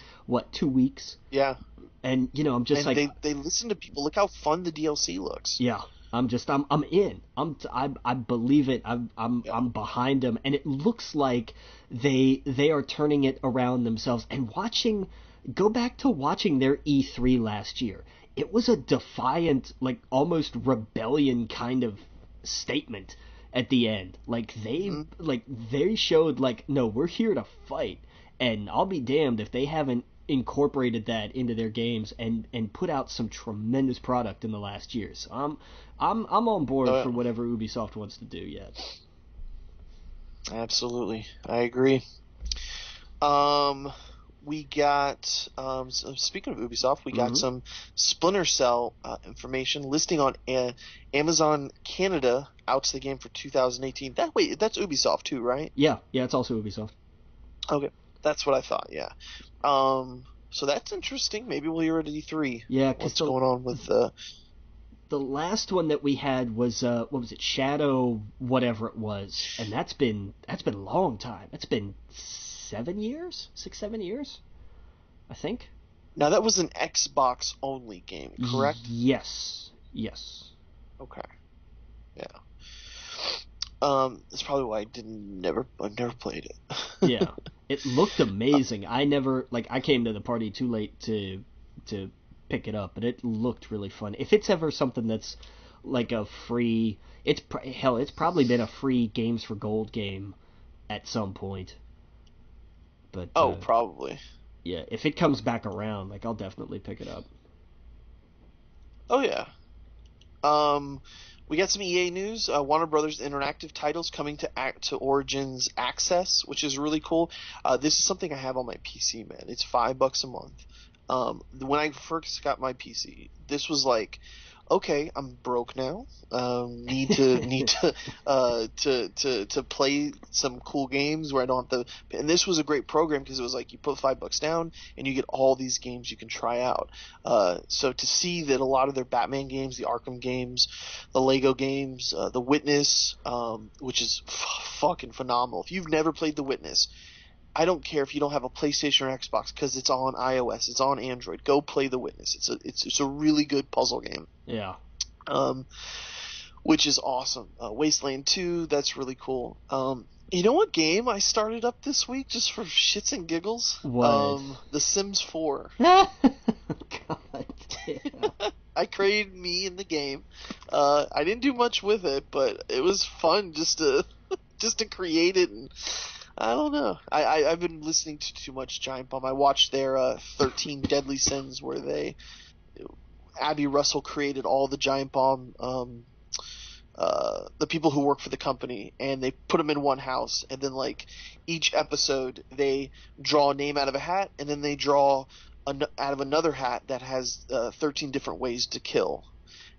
2 weeks? Yeah. And I'm just they listen to people. Look how fun the DLC looks. Yeah. I'm in. I believe it. I'm behind them, and it looks like they are turning it around themselves. And go back to watching their E3 last year. It was a defiant, like almost rebellion kind of statement at the end. Like they showed like, no, we're here to fight, and I'll be damned if they haven't incorporated that into their games and put out some tremendous product in the last year. So I'm on board for whatever Ubisoft wants to do yet. Absolutely, I agree. We got speaking of Ubisoft, we got some Splinter Cell information listing on Amazon Canada out to the game for 2018. That's Ubisoft too, right? Yeah, it's also Ubisoft. Okay. That's what I thought, yeah. So that's interesting. Maybe we'll hear it at E3. Yeah, what's going on with the last one that we had was what was it, Shadow whatever it was, and that's been a long time. That's been 7 years, 6-7 years, I think. Now that was an Xbox only game, correct? Yes. Okay. Yeah. That's probably why I never played it. Yeah, it looked amazing. I came to the party too late to pick it up, but it looked really fun. If it's ever something that's like a free, it's probably been a free Games for Gold game at some point. But probably. Yeah, if it comes back around, like I'll definitely pick it up. Oh yeah. We got some EA news. Warner Brothers Interactive titles coming to Origins Access, which is really cool. This is something I have on my PC, man. It's $5 a month. When I first got my PC, this was like, okay, I'm broke now. Need to play some cool games where I don't have to. And this was a great program because it was like you put $5 down and you get all these games you can try out. So to see that a lot of their Batman games, the Arkham games, the Lego games, The Witness, which is fucking phenomenal. If you've never played The Witness, I don't care if you don't have a PlayStation or Xbox because it's on iOS, it's on Android. Go play The Witness. It's a really good puzzle game. Yeah. Which is awesome. Wasteland 2, that's really cool. You know what game I started up this week just for shits and giggles? What? The Sims 4. I created me in the game. I didn't do much with it, but it was fun just to create it. And I don't know. I've been listening to too much Giant Bomb. I watched their 13 Deadly Sins, where Abby Russell created all the Giant Bomb, the people who work for the company, and they put them in one house. And then like each episode, they draw a name out of a hat, and then they draw out of another hat that has 13 different ways to kill.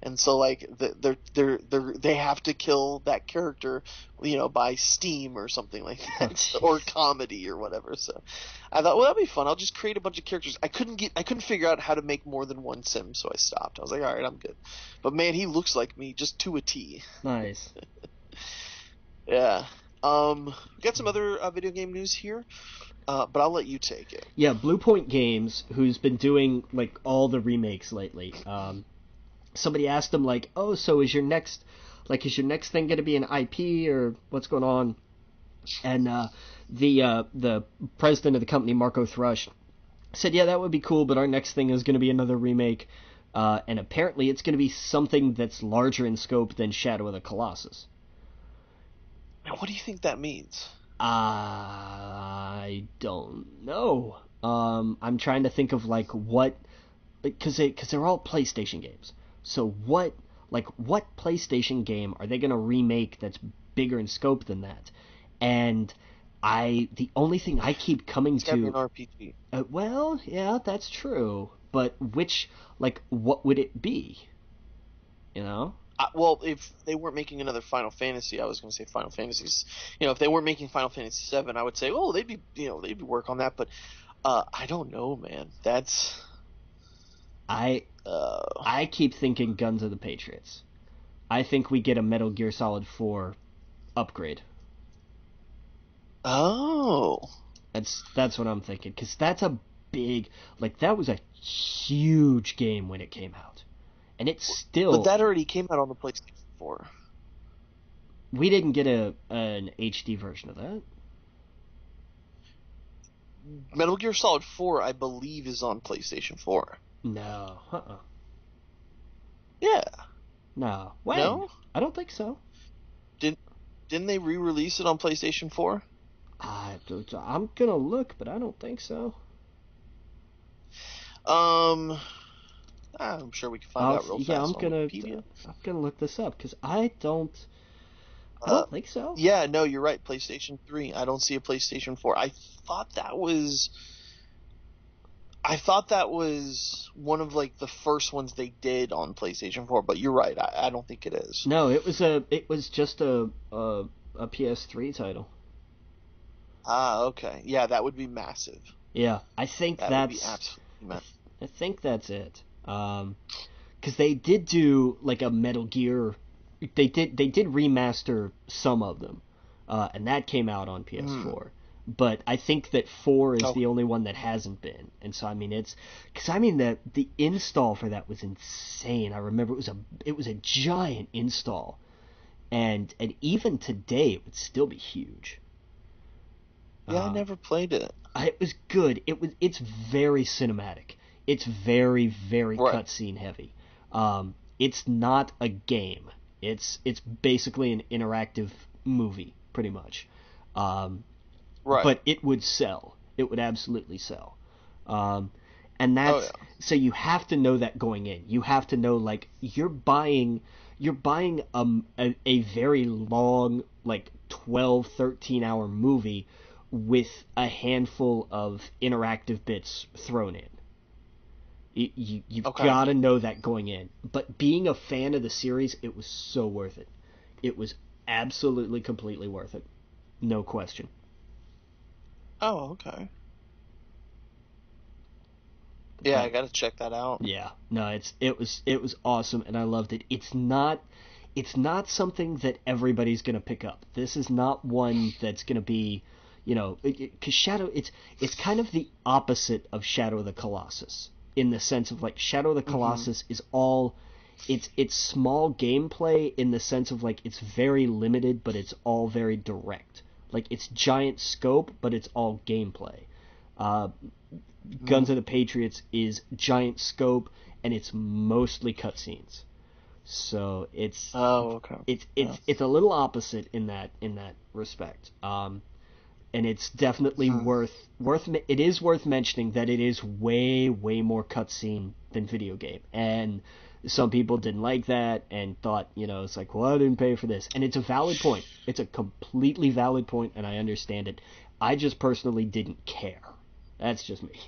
And so like they have to kill that character, by steam or something like that, or comedy or whatever. So I thought, well, that'd be fun. I'll just create a bunch of characters. I couldn't figure out how to make more than one sim, so I stopped. I was like, all right, I'm good. But man, he looks like me, just to a T. Nice. Yeah. We got some other video game news here. But I'll let you take it. Yeah, Blue Point Games, who's been doing like all the remakes lately. Somebody asked him like, "Oh, so is your next thing going to be an IP or what's going on?" And the president of the company, Marco Thrush, said, "Yeah, that would be cool, but our next thing is going to be another remake, and apparently it's going to be something that's larger in scope than Shadow of the Colossus." Now, what do you think that means? I don't know. I'm trying to think of like what, because they're all PlayStation games. So what PlayStation game are they gonna remake that's bigger in scope than that? And the only thing I keep coming it's gotta be to, an RPG. Well, yeah, that's true. But what would it be? You know? Well, if they weren't making another Final Fantasy, I was going to say Final Fantasies. If they weren't making Final Fantasy 7, I would say, oh, they'd be work on that. But I don't know, man. That's I keep thinking Guns of the Patriots. I think we get a Metal Gear Solid 4 upgrade. Oh, that's what I'm thinking, because that's a big, that was a huge game when it came out. And it's still... But that already came out on the PlayStation 4. We didn't get an HD version of that. Metal Gear Solid 4, I believe, is on PlayStation 4. No. Yeah. No. When? No? I don't think so. Didn't they re-release it on PlayStation 4? I'm gonna look, but I don't think so. I'm sure we can find out real fast. Yeah, I'm gonna look this up, because I don't think so. Yeah, no, you're right. PlayStation 3. I don't see a PlayStation 4. I thought that was one of the first ones they did on PlayStation 4, but you're right. I don't think it is. No, it was just a PS3 title. Ah, okay. Yeah, that would be massive. Yeah, I think that would be absolutely massive. I think that's it. Because they did do a Metal Gear. They did remaster some of them, and that came out on PS4. But I think that 4 is the only one that hasn't been, and so the install for that was insane. I remember it was a giant install, and even today it would still be huge. Yeah, I never played it. It was good. It's very cinematic. It's very, very cutscene heavy. It's not a game. It's basically an interactive movie, pretty much. But it would sell. It would absolutely sell. And that's so you have to know that going in. You have to know you're buying a very long 12, 13-hour movie with a handful of interactive bits thrown in. You've got to know that going in. But being a fan of the series, it was so worth it. It was absolutely, completely worth it. No question. Oh, okay. Yeah, I got to check that out. Yeah. No, it was awesome, and I loved it. It's not something that everybody's going to pick up. This is not one that's going to be, because it's kind of the opposite of Shadow of the Colossus, in the sense of Shadow of the Colossus is all it's small gameplay, in the sense of it's very limited, but it's all very direct. It's giant scope, but it's all gameplay. Guns of the Patriots is giant scope and it's mostly cutscenes. So it's okay. It's a little opposite in that respect. And it's definitely it is worth mentioning that it is way more cutscene than video game. And some people didn't like that and thought, it's like, well, I didn't pay for this. And it's a valid point. It's a completely valid point, and I understand it. I just personally didn't care. That's just me.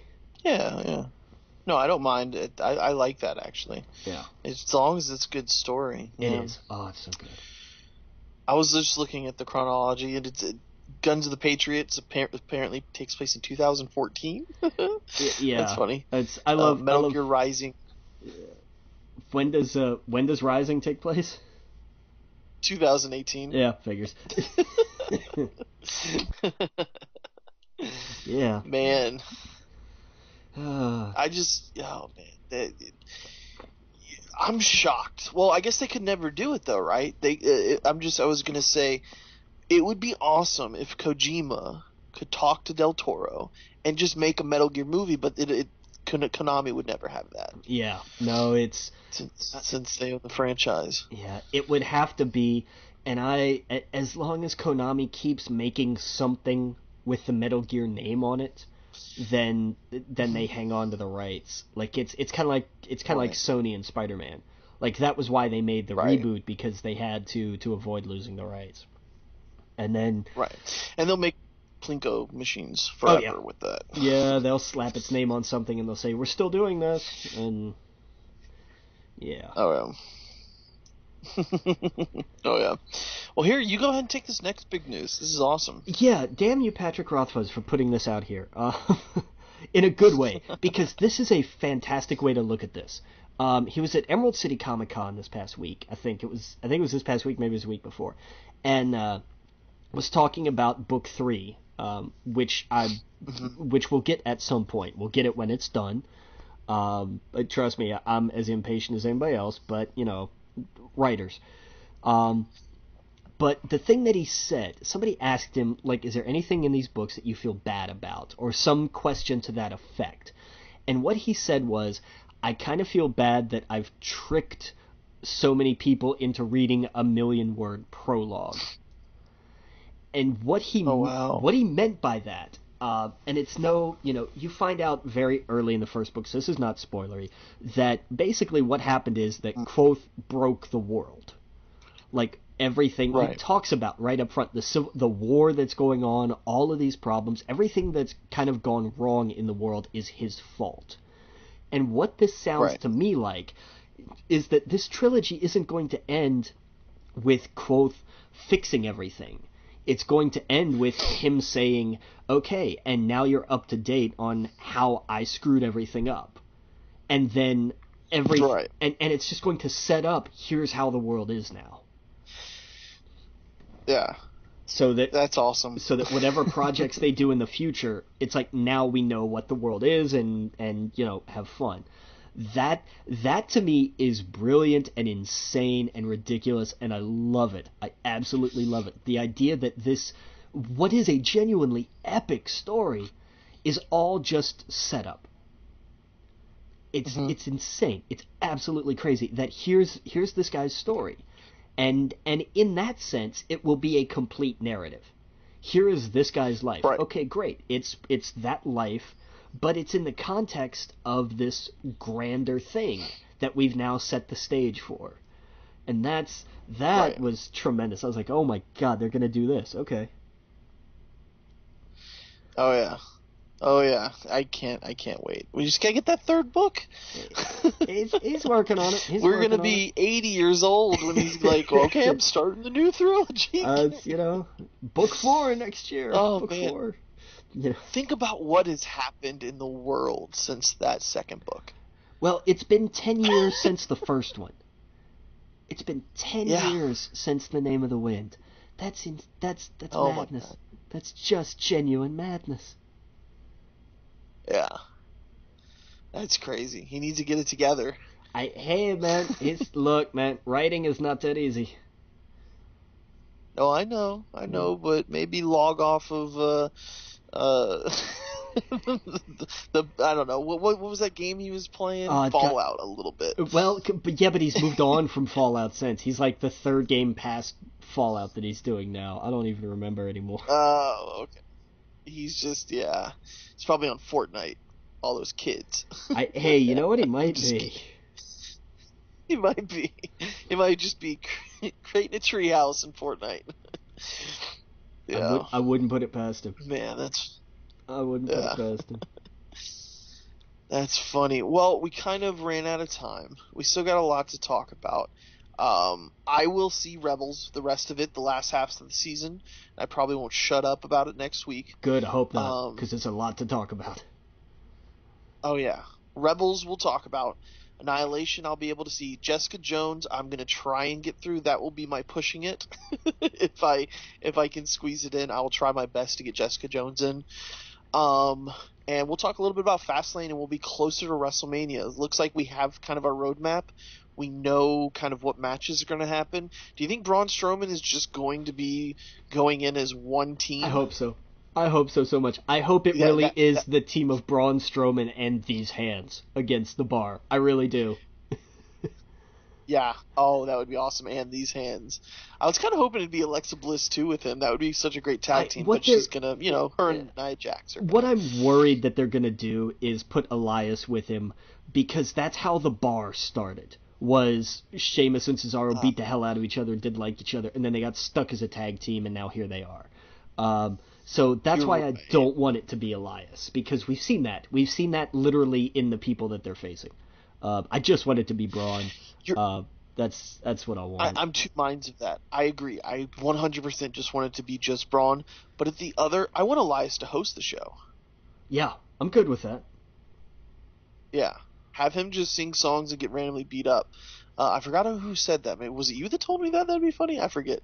Yeah. No, I don't mind it. I like that, actually. Yeah. As long as it's good story. It is. Oh, it's so good. I was just looking at the chronology, and it's Guns of the Patriots apparently takes place in 2014. Yeah. That's funny. I love Metal Gear Rising. When does Rising take place? 2018. Yeah, figures. Yeah. Man. Oh man. I'm shocked. Well, I guess they could never do it though, right? I was gonna say, it would be awesome if Kojima could talk to Del Toro and just make a Metal Gear movie, but Konami would never have that. Yeah. No, it's since they own the franchise. Yeah, it would have to be, and as long as Konami keeps making something with the Metal Gear name on it, then they hang on to the rights. Like it's kind of like Sony and Spider-Man. Like that was why they made the reboot, because they had to avoid losing the rights. And then and they'll make Plinko machines forever with that. Yeah, they'll slap its name on something and they'll say, we're still doing this, and yeah. Oh yeah. Well, here, you go ahead and take this next big news. This is awesome. Yeah, damn you, Patrick Rothfuss, for putting this out here. In a good way, because this is a fantastic way to look at this. He was at Emerald City Comic Con this past week. I think it was this past week, maybe it was the week before, and was talking about Book 3, which we'll get at some point. We'll get it when it's done. Trust me, I'm as impatient as anybody else, but writers. But the thing that he said, somebody asked him, like, is there anything in these books that you feel bad about, or some question to that effect? And what he said was, I kind of feel bad that I've tricked so many people into reading a 1,000,000-word prologue. And what he meant by that, and it's you find out very early in the first book, so this is not spoilery, that basically what happened is that Quoth broke the world. Like, everything he talks about right up front, the war that's going on, all of these problems, everything that's kind of gone wrong in the world is his fault. And what this sounds to me like is that this trilogy isn't going to end with Quoth fixing everything. It's going to end with him saying, okay, and now you're up to date on how I screwed everything up. And then and it's just going to set up, here's how the world is now. Yeah. That's awesome. So that whatever projects they do in the future, it's like, now we know what the world is and have fun. That to me is brilliant and insane and ridiculous, and I love it. I absolutely love it. The idea that what is a genuinely epic story, is all just set up. It's insane. It's absolutely crazy that here's this guy's story, and in that sense, it will be a complete narrative. Here is this guy's life. Right. Okay, great. It's that life. But it's in the context of this grander thing that we've now set the stage for. And that was tremendous. I was like, oh my god, they're going to do this. Okay. Oh yeah. I can't wait. We just gotta get that third book. He's working on it. We're going to be 80 years old when he's like, okay, I'm starting the new trilogy. Book 4 next year. Oh, book man. 4. Think about what has happened in the world since that second book. Well, it's been 10 years since the first one. It's been 10 years since The Name of the Wind. That's madness. That's just genuine madness. Yeah. That's crazy. He needs to get it together. Hey, man, look, man, writing is not that easy. No, I know, but maybe log off of I don't know what was that game he was playing? Fallout a little bit. Well, but he's moved on from Fallout since. He's like the third game past Fallout that he's doing now. I don't even remember anymore. Oh, okay. He's just he's probably on Fortnite. All those kids. Hey, you know what? He might be. He might be. He might just be creating a treehouse in Fortnite. Yeah. I wouldn't put it past him. Man, I wouldn't put it past him. That's funny. Well, we kind of ran out of time. We still got a lot to talk about. I will see Rebels, the rest of it, the last half of the season. I probably won't shut up about it next week. Good, I hope not, because there's a lot to talk about. Oh, yeah. Rebels we'll talk about. Annihilation I'll be able to see. Jessica Jones I'm going to try and get through. That will be my pushing it. If I can squeeze it in, I will try my best to get Jessica Jones in. And we'll talk a little bit about Fastlane, and we'll be closer to WrestleMania. It looks like we have kind of our roadmap. We know kind of what matches are going to happen. Do you think Braun Strowman is just going to be going in as one team? I hope so. I hope so much. I hope it really is the team of Braun Strowman and these hands against the Bar. I really do. Yeah. Oh, that would be awesome. And these hands. I was kind of hoping it'd be Alexa Bliss too with him. That would be such a great tag team. But she's gonna, her and Nia Jax are gonna... What I'm worried that they're gonna do is put Elias with him, because that's how the Bar started. Was Sheamus and Cesaro beat the hell out of each other, didn't like each other, and then they got stuck as a tag team, and now here they are. So that's why I don't want it to be Elias, because we've seen that. We've seen that literally in the people that they're facing. I just want it to be Braun. That's what I want. I'm two minds of that. I agree. I 100% just want it to be just Braun. But at the other, I want Elias to host the show. Yeah, I'm good with that. Yeah. Have him just sing songs and get randomly beat up. I forgot who said that. Maybe was it you that told me that? That'd be funny. I forget.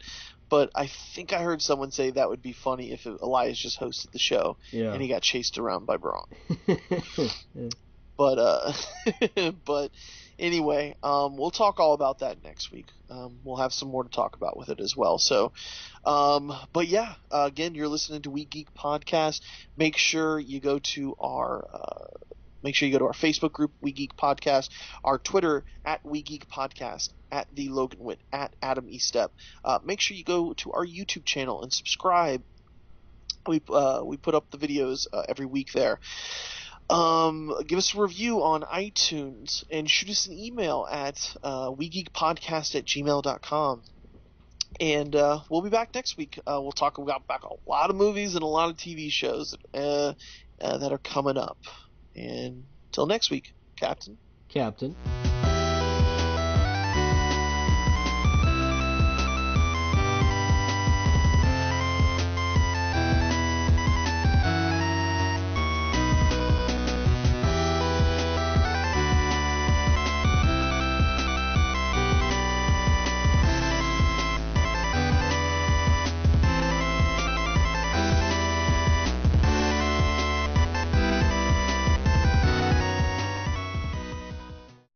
But I think I heard someone say that would be funny if Elias just hosted the show and he got chased around by Braun. Yeah. But anyway, we'll talk all about that next week. We'll have some more to talk about with it as well. So, but yeah, again, you're listening to We Geek Podcast. Make sure you go to our Facebook group, We Geek Podcast, our Twitter at We Geek Podcast, at The Logan Witt, at Adam Estep. Make sure you go to our YouTube channel and subscribe. We put up the videos every week there. Give us a review on iTunes and shoot us an email at wegeekpodcast@gmail.com. And we'll be back next week. We'll talk about a lot of movies and a lot of TV shows that are coming up. And until next week, Captain.